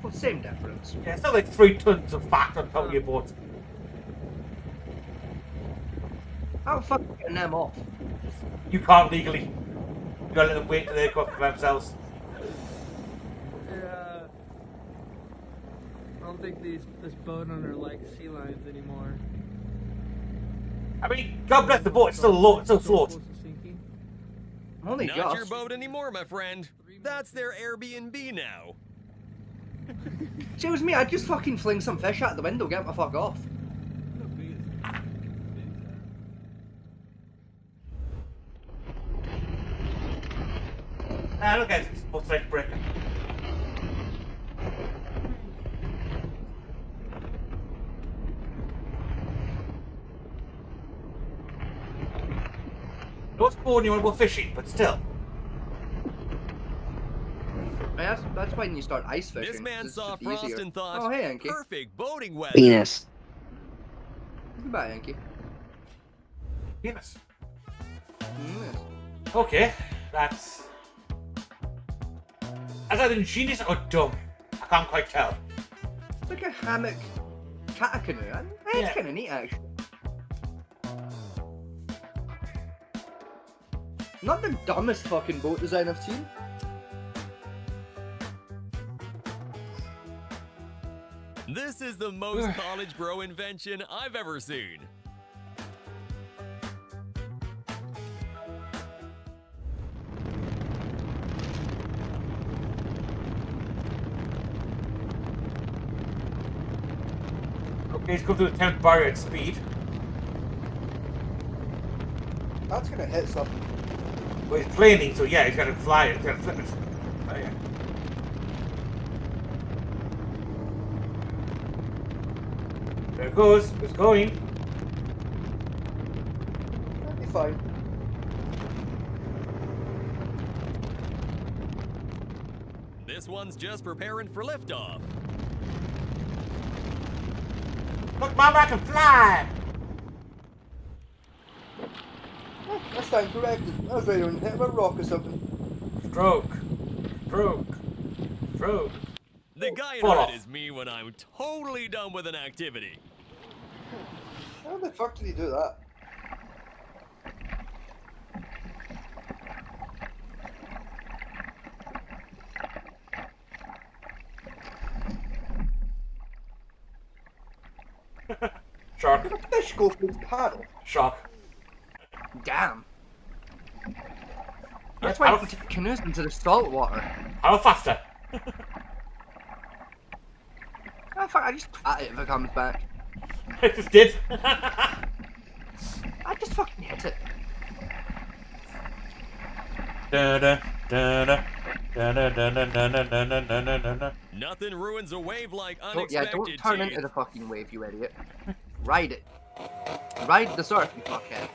Speaker 1: Well, same difference.
Speaker 2: Yeah, it's not like 3 tons of fat on top of your boat.
Speaker 1: How the fuck are you getting them off?
Speaker 2: You can't legally. You gotta let them wait till they go up by themselves.
Speaker 10: Yeah. I don't think this boat owner likes sea lions anymore.
Speaker 2: I mean, God bless the boat, it's still low, it's still float.
Speaker 1: Only
Speaker 5: Not
Speaker 1: just.
Speaker 5: your boat anymore, my friend. That's their Airbnb now.
Speaker 1: Excuse me, I'd just fucking fling some fish out the window, get the fuck off.
Speaker 2: Ah, look at it, it's boat's like breaking. Not sporting you want to go fishing, but still.
Speaker 1: That's when you start ice fishing.
Speaker 5: This man
Speaker 1: it's
Speaker 5: saw
Speaker 1: just
Speaker 5: Frost
Speaker 1: easier.
Speaker 5: and thought,
Speaker 1: Oh, hey, Yankee.
Speaker 5: perfect boating weather.
Speaker 11: Penis.
Speaker 1: Goodbye, Yankee.
Speaker 2: Penis.
Speaker 1: Yes.
Speaker 2: Okay, that's... Is that ingenious or dumb? I can't quite tell.
Speaker 1: It's like a hammock cat canoe. It's
Speaker 2: Yeah.
Speaker 1: kind of neat, actually. Not the dumbest fucking boat design I've seen.
Speaker 5: This is the most college bro invention I've ever seen.
Speaker 2: Okay, he's come through the 10th barrier at speed.
Speaker 1: That's gonna hit something.
Speaker 2: But he's planing, so yeah, he's got to fly it, he's got to flip it. Oh yeah. There it goes, it's going.
Speaker 1: That'll be fine.
Speaker 5: This one's just preparing for liftoff.
Speaker 2: Look, Mama, I can fly!
Speaker 1: Oh, that's time corrected. I was ready to hit a rock or something.
Speaker 2: Stroke. Stroke. Stroke.
Speaker 5: The guy in
Speaker 2: Fall
Speaker 5: red
Speaker 2: off.
Speaker 5: is me when I'm totally done with an activity.
Speaker 1: How the fuck did he do that?
Speaker 2: Shark.
Speaker 1: Did a fish go through his paddle?
Speaker 2: Shark.
Speaker 1: Damn. That's why you take canoes into the salt water.
Speaker 2: How faster?
Speaker 1: Ah, fuck, I just pat it if it comes back.
Speaker 2: It just did.
Speaker 1: I just fucking hit it.
Speaker 2: Da-da, da-da, da-da, da-da, da-da, da-da, da-da, da-da.
Speaker 5: Nothing ruins a wave like
Speaker 1: Oh,
Speaker 5: unexpected
Speaker 1: yeah, don't turn
Speaker 5: teeth.
Speaker 1: into the fucking wave, you idiot. Ride it. Ride the surf, you fuckhead.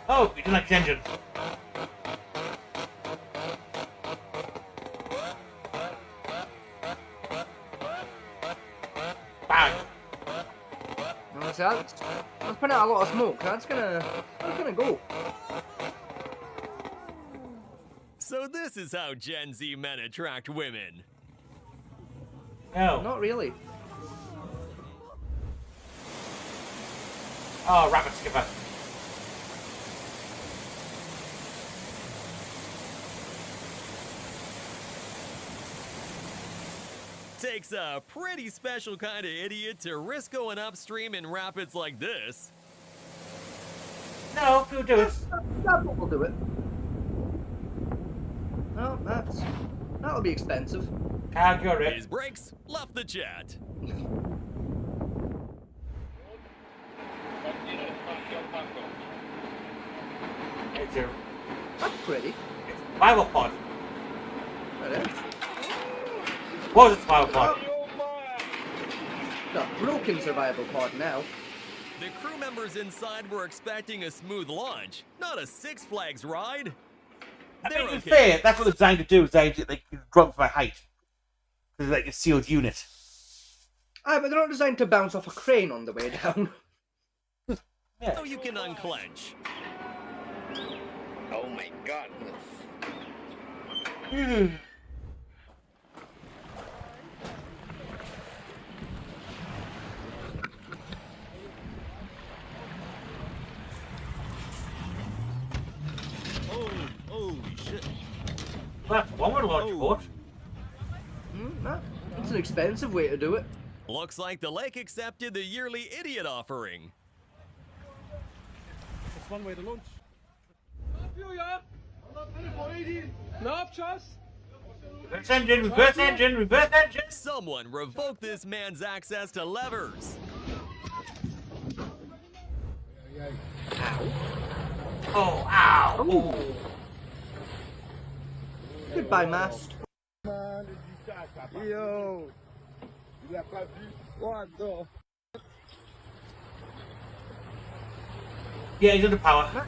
Speaker 2: Oh, you didn't like the engine. Bang.
Speaker 1: No, see, that's putting out a lot of smoke. That's gonna go.
Speaker 5: So this is how Gen Z men attract women.
Speaker 2: No.
Speaker 1: Not really.
Speaker 2: Oh, rabbit skipper.
Speaker 5: Takes a pretty special kind of idiot to risk going upstream in rapids like this.
Speaker 2: No, who do it?
Speaker 1: That will do it. Oh, that'll be expensive.
Speaker 2: Calculate it.
Speaker 5: His brakes left the jet.
Speaker 2: It's a
Speaker 1: That's pretty.
Speaker 2: survival pod.
Speaker 1: That is.
Speaker 2: What was a survival pod?
Speaker 1: No, broken survival pod now.
Speaker 5: The crew members inside were expecting a smooth launch, not a Six Flags ride.
Speaker 2: I
Speaker 5: They're
Speaker 2: mean, to be
Speaker 5: okay.
Speaker 2: fair, that's what it's designed to do. It's designed to like drop my height. It's like a sealed unit.
Speaker 1: Ah, but they're not designed to bounce off a crane on the way down.
Speaker 2: Yeah.
Speaker 5: So you can unclench.
Speaker 9: Oh my god. Oh shit.
Speaker 2: That's one with a launch port.
Speaker 1: It's an expensive way to do it.
Speaker 5: Looks like the lake accepted the yearly idiot offering.
Speaker 6: That's one way to launch. No, Charles.
Speaker 2: Reverse engine, reverse engine, reverse engine.
Speaker 5: Someone revoke this man's access to levers.
Speaker 2: Oh, ow. Ooh.
Speaker 1: Goodbye, mast.
Speaker 6: Yo. What the?
Speaker 2: Yeah, he's under power.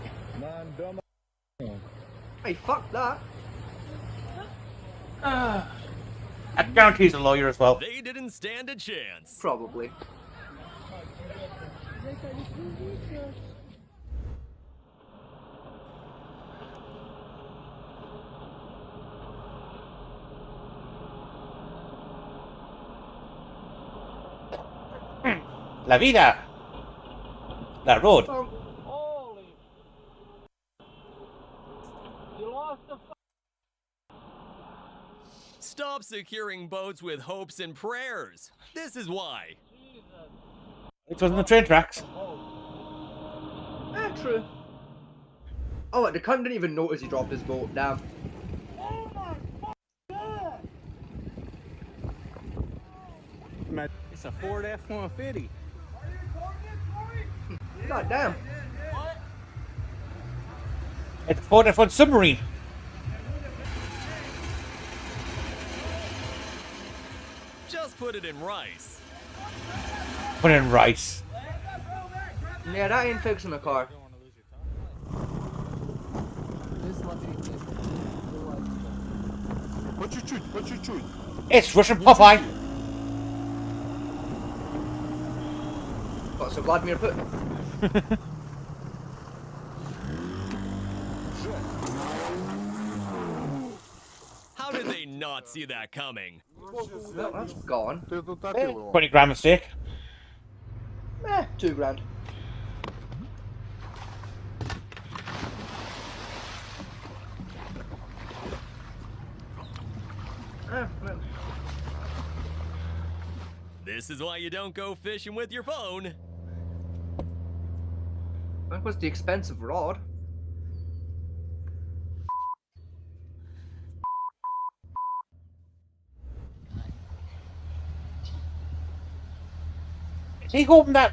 Speaker 1: Hey, fuck that.
Speaker 2: I guarantee he's a lawyer as well.
Speaker 5: They didn't stand a chance.
Speaker 1: Probably.
Speaker 2: La vida. La road.
Speaker 6: Holy. You lost the.
Speaker 5: Stop securing boats with hopes and prayers. This is why.
Speaker 2: It was on the train tracks.
Speaker 1: True. Oh, the cunt didn't even notice he dropped his boat down.
Speaker 6: It's a Ford F-150.
Speaker 1: God damn.
Speaker 2: It's a Ford F1 submarine.
Speaker 5: Just put it in rice.
Speaker 2: Put in rice.
Speaker 1: Yeah, that ain't fixing the car.
Speaker 2: It's Russian Popeye.
Speaker 1: Got some Vladimir Putin.
Speaker 5: How did they not see that coming?
Speaker 1: Well, that's gone.
Speaker 2: 20 grand mistake.
Speaker 1: 2 grand. Well.
Speaker 5: This is why you don't go fishing with your phone.
Speaker 1: That was the expensive rod.
Speaker 2: He hoping that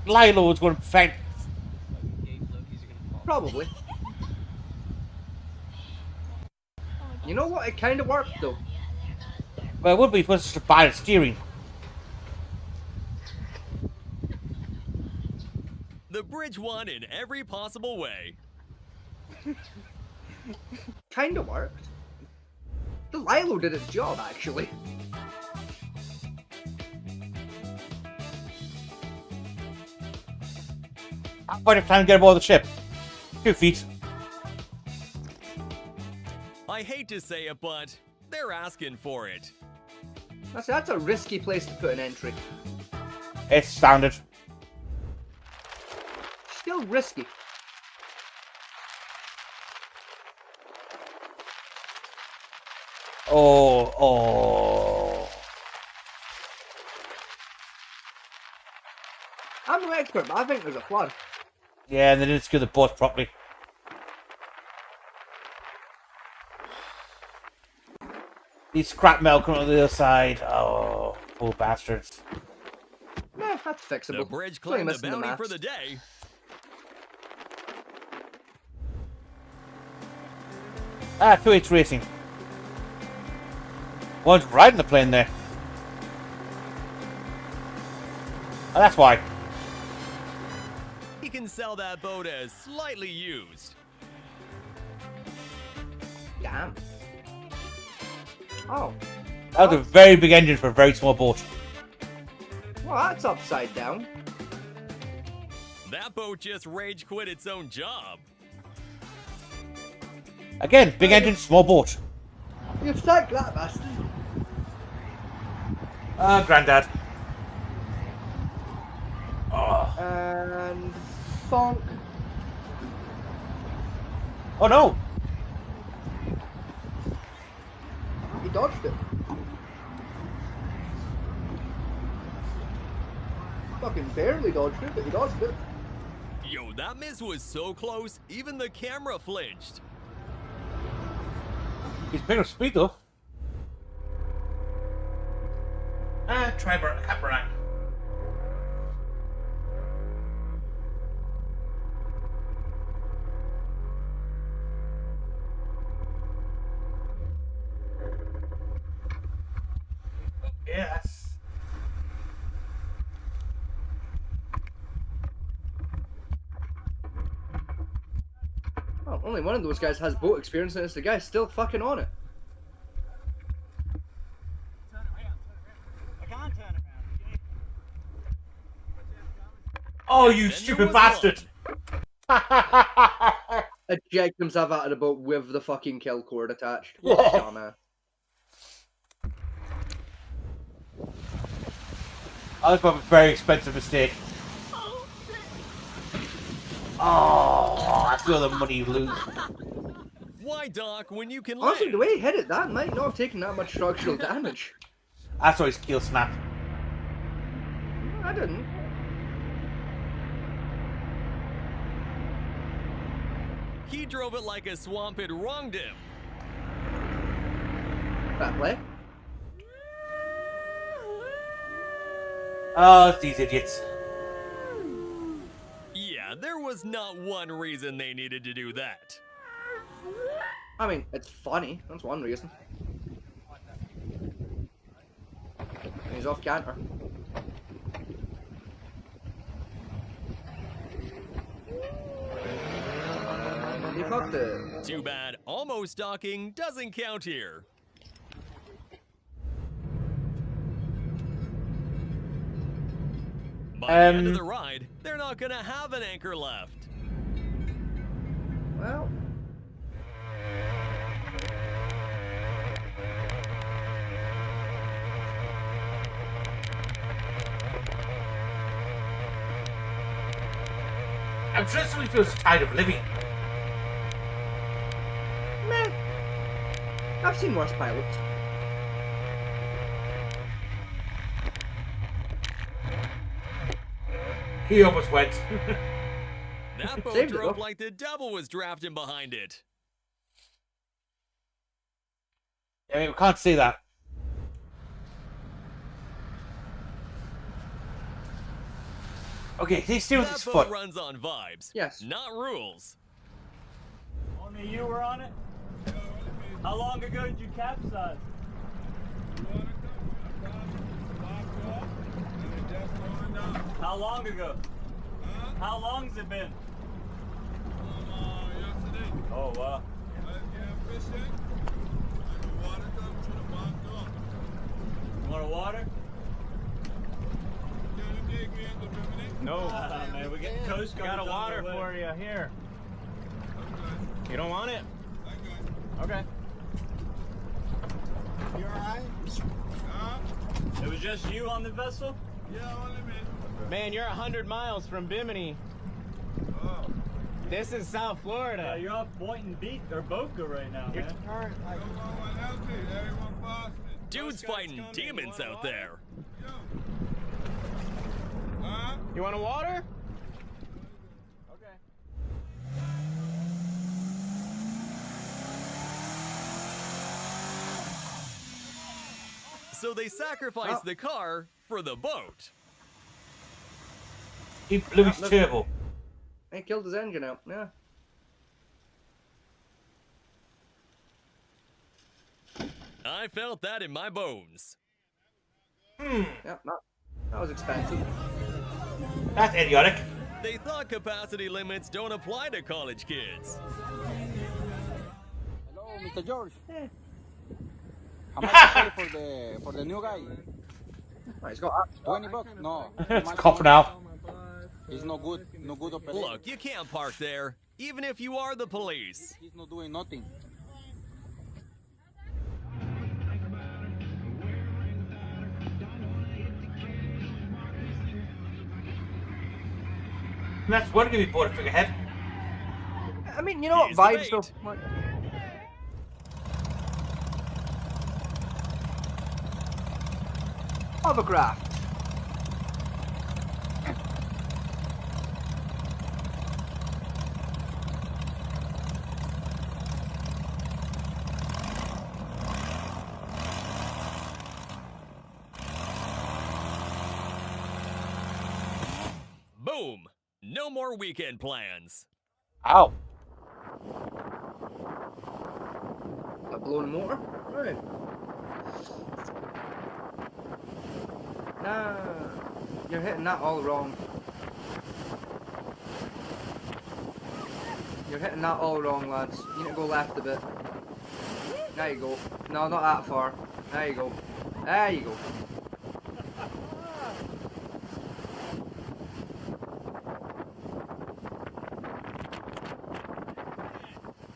Speaker 2: Lilo was going to find.
Speaker 1: Probably. You know what? It kind of worked though.
Speaker 2: Well, it would be if it was just bad at steering.
Speaker 5: The bridge won in every possible way.
Speaker 1: Kind of worked. The Lilo did its job actually.
Speaker 2: How about if time to get aboard the ship? 2 feet.
Speaker 5: I hate to say it, but they're asking for it.
Speaker 1: That's a risky place to put an entry.
Speaker 2: It's standard.
Speaker 1: Still risky.
Speaker 2: Oh.
Speaker 1: I'm no expert, but I think there's a flood.
Speaker 2: Yeah, and they didn't secure the boat properly. These scrap metal coming on the other side. Oh, poor bastards.
Speaker 1: Nah, that's fixable.
Speaker 5: The bridge
Speaker 1: It's only
Speaker 5: claimed the
Speaker 1: missing the
Speaker 5: bounty for
Speaker 1: mast.
Speaker 5: the day.
Speaker 2: Ah, 2H Racing. One's riding the plane there. Oh, that's why.
Speaker 5: He can sell that boat as slightly used.
Speaker 1: Damn. Oh,
Speaker 2: That was a very big engine for a very small boat.
Speaker 1: well, that's upside down.
Speaker 5: That boat just rage quit its own job.
Speaker 2: Again, big engine, small boat.
Speaker 1: You've sank that bastard.
Speaker 2: Grandad. Oh.
Speaker 1: And funk.
Speaker 2: Oh no!
Speaker 1: He dodged it. Fucking barely dodged it, but he dodged it.
Speaker 5: Yo, that miss was so close, even the camera flinched.
Speaker 2: He's picking up speed though. Try Catamaran. Yeah, that's...
Speaker 1: Oh, only one of those guys has boat experience, and it's the guy still fucking on it.
Speaker 6: I can't turn around.
Speaker 2: Oh, you
Speaker 5: And there
Speaker 2: stupid
Speaker 5: was
Speaker 2: bastard!
Speaker 1: Eject himself out of the boat with the fucking kill cord attached.
Speaker 2: Yeah.
Speaker 1: Dumbass.
Speaker 2: That was probably a very expensive mistake. Oh, I feel the money you lose.
Speaker 5: Why dock when you can
Speaker 1: Honestly,
Speaker 5: land?
Speaker 1: the way he hit it, that might not have taken that much structural damage.
Speaker 2: That's why his keel snapped.
Speaker 1: I didn't.
Speaker 5: He drove it like a swamp had wronged him.
Speaker 1: That way.
Speaker 2: Oh, it's these idiots.
Speaker 5: Yeah, there was not one reason they needed to do that.
Speaker 1: I mean, it's funny. That's one reason. He's off canter. He fucked it.
Speaker 5: Too bad almost docking doesn't count here. By the end of the ride, they're not gonna have an anchor left.
Speaker 1: Well.
Speaker 2: I'm sure somebody feels tired of living.
Speaker 1: Meh. I've seen worse pilots.
Speaker 2: He almost went.
Speaker 5: That boat
Speaker 1: Saved it,
Speaker 5: drove
Speaker 1: though.
Speaker 5: like the devil was drafting behind it.
Speaker 2: I mean, we can't see that. Okay, he's steering with
Speaker 5: That
Speaker 2: his
Speaker 5: boat
Speaker 2: foot.
Speaker 5: runs on vibes,
Speaker 1: Yes.
Speaker 5: not rules.
Speaker 6: Only you were on it? How long ago did you capsize? How long ago? How long's it been? Oh, wow. You want a water? No, man, we get Coast Guard. Got a water for you here. You don't want it? Okay. You alright? It was just you on the vessel?
Speaker 11: Yeah, only me.
Speaker 6: Man, you're 100 miles from Bimini.
Speaker 11: Oh.
Speaker 6: This is South Florida. You're off Boynton Beach or Boca right now, man.
Speaker 11: Everyone help me. Everyone pass me.
Speaker 5: Dude's fighting demons out there.
Speaker 11: Huh?
Speaker 6: You want a water? Okay.
Speaker 5: So they sacrificed the car for the boat.
Speaker 2: He blew his
Speaker 1: look.
Speaker 2: turbo.
Speaker 1: He killed his engine out. Yeah.
Speaker 5: I felt that in my bones.
Speaker 1: Yeah, that was expensive.
Speaker 2: That's idiotic.
Speaker 5: They thought capacity limits don't apply to college kids.
Speaker 12: Hello, Mr. George. How much you pay for the new guy?
Speaker 1: Oh, he's got
Speaker 12: 20 bucks? No.
Speaker 2: It's a cop now.
Speaker 12: He's no good. No good operator.
Speaker 5: Look, you can't park there, even if you are the police.
Speaker 12: He's not doing nothing.
Speaker 2: That's one give me board a figurehead.
Speaker 1: I mean, you know what
Speaker 5: He's the
Speaker 1: vibe
Speaker 5: bait.
Speaker 1: stuff. Hovercraft.
Speaker 5: Boom! No more weekend plans.
Speaker 2: Ow.
Speaker 1: A blown motor. Right. Nah, you're hitting that all wrong. You're hitting that all wrong, lads. You need to go left a bit. There you go. No, not that far. There you go. There you go.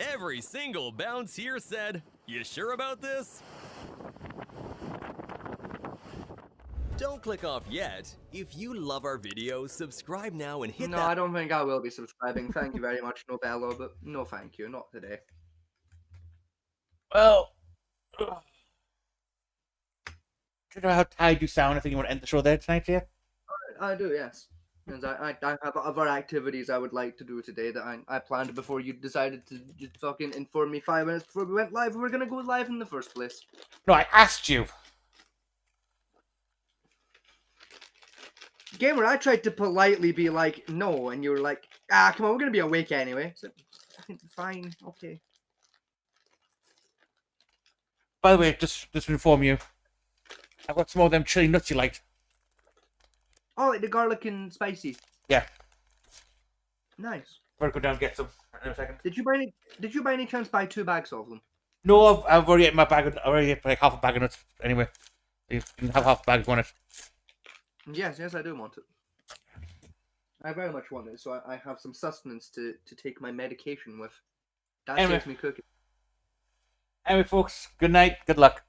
Speaker 5: Every single bounce here said, "You sure about this?" Don't click off yet. If you love our videos, subscribe now and hit
Speaker 1: No,
Speaker 5: that.
Speaker 1: I don't think I will be subscribing. Thank you very much, Nobello, but no thank you, not today.
Speaker 2: Well, do you know how tired you sound? I think you want to end the show there tonight, yeah?
Speaker 1: I do, yes. Because I have other activities I would like to do today that I planned before you decided to just fucking inform me 5 minutes before we went live. We were going to go live in the first place.
Speaker 2: No, I asked you.
Speaker 1: Gamer, I tried to politely be like, no, and you were like, come on, we're going to be awake anyway. So, fine, okay.
Speaker 2: By the way, just to inform you, I've got some more of them chili nuts you liked.
Speaker 1: Oh, like the garlic and spicy.
Speaker 2: Yeah.
Speaker 1: Nice.
Speaker 2: Better go down and get some in a second.
Speaker 1: Did you by any chance buy 2 bags of them?
Speaker 2: No, I've already ate my bag. I already ate like half a bag of nuts. Anyway, you can have half a bag if you want it.
Speaker 1: Yes, I do want it. I very much want it, so I have some sustenance to take my medication with. That
Speaker 2: Anyway.
Speaker 1: saves me cooking.
Speaker 2: Anyway, folks, good night. Good luck.